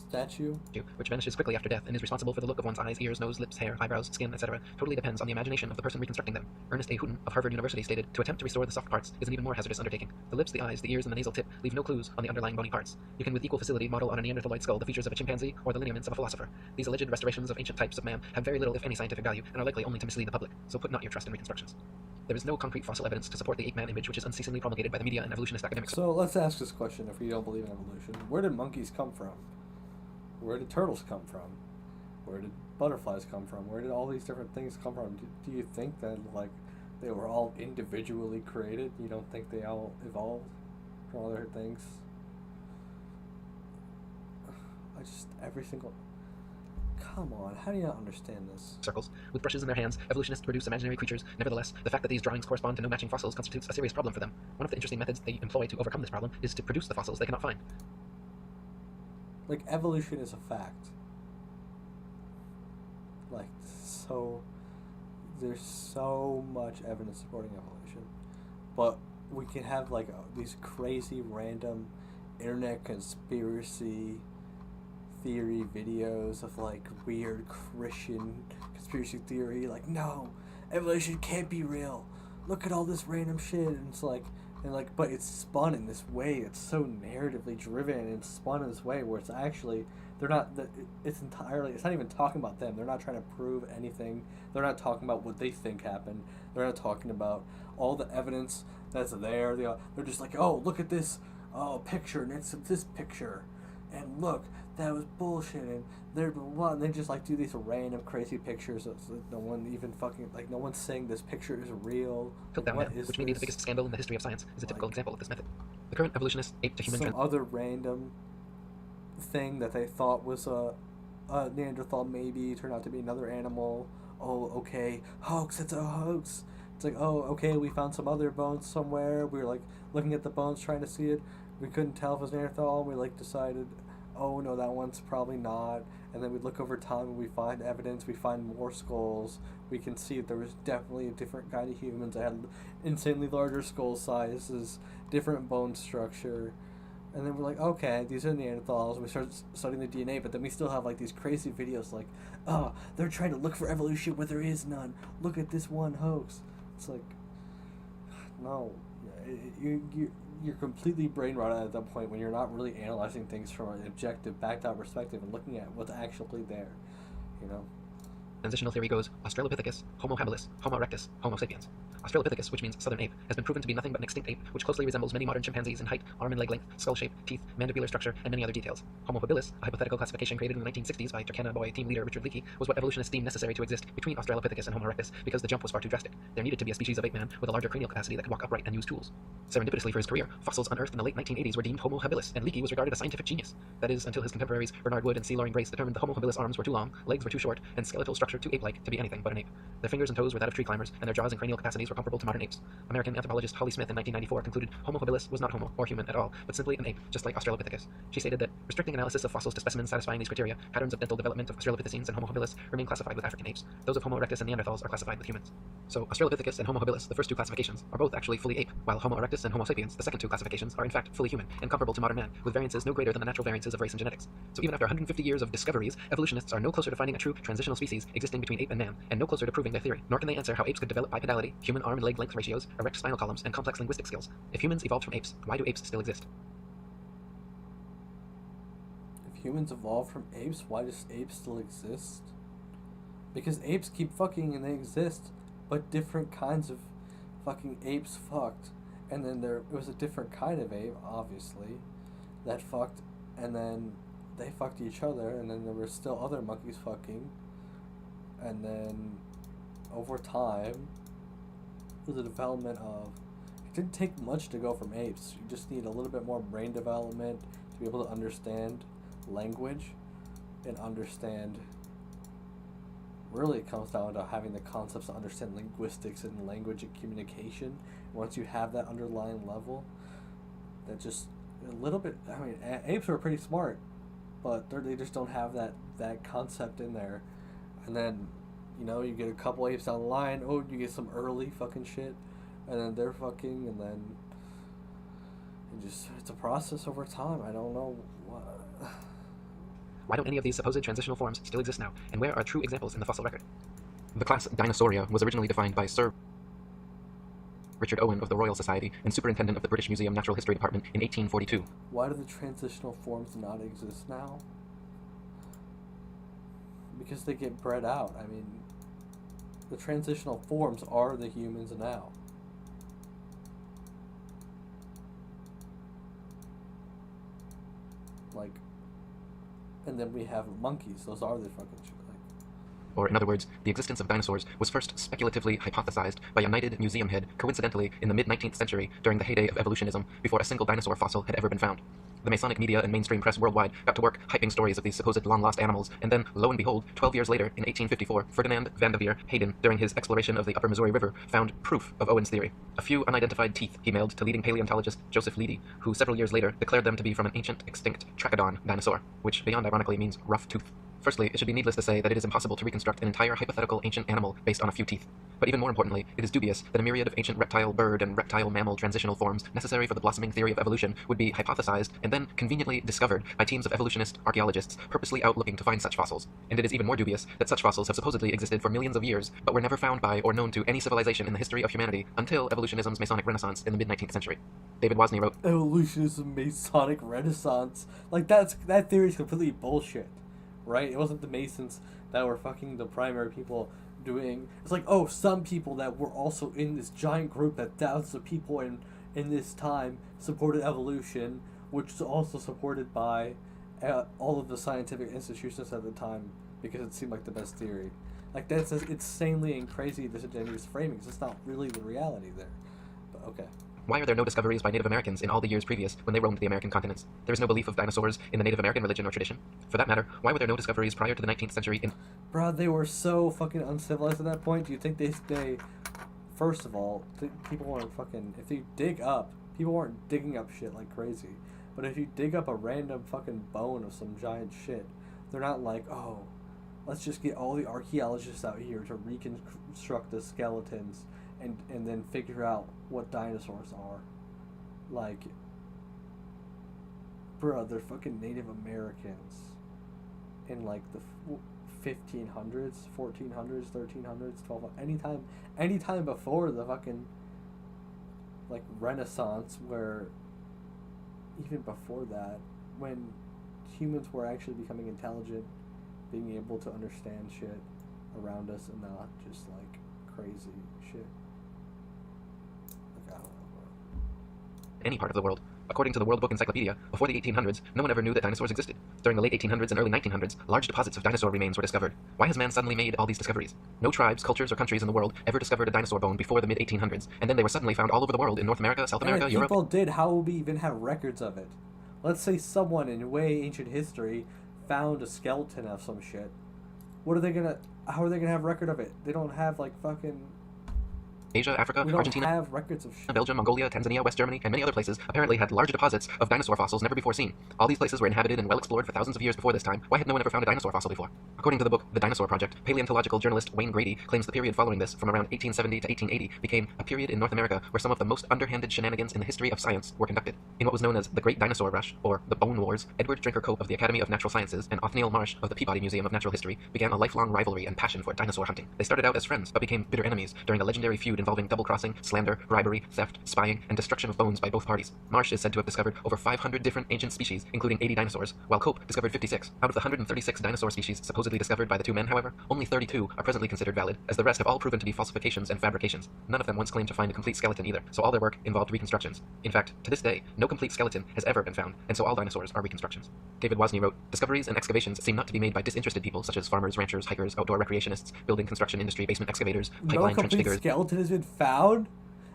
statue? tissue, which vanishes quickly after death and is responsible for the look of one's eyes, ears, nose, lips, hair, eyebrows, skin, etc., totally depends on the imagination of the person reconstructing them. Ernest A. Houghton of Harvard University stated, to attempt to restore the soft parts is an even more hazardous undertaking. The lips, the eyes, the ears, and the nasal tip leave no clues on the underlying bony parts. You can with equal facility model on a Neanderthaloid skull the features of a chimpanzee or the lineaments of a philosopher. These alleged restorations of ancient types of man have very little, if any, scientific value and are likely only to mislead the public, so put not your trust in reconstructions. There is no concrete fossil evidence to support the ape-man image which is unceasingly promulgated by the media and evolutionist academics. So let's ask this question if we don't believe in evolution. Where did monkeys come from? Where did turtles come from? Where did butterflies come from? Where did all these different things come from? Do you think that, like, they were all individually created? You don't think they all evolved from other things? Every single... Come on, how do you not understand this? Circles. With brushes in their hands, evolutionists produce imaginary creatures. Nevertheless, the fact that these drawings correspond to no matching fossils constitutes a serious problem for them. One of the interesting methods they employ to overcome this problem is to produce the fossils they cannot find. Like, evolution is a fact. Like, so... There's so much evidence supporting evolution. But we can have, like, these crazy, random internet conspiracy theory videos of, like, weird Christian conspiracy theory. Like, no, evolution can't be real. Look at all this random shit. And it's like... but it's spun in this way. It's so narratively driven, and it's spun in this way where it's actually it's not even talking about them. They're not trying to prove anything. They're not talking about what they think happened. They're not talking about all the evidence that's there. They're just like, oh, look at this picture next to this picture, and look, that was bullshit, and they're blah, blah, and they just like do these random crazy pictures. No one even fucking, like, no one's saying this picture is real. Piltdown, which may be the biggest scandal in the history of science, is a typical example of this method. The current evolutionists ape to human some other random thing that they thought was a Neanderthal maybe turned out to be another animal. Oh, okay, hoax, it's a hoax. It's like, oh, okay, we found some other bones somewhere. We were, like, looking at the bones trying to see it. We couldn't tell if it was Neanderthal. We, like, decided, oh, no, that one's probably not. And then we look over time and we find evidence. We find more skulls. We can see that there was definitely a different kind of humans that had insanely larger skull sizes, different bone structure. And then we're like, okay, these are Neanderthals. We start studying the DNA, but then we still have, like, these crazy videos like, oh, they're trying to look for evolution where there is none. Look at this one hoax. It's like, no, you're completely brain rotted at that point when you're not really analyzing things from an objective, backed-out perspective and looking at what's actually there, you know? Transitional theory goes Australopithecus, Homo habilis, Homo erectus, Homo sapiens. Australopithecus, which means southern ape, has been proven to be nothing but an extinct ape, which closely resembles many modern chimpanzees in height, arm and leg length, skull shape, teeth, mandibular structure, and many other details. Homo habilis, a hypothetical classification created in the 1960s by Turkana boy team leader Richard Leakey, was what evolutionists deemed necessary to exist between Australopithecus and Homo erectus because the jump was far too drastic. There needed to be a species of ape man with a larger cranial capacity that could walk upright and use tools. Serendipitously for his career, fossils unearthed in the late 1980s were deemed Homo habilis, and Leakey was regarded as a scientific genius. That is, until his contemporaries Bernard Wood and C. Loring Brace determined the Homo habilis arms were too long, legs were too short, and skeletal structure structure too ape-like to be anything but an ape. Their fingers and toes were that of tree climbers, and their jaws and cranial capacities were comparable to modern apes. American anthropologist Holly Smith in 1994 concluded Homo habilis was not homo, or human at all, but simply an ape, just like Australopithecus. She stated that, restricting analysis of fossils to specimens satisfying these criteria, patterns of dental development of Australopithecines and Homo habilis remain classified with African apes. Those of Homo erectus and Neanderthals are classified with humans. So Australopithecus and Homo habilis, the first two classifications, are both actually fully ape, while Homo erectus and Homo sapiens, the second two classifications, are in fact fully human and comparable to modern man, with variances no greater than the natural variances of race and genetics. So even after 150 years of discoveries, evolutionists are no closer to finding a true transitional species existing between ape and man, and no closer to proving their theory, nor can they answer how apes could develop bipedality, human arm and leg length ratios, erect spinal columns, and complex linguistic skills. If humans evolved from apes, why do apes still exist? If humans evolved from apes, why does apes still exist? Because apes keep fucking and they exist, but different kinds of fucking apes fucked. And then it was a different kind of ape, obviously, that fucked, and then they fucked each other, and then there were still other monkeys fucking, and then over time, with the development of, it didn't take much to go from apes. You just need a little bit more brain development to be able to understand language and understand. Really, it comes down to having the concepts to understand linguistics and language and communication. Once you have that underlying level, that just a little bit. I mean, apes are pretty smart, but they just don't have that concept in there. And then, you get a couple apes down the line. Oh, you get some early fucking shit, and then they're fucking, and then it's a process over time. I don't know what. Why don't any of these supposed transitional forms still exist now, and where are true examples in the fossil record? The class Dinosauria was originally defined by Sir Richard Owen of the Royal Society and superintendent of the British Museum Natural History Department in 1842. Why do the transitional forms not exist now? Because they get bred out. I mean, the transitional forms are the humans now. Like, and then we have monkeys. Those are the fucking shit. Or, in other words, the existence of dinosaurs was first speculatively hypothesized by a United Museum head, coincidentally, in the mid-19th century, during the heyday of evolutionism, before a single dinosaur fossil had ever been found. The Masonic media and mainstream press worldwide got to work hyping stories of these supposed long-lost animals, and then, lo and behold, 12 years later, in 1854, Ferdinand van de Veer Hayden, during his exploration of the upper Missouri River, found proof of Owen's theory. A few unidentified teeth he mailed to leading paleontologist Joseph Leidy, who several years later declared them to be from an ancient, extinct Trachodon dinosaur, which beyond ironically means rough tooth. Firstly, it should be needless to say that it is impossible to reconstruct an entire hypothetical ancient animal based on a few teeth. But even more importantly, it is dubious that a myriad of ancient reptile, bird, and reptile mammal transitional forms necessary for the blossoming theory of evolution would be hypothesized and then conveniently discovered by teams of evolutionist archaeologists purposely out looking to find such fossils. And it is even more dubious that such fossils have supposedly existed for millions of years, but were never found by or known to any civilization in the history of humanity until evolutionism's Masonic Renaissance in the mid-19th century. David Wozni wrote, Evolutionism, Masonic Renaissance. Like, that theory is completely bullshit. Right? It wasn't the Masons that were fucking the primary people doing. It's like, oh, some people that were also in this giant group that thousands of people in this time supported evolution, which was also supported by all of the scientific institutions at the time because it seemed like the best theory. Like, that's insanely and crazy disingenuous framings. It's not really the reality there. But okay. Why are there no discoveries by Native Americans in all the years previous when they roamed the American continents? There is no belief of dinosaurs in the Native American religion or tradition. For that matter, why were there no discoveries prior to the 19th century in... Bruh, they were so fucking uncivilized at that point. Do you think they first of all, people weren't fucking... If you dig up, people weren't digging up shit like crazy. But if you dig up a random fucking bone of some giant shit, they're not like, oh, let's just get all the archaeologists out here to reconstruct the skeletons and then figure out what dinosaurs are. Like, bruh, they're fucking Native Americans in like the 1500s, 1400s, 1300s, 1200s, anytime before the fucking like Renaissance, where even before that, when humans were actually becoming intelligent, being able to understand shit around us and not just like crazy shit. Like, I don't know, bro. any part of the world. According to the World Book Encyclopedia, before the 1800s, no one ever knew that dinosaurs existed. During the late 1800s and early 1900s, large deposits of dinosaur remains were discovered. Why has man suddenly made all these discoveries? No tribes, cultures, or countries in the world ever discovered a dinosaur bone before the mid-1800s, and then they were suddenly found all over the world in North America, South America, And if Europe. people did, how would we even have records of it? Let's say someone in way ancient history found a skeleton of some shit. What are they gonna? How are they gonna have record of it? They don't have like fucking. Asia, Africa, We don't Argentina, have records of shit. Belgium, Mongolia, Tanzania, West Germany, and many other places apparently had large deposits of dinosaur fossils never before seen. All these places were inhabited and well explored for thousands of years before this time. Why had no one ever found a dinosaur fossil before? According to the book The Dinosaur Project, paleontological journalist Wayne Grady claims the period following this, from around 1870 to 1880, became a period in North America where some of the most underhanded shenanigans in the history of science were conducted. In what was known as the Great Dinosaur Rush, or the Bone Wars, Edward Drinker Cope of the Academy of Natural Sciences and Othniel Marsh of the Peabody Museum of Natural History began a lifelong rivalry and passion for dinosaur hunting. They started out as friends, but became bitter enemies during a legendary feud involving double-crossing, slander, bribery, theft, spying, and destruction of bones by both parties. Marsh is said to have discovered over 500 different ancient species, including 80 dinosaurs, while Cope discovered 56. Out of the 136 dinosaur species supposedly discovered by the two men, however, only 32 are presently considered valid, as the rest have all proven to be falsifications and fabrications. None of them once claimed to find a complete skeleton either, so all their work involved reconstructions. In fact, to this day, no complete skeleton has ever been found, and so all dinosaurs are reconstructions. David Wozni wrote, "Discoveries and excavations seem not to be made by disinterested people such as farmers, ranchers, hikers, outdoor recreationists, building construction industry, basement excavators, No pipeline trench complete diggers, skeleton has been found.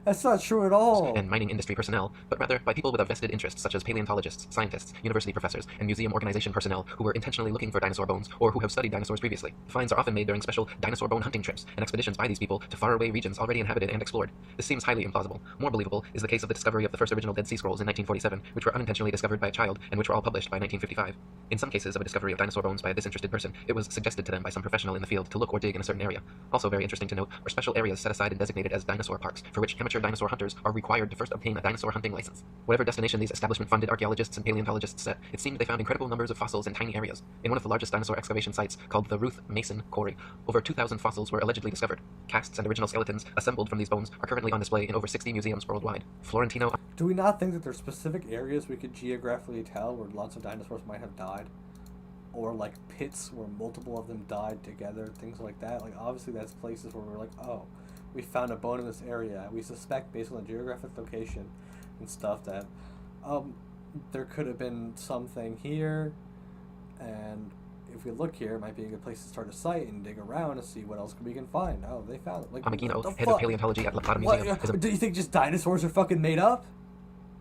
That's not true at all. and mining industry personnel, but rather by people with a vested interest such as paleontologists, scientists, university professors, and museum organization personnel who were intentionally looking for dinosaur bones or who have studied dinosaurs previously. Finds are often made during special dinosaur bone hunting trips and expeditions by these people to faraway regions already inhabited and explored. This seems highly implausible. More believable is the case of the discovery of the first original Dead Sea Scrolls in 1947, which were unintentionally discovered by a child and which were all published by 1955. In some cases of a discovery of dinosaur bones by a disinterested person, it was suggested to them by some professional in the field to look or dig in a certain area. Also very interesting to note are special areas set aside and designated as dinosaur parks, for which amateur dinosaur hunters are required to first obtain a dinosaur hunting license. Whatever destination these establishment-funded archaeologists and paleontologists set, it seemed they found incredible numbers of fossils in tiny areas. In one of the largest dinosaur excavation sites, called the Ruth Mason Quarry, over 2,000 fossils were allegedly discovered. Casts and original skeletons assembled from these bones are currently on display in over 60 museums worldwide. Florentino. Do we not think that there's specific areas we could geographically tell where lots of dinosaurs might have died? Or like pits where multiple of them died together, things like that? Like obviously that's places where we're like, oh, we found a bone in this area. We suspect based on the geographic location and stuff that there could have been something here, and if we look here, it might be a good place to start a site and dig around and see what else we can find. Oh, they found it. Like, Amagino, what the head of fuck? paleontology at La Plata What? Museum, is a Do you think just dinosaurs are fucking made up?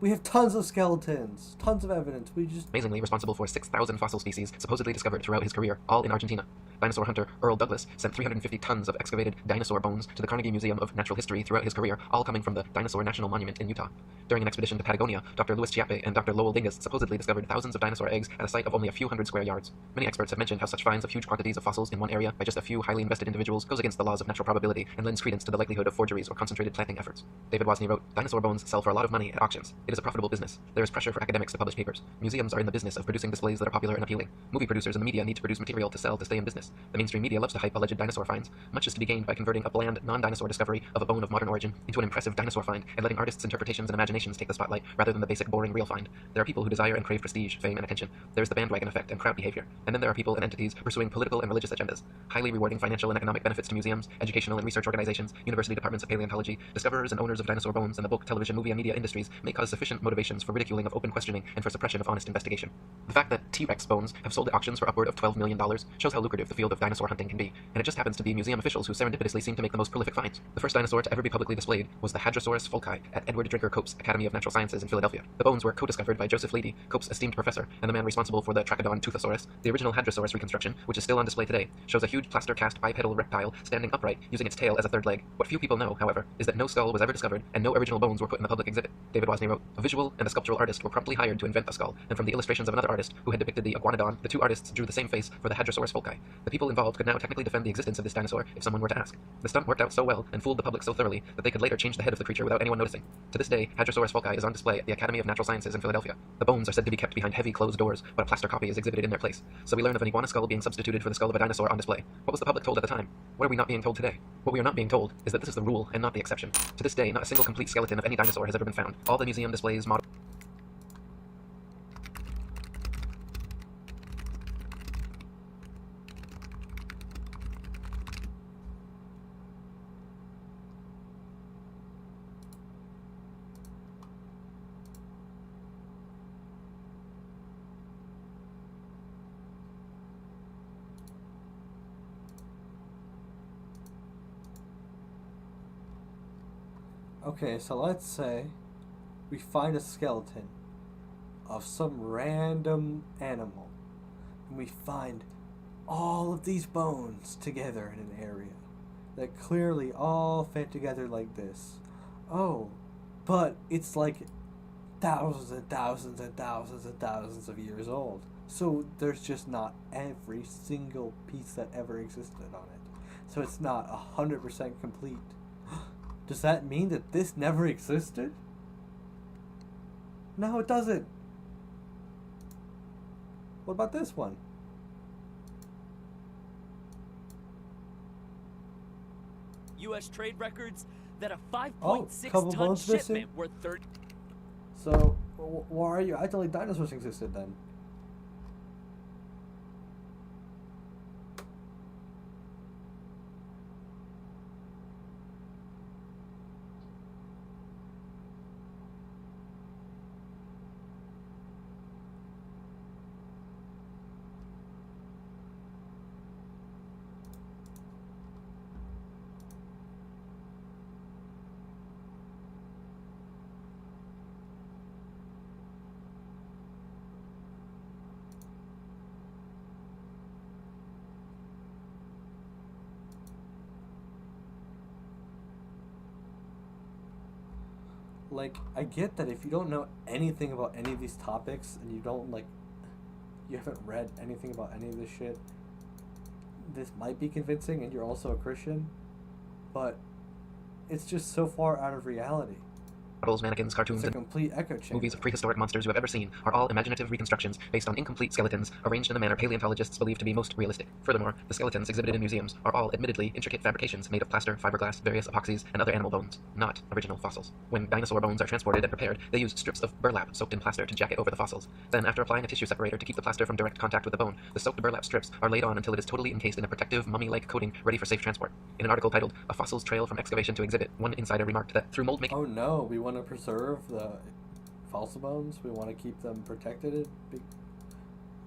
We have tons of skeletons, tons of evidence. We just amazingly responsible for 6,000 fossil species supposedly discovered throughout his career, all in Argentina. Dinosaur hunter Earl Douglas sent 350 tons of excavated dinosaur bones to the Carnegie Museum of Natural History throughout his career, all coming from the Dinosaur National Monument in Utah. During an expedition to Patagonia, Dr. Louis Chiappe and Dr. Lowell Dingus supposedly discovered thousands of dinosaur eggs at a site of only a few hundred square yards. Many experts have mentioned how such finds of huge quantities of fossils in one area by just a few highly invested individuals goes against the laws of natural probability and lends credence to the likelihood of forgeries or concentrated planting efforts. David Wozni wrote, "Dinosaur bones sell for a lot of money at auctions. It is a profitable business. There is pressure for academics to publish papers. Museums are in the business of producing displays that are popular and appealing. Movie producers and the media need to produce material to sell to stay in business. The mainstream media loves to hype alleged dinosaur finds. Much is to be gained by converting a bland, non-dinosaur discovery of a bone of modern origin into an impressive dinosaur find and letting artists' interpretations and imaginations take the spotlight rather than the basic, boring, real find. There are people who desire and crave prestige, fame, and attention. There is the bandwagon effect and crowd behavior. And then there are people and entities pursuing political and religious agendas. Highly rewarding financial and economic benefits to museums, educational and research organizations, university departments of paleontology, discoverers and owners of dinosaur bones, and the book, television, movie, and media industries may cause sufficient motivations for ridiculing of open questioning and for suppression of honest investigation. The fact that T-Rex bones have sold at auctions for upward of $12 million shows how lucrative the field of dinosaur hunting can be, and it just happens to be museum officials who serendipitously seem to make the most prolific finds. The first dinosaur to ever be publicly displayed was the Hadrosaurus folci at Edward Drinker Cope's Academy of Natural Sciences in Philadelphia. The bones were co-discovered by Joseph Leidy, Cope's esteemed professor, and the man responsible for the Trachodon Toothosaurus. The original Hadrosaurus reconstruction, which is still on display today, shows a huge plaster cast bipedal reptile standing upright using its tail as a third leg. What few people know, however, is that no skull was ever discovered and no original bones were put in the public exhibit. David Wozni wrote, "A visual and a sculptural artist were promptly hired to invent the skull, and from the illustrations of another artist who had depicted the iguanodon, the two artists drew the same face for the Hadrosaurus folci. The people involved could now technically defend the existence of this dinosaur if someone were to ask. The stunt worked out so well and fooled the public so thoroughly that they could later change the head of the creature without anyone noticing. To this day, Hadrosaurus folci is on display at the Academy of Natural Sciences in Philadelphia. The bones are said to be kept behind heavy closed doors, but a plaster copy is exhibited in their place. So we learn of an iguana skull being substituted for the skull of a dinosaur on display. What was the public told at the time? What are we not being told today? What we are not being told is that this is the rule and not the exception. To this day, not a single complete skeleton of any dinosaur has ever been found. All the museum displays model Okay, so let's say we find a skeleton of some random animal, and we find all of these bones together in an area that clearly all fit together like this. Oh, but it's like thousands and thousands and thousands and thousands of years old. So there's just not every single piece that ever existed on it. So it's not 100% complete. Does that mean that this never existed? No, it doesn't. What about this one? U.S. trade records that a couple 5.6 ton bones missing? shipment worth 30. So, why are you acting like dinosaurs existed then? Like, I get that if you don't know anything about any of these topics and you don't, like, you haven't read anything about any of this shit, this might be convincing and you're also a Christian, but it's just so far out of reality. Models, mannequins, cartoons, It's a and complete echo chamber. movies of prehistoric monsters you have ever seen are all imaginative reconstructions based on incomplete skeletons arranged in the manner paleontologists believe to be most realistic. Furthermore, the skeletons exhibited in museums are all admittedly intricate fabrications made of plaster, fiberglass, various epoxies, and other animal bones, not original fossils. When dinosaur bones are transported and prepared, they use strips of burlap soaked in plaster to jacket over the fossils. Then, after applying a tissue separator to keep the plaster from direct contact with the bone, the soaked burlap strips are laid on until it is totally encased in a protective, mummy-like coating ready for safe transport. In an article titled "A Fossil's Trail from Excavation to Exhibit," one insider remarked that through mold making, Oh no, we want to preserve the fossil bones? We want to keep them protected?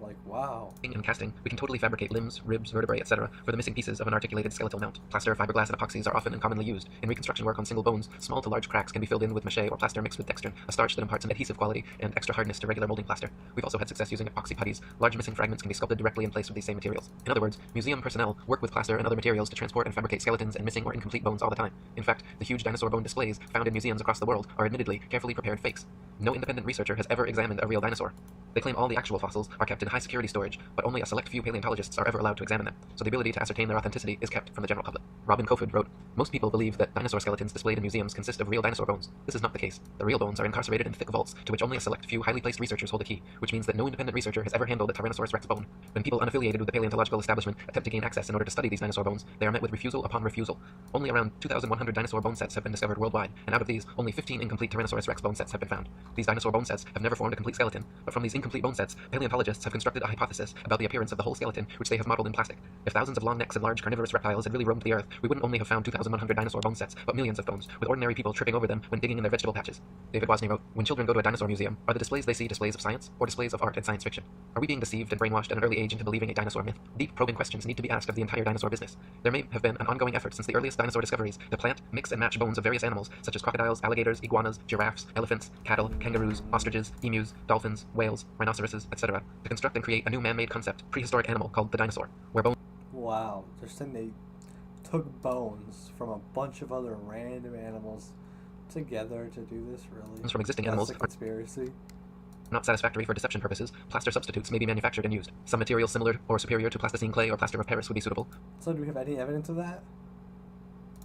Like, wow. and casting, we can totally fabricate limbs, ribs, vertebrae, etc. for the missing pieces of an articulated skeletal mount. Plaster, fiberglass, and epoxies are often and commonly used. In reconstruction work on single bones, small to large cracks can be filled in with mache or plaster mixed with dextrin, a starch that imparts an adhesive quality and extra hardness to regular molding plaster. We've also had success using epoxy putties. Large missing fragments can be sculpted directly in place with these same materials. In other words, museum personnel work with plaster and other materials to transport and fabricate skeletons and missing or incomplete bones all the time. In fact, the huge dinosaur bone displays found in museums across the world are admittedly carefully prepared fakes. No independent researcher has ever examined a real dinosaur. They claim all the actual fossils are kept in high security storage, but only a select few paleontologists are ever allowed to examine them, so the ability to ascertain their authenticity is kept from the general public. Robin Kofod wrote, "Most people believe that dinosaur skeletons displayed in museums consist of real dinosaur bones. This is not the case. The real bones are incarcerated in thick vaults, to which only a select few highly placed researchers hold a key, which means that no independent researcher has ever handled a Tyrannosaurus rex bone. When people unaffiliated with the paleontological establishment attempt to gain access in order to study these dinosaur bones, they are met with refusal upon refusal. Only around 2,100 dinosaur bone sets have been discovered worldwide, and out of these, only 15 incomplete Tyrannosaurus rex bone sets have been found. These dinosaur bone sets have never formed a complete skeleton, but from these incomplete bone sets, paleontologists have constructed a hypothesis about the appearance of the whole skeleton, which they have modeled in plastic. If thousands of long necks and large carnivorous reptiles had really roamed the earth, we wouldn't only have found 2,100 dinosaur bone sets, but millions of bones, with ordinary people tripping over them when digging in their vegetable patches." David Wozni wrote, "When children go to a dinosaur museum, are the displays they see displays of science, or displays of art and science fiction? Are we being deceived and brainwashed at an early age into believing a dinosaur myth? Deep, probing questions need to be asked of the entire dinosaur business. There may have been an ongoing effort since the earliest dinosaur discoveries to plant, mix, and match bones of various animals, such as crocodiles, alligators, iguanas, giraffes, elephants, cattle, kangaroos, ostriches, emus, dolphins, whales, rhinoceroses, etc., to construct and create a new man-made concept, prehistoric animal called the dinosaur, where bones Wow. They're saying they took bones from a bunch of other random animals together to do this, really? from existing That's animals a are conspiracy. not satisfactory for deception purposes. Plaster substitutes may be manufactured and used. Some materials similar or superior to plasticine clay or plaster of Paris would be suitable. So do we have any evidence of that?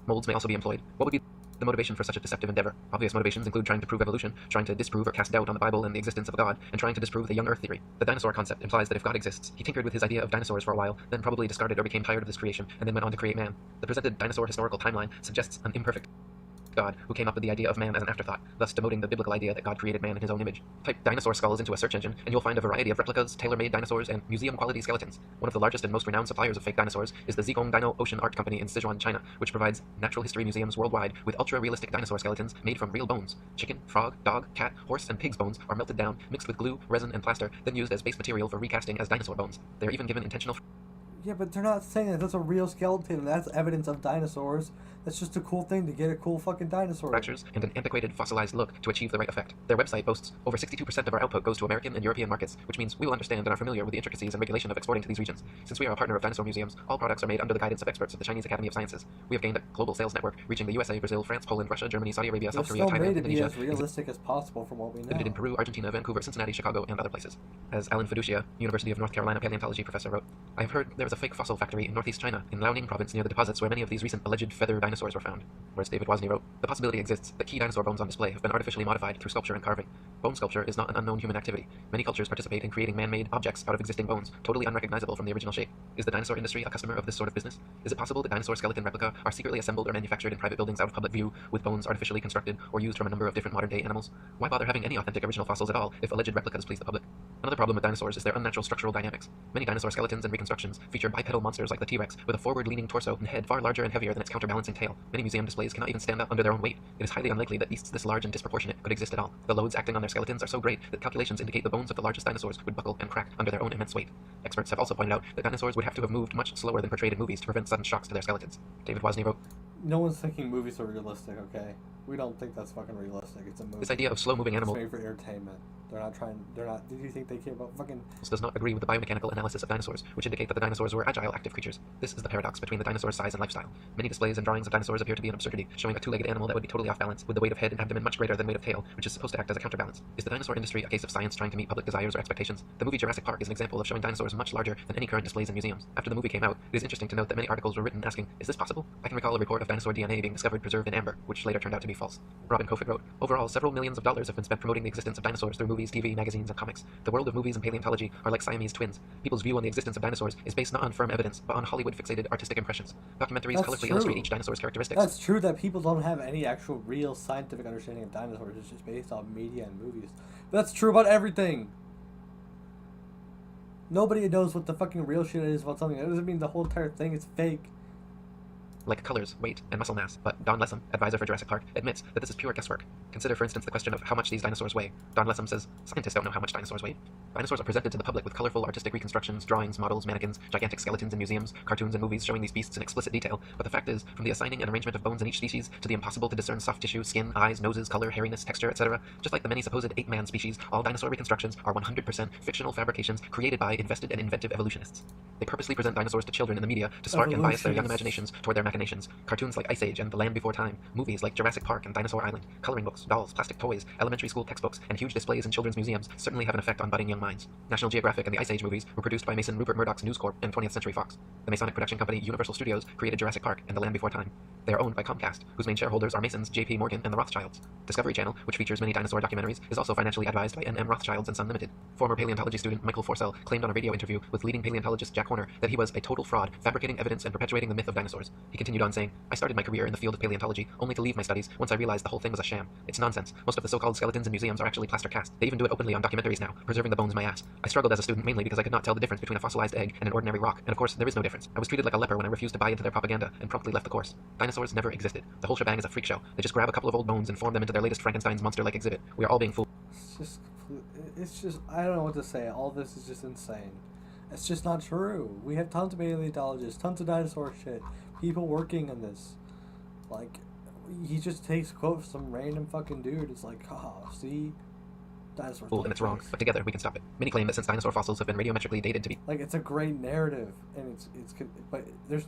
Molds may also be employed. What would be the motivation for such a deceptive endeavor? Obvious motivations include trying to prove evolution, trying to disprove or cast doubt on the Bible and the existence of a god, and trying to disprove the young Earth theory. The dinosaur concept implies that if God exists, he tinkered with his idea of dinosaurs for a while, then probably discarded or became tired of this creation, and then went on to create man. The presented dinosaur historical timeline suggests an imperfect God who came up with the idea of man as an afterthought, thus demoting the biblical idea that God created man in his own image. Type dinosaur skulls into a search engine, and you'll find a variety of replicas, tailor-made dinosaurs, and museum-quality skeletons. One of the largest and most renowned suppliers of fake dinosaurs is the Zigong Dino Ocean Art Company in Sichuan, China, which provides natural history museums worldwide with ultra-realistic dinosaur skeletons made from real bones. Chicken, frog, dog, cat, horse, and pig's bones are melted down, mixed with glue, resin, and plaster, then used as base material for recasting as dinosaur bones. They are even given intentional Yeah, but they're not saying that that's a real skeleton and that's evidence of dinosaurs. That's just a cool thing to get a cool fucking dinosaur. Fractures and an antiquated fossilized look to achieve the right effect. Their website boasts over 62% of our output goes to American and European markets, which means we will understand and are familiar with the intricacies and regulation of exporting to these regions. Since we are a partner of dinosaur museums, all products are made under the guidance of experts of the Chinese Academy of Sciences. We have gained a global sales network reaching the USA, Brazil, France, Poland, Russia, Germany, Saudi Arabia, They're South Korea, still made Thailand, to be Indonesia, as realistic as possible from what we know. exhibited in Peru, Argentina, Vancouver, Cincinnati, Chicago, and other places. As Alan Fiducia, University of North Carolina paleontology professor, wrote, I have heard there is a fake fossil factory in northeast China, in Liaoning province near the deposits where many of these recent alleged feather dinosaurs were found. Whereas David Wozni wrote, the possibility exists that key dinosaur bones on display have been artificially modified through sculpture and carving. Bone sculpture is not an unknown human activity. Many cultures participate in creating man-made objects out of existing bones, totally unrecognizable from the original shape. Is the dinosaur industry a customer of this sort of business? Is it possible that dinosaur skeleton replica are secretly assembled or manufactured in private buildings out of public view, with bones artificially constructed or used from a number of different modern-day animals? Why bother having any authentic original fossils at all if alleged replicas please the public? Another problem with dinosaurs is their unnatural structural dynamics. Many dinosaur skeletons and reconstructions feature bipedal monsters like the T-Rex, with a forward-leaning torso and head far larger and heavier than its counterbalancing tail. Many museum displays cannot even stand up under their own weight. It is highly unlikely that beasts this large and disproportionate could exist at all. The loads acting on their skeletons are so great that calculations indicate the bones of the largest dinosaurs would buckle and crack under their own immense weight. Experts have also pointed out that dinosaurs would have to have moved much slower than portrayed in movies to prevent sudden shocks to their skeletons. David Wozni wrote, No one's thinking movies are realistic, okay? We don't think that's fucking realistic. It's a movie. this idea of slow-moving It's animals made for entertainment. Did you think they care about fucking... does not agree with the biomechanical analysis of dinosaurs, which indicate that the dinosaurs were agile, active creatures. This is the paradox between the dinosaur's size and lifestyle. Many displays and drawings of dinosaurs appear to be an absurdity, showing a two-legged animal that would be totally off balance, with the weight of head and abdomen much greater than weight of tail, which is supposed to act as a counterbalance. Is the dinosaur industry a case of science trying to meet public desires or expectations? The movie Jurassic Park is an example of showing dinosaurs much larger than any current displays in museums. After the movie came out, it is interesting to note that many articles were written asking, is this possible? I can recall a report of dinosaur DNA being discovered preserved in amber, which later turned out to be false. Robin Kofod wrote, overall, several millions of dollars have been spent promoting the existence of dinosaurs through movies, TV, magazines, and comics. The world of movies and paleontology are like Siamese twins. People's view on the existence of dinosaurs is based not on firm evidence, but on Hollywood-fixated artistic impressions. Documentaries That's colorfully true. illustrate each dinosaur's characteristics. That's true that people don't have any actual real scientific understanding of dinosaurs. It's just based on media and movies. But that's true about everything. Nobody knows what the fucking real shit is about something. That doesn't mean the whole entire thing is fake. Like colors, weight, and muscle mass, but Don Lessam, advisor for Jurassic Park, admits that this is pure guesswork. Consider, for instance, the question of how much these dinosaurs weigh. Don Lessam says, scientists don't know how much dinosaurs weigh. Dinosaurs are presented to the public with colorful artistic reconstructions, drawings, models, mannequins, gigantic skeletons in museums, cartoons and movies showing these beasts in explicit detail, but the fact is, from the assigning and arrangement of bones in each species, to the impossible to discern soft tissue, skin, eyes, noses, color, hairiness, texture, etc., just like the many supposed ape-man species, all dinosaur reconstructions are 100% fictional fabrications created by invested and inventive evolutionists. They purposely present dinosaurs to children in the media to spark and bias their young imaginations toward their machinations. Cartoons like Ice Age and The Land Before Time, movies like Jurassic Park and Dinosaur Island, coloring books, dolls, plastic toys, elementary school textbooks, and huge displays in children's museums certainly have an effect on budding young minds. National Geographic and the Ice Age movies were produced by Mason Rupert Murdoch's News Corp and 20th Century Fox. The Masonic production company Universal Studios created Jurassic Park and The Land Before Time. They are owned by Comcast, whose main shareholders are Masons J.P. Morgan and the Rothschilds. Discovery Channel, which features many dinosaur documentaries, is also financially advised by N.M. Rothschilds and Son Limited. Former paleontology student Michael Forsell claimed on a radio interview with leading paleontologist Jack Horner that he was a total fraud, fabricating evidence and perpetuating the myth of dinosaurs. He continued on saying, I started my career in the field of paleontology only to leave my studies once I realized the whole thing was a sham. It's nonsense. Most of the so-called skeletons in museums are actually plaster cast. They even do it openly on documentaries now, preserving the bones my ass. I struggled as a student mainly because I could not tell the difference between a fossilized egg and an ordinary rock, and of course there is no difference. I was treated like a leper when I refused to buy into their propaganda and promptly left the course. Dinosaurs never existed. The whole shebang is a freak show. They just grab a couple of old bones and form them into their latest Frankenstein's monster-like exhibit. We are all being fooled. It's just, I don't know what to say. All this is just insane. It's just not true. We have tons of paleontologists, tons of dinosaur shit, people working on this. Like, he just takes a quote from some random fucking dude. It's like, haha, see? Dinosaurs. And it's wrong, but together we can stop it. Many claim that since dinosaur fossils have been radiometrically dated to be like, it's a great narrative, and but there's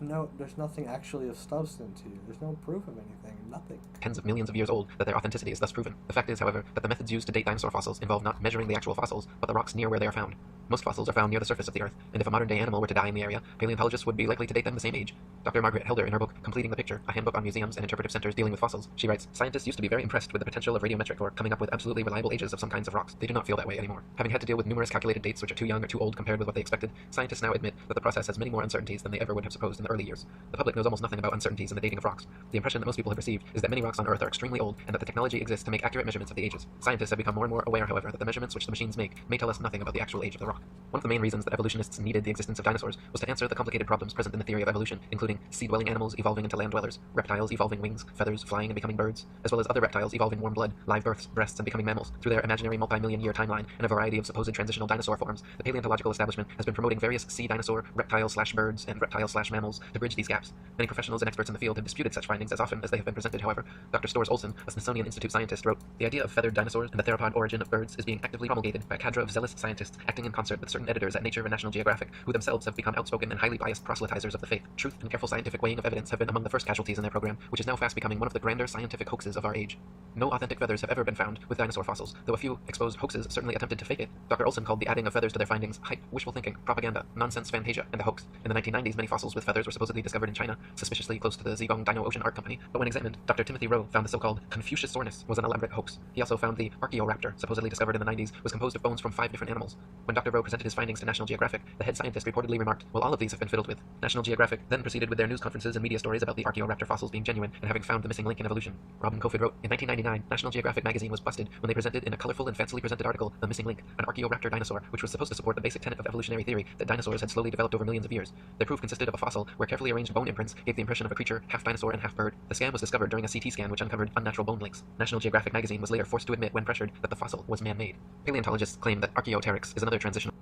nothing actually of substance here. There's no proof of anything, nothing. tens of millions of years old, that their authenticity is thus proven. The fact is, however, that the methods used to date dinosaur fossils involve not measuring the actual fossils, but the rocks near where they are found. Most fossils are found near the surface of the Earth, and if a modern-day animal were to die in the area, paleontologists would be likely to date them the same age. Dr. Margaret Helder, in her book Completing the Picture, a handbook on museums and interpretive centers dealing with fossils, she writes, scientists used to be very impressed with the potential of radiometric or coming up with absolutely reliable ages of some kinds of rocks. They do not feel that way anymore. Having had to deal with numerous calculated dates which are too young or too old compared with what they expected, scientists now admit that the process has many more uncertainties than they ever would have supposed in the early years. The public knows almost nothing about uncertainties in the dating of rocks. The impression that most people have received is that many rocks on Earth are extremely old and that the technology exists to make accurate measurements of the ages. Scientists have become more and more aware, however, that the measurements which the machines make may tell us nothing about the actual age of the rock. One of the main reasons that evolutionists needed the existence of dinosaurs was to answer the complicated problems present in the theory of evolution, including sea-dwelling animals evolving into land dwellers, reptiles evolving wings, feathers, flying and becoming birds, as well as other reptiles evolving warm blood, live births, breasts, and becoming mammals through their imaginary multiple multi-million-year timeline and a variety of supposed transitional dinosaur forms, the paleontological establishment has been promoting various sea dinosaur, reptile/birds, and reptile/mammals to bridge these gaps. Many professionals and experts in the field have disputed such findings as often as they have been presented, however. Dr. Storrs Olson, a Smithsonian Institute scientist, wrote, "The idea of feathered dinosaurs and the theropod origin of birds is being actively promulgated by a cadre of zealous scientists acting in concert with certain editors at Nature and National Geographic, who themselves have become outspoken and highly biased proselytizers of the faith. Truth and careful scientific weighing of evidence have been among the first casualties in their program, which is now fast becoming one of the grander scientific hoaxes of our age. No authentic feathers have ever been found with dinosaur fossils, though a few exposed hoaxes certainly attempted to fake it." Dr. Olson called the adding of feathers to their findings hype, wishful thinking, propaganda, nonsense fantasia, and a hoax. In the 1990s, many fossils with feathers were supposedly discovered in China, suspiciously close to the Zhejiang Dino Ocean Art Company, but when examined, Dr. Timothy Rowe found the so-called Confucius soreness was an elaborate hoax. He also found the Archaeoraptor, supposedly discovered in the 90s, was composed of bones from 5 different animals. When Dr. Rowe presented his findings to National Geographic, the head scientist reportedly remarked, "Well, all of these have been fiddled with." National Geographic then proceeded with their news conferences and media stories about the Archaeoraptor fossils being genuine and having found the missing link in evolution. Robin Kofod wrote, "In 1999, National Geographic magazine was busted when they presented in a colorful and fancily presented article the missing link, an Archaeoraptor dinosaur, which was supposed to support the basic tenet of evolutionary theory that dinosaurs had slowly developed over millions of years. Their proof consisted of a fossil where carefully arranged bone imprints gave the impression of a creature half dinosaur and half bird. The scam was discovered during a CT scan which uncovered unnatural bone links. National Geographic magazine was later forced to admit when pressured that the fossil was man-made." Paleontologists claim that Archaeopteryx is another transitional.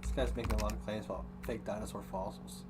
This guy's making a lot of claims about fake dinosaur fossils.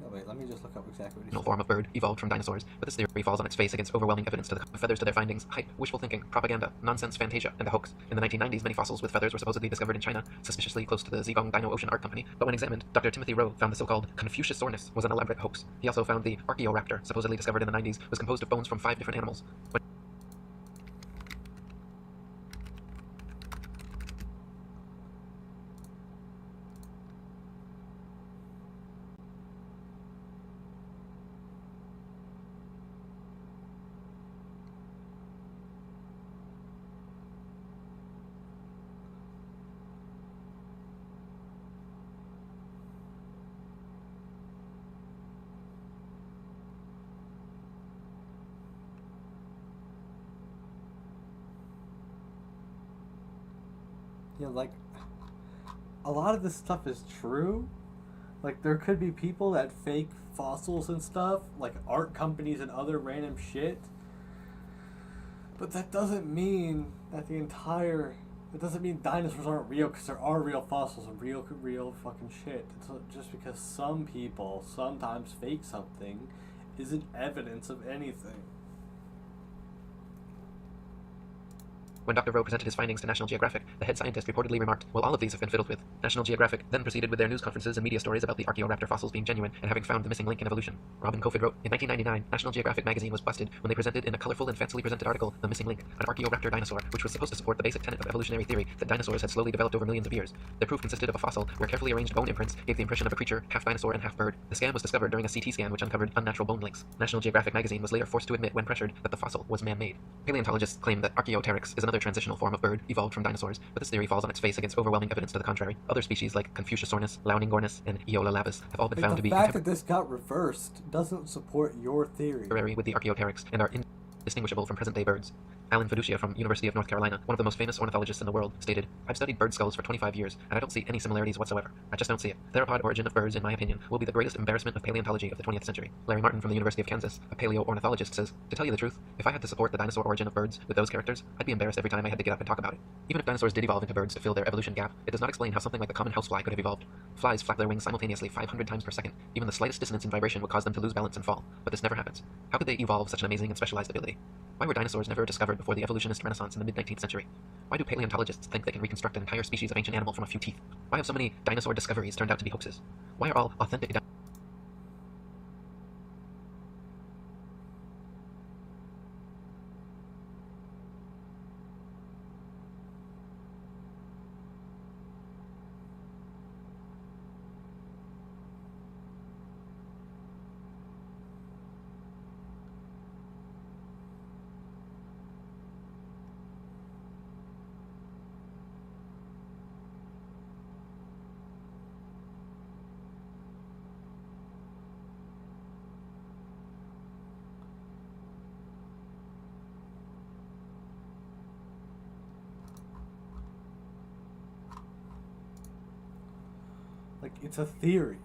Oh, wait, let me just look up exactly what he said. Form of bird evolved from dinosaurs, but this theory falls on its face against overwhelming evidence to the feathers to their findings hype, wishful thinking, propaganda, nonsense fantasia, and a hoax. In the 1990s, many fossils with feathers were supposedly discovered in China, suspiciously close to the Zhejiang Dino Ocean Art Company, but when examined, Dr. Timothy Rowe found the so-called Confucius soreness was an elaborate hoax. He also found the Archaeoraptor, supposedly discovered in the 90s, was composed of bones from 5 different animals. Like, a lot of this stuff is true. Like, there could be people that fake fossils and stuff, like art companies and other random shit. But that doesn't mean that it doesn't mean dinosaurs aren't real, because there are real fossils and real fucking shit. It's just because some people sometimes fake something isn't evidence of anything. When Dr. Rowe presented his findings to National Geographic, the head scientist reportedly remarked, "Well, all of these have been fiddled with." National Geographic then proceeded with their news conferences and media stories about the Archaeoraptor fossils being genuine and having found the missing link in evolution. Robin Kofod wrote, "In 1999, National Geographic magazine was busted when they presented in a colorful and fancily presented article the missing link, an Archaeoraptor dinosaur, which was supposed to support the basic tenet of evolutionary theory that dinosaurs had slowly developed over millions of years. Their proof consisted of a fossil where carefully arranged bone imprints gave the impression of a creature half dinosaur and half bird. The scam was discovered during a CT scan which uncovered unnatural bone links. National Geographic magazine was later forced to admit when pressured that the fossil was man-made." Paleontologists claim that Archaeopteryx is another transitional form of bird evolved from dinosaurs, but this theory falls on its face against overwhelming evidence to the contrary. Other species like Confuciusornis, Launingornis, and Eola lavis have all been found to be the fact that this got reversed doesn't support your theory. contemporary with the Archaeopteryx and are indistinguishable from present-day birds. Alan Fiducia from University of North Carolina, one of the most famous ornithologists in the world, stated, "I've studied bird skulls for 25 years, and I don't see any similarities whatsoever. I just don't see it. Theropod origin of birds, in my opinion, will be the greatest embarrassment of paleontology of the 20th century." Larry Martin from the University of Kansas, a paleo-ornithologist, says, "To tell you the truth, if I had to support the dinosaur origin of birds with those characters, I'd be embarrassed every time I had to get up and talk about it. Even if dinosaurs did evolve into birds to fill their evolution gap, it does not explain how something like the common housefly could have evolved. Flies flap their wings simultaneously 500 times per second. Even the slightest dissonance in vibration would cause them to lose balance and fall. But this never happens. How could they evolve such an amazing and specialized ability? Why were dinosaurs never discovered before the evolutionist renaissance in the mid-19th century? Why do paleontologists think they can reconstruct an entire species of ancient animal from a few teeth? Why have so many dinosaur discoveries turned out to be hoaxes? Why are all authentic Like, it's a theory.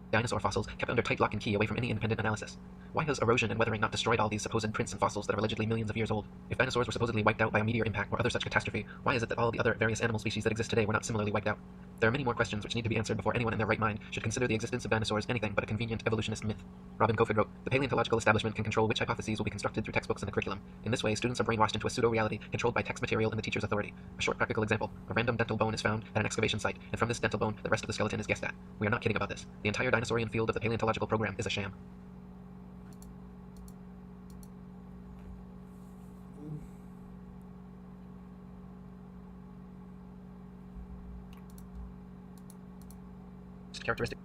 Dinosaur fossils kept under tight lock and key away from any independent analysis. Why has erosion and weathering not destroyed all these supposed prints and fossils that are allegedly millions of years old? If dinosaurs were supposedly wiped out by a meteor impact or other such catastrophe, why is it that all the other various animal species that exist today were not similarly wiped out? There are many more questions which need to be answered before anyone in their right mind should consider the existence of dinosaurs anything but a convenient evolutionist myth. Robin Cofid wrote, "The paleontological establishment can control which hypotheses will be constructed through textbooks and the curriculum. In this way, students are brainwashed into a pseudo-reality controlled by text material and the teacher's authority. A short practical example, a random dental bone is found at an excavation site, and from this dental bone, the rest of the skeleton is guessed at. We are not kidding about this. The entire dinosaurian field of the paleontological program is a sham." Characteristic.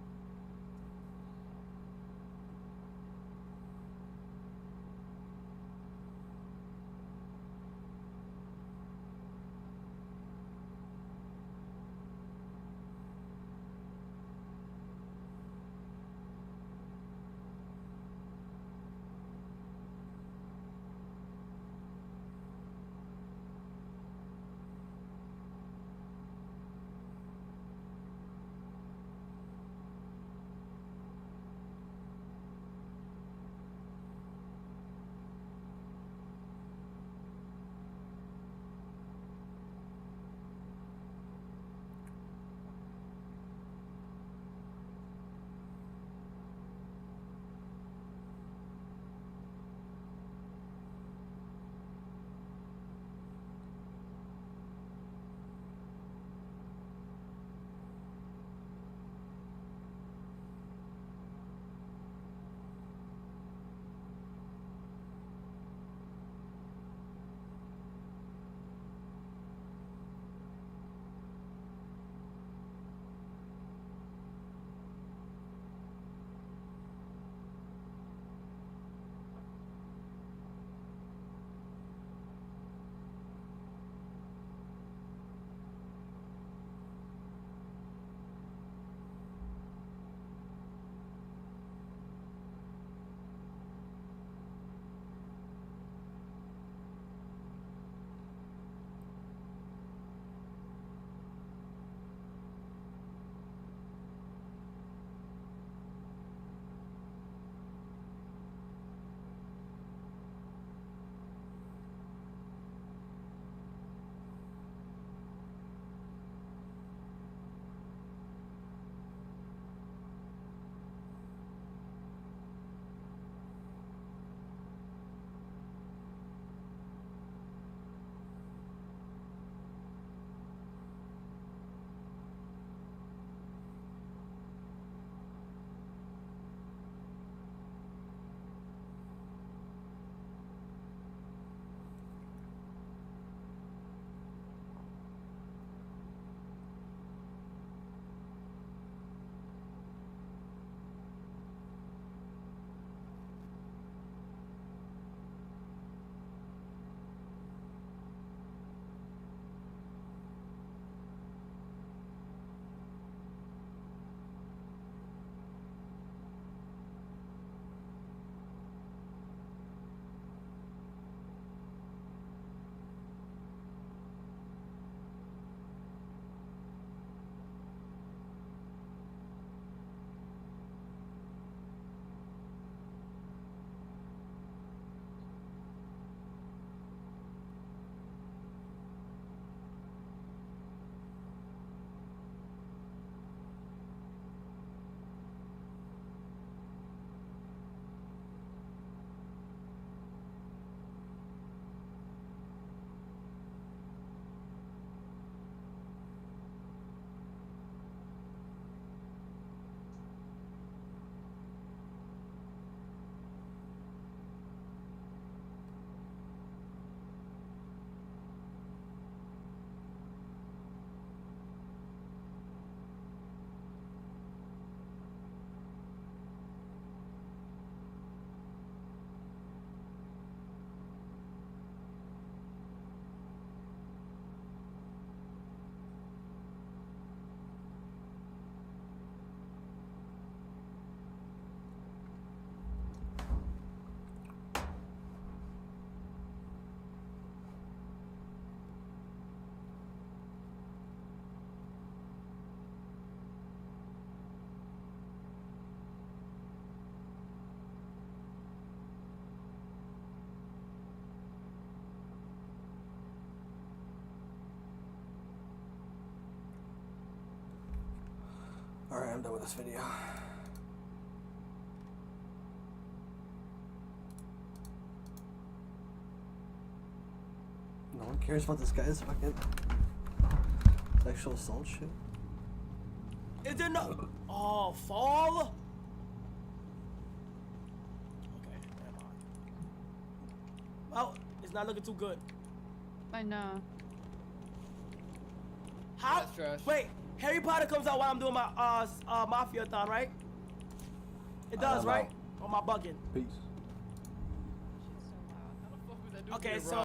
Alright, I'm done with this video. No one cares about this guy's fucking sexual assault shit. Is there no? Oh, fall. Okay, never mind. Well, it's not looking too good. I know. How? That's trash. Wait, Harry Potter comes out while I'm doing my mafia-thon, right? It does, right? Or am I bugging? Peace. How the fuck would that do Okay, to so.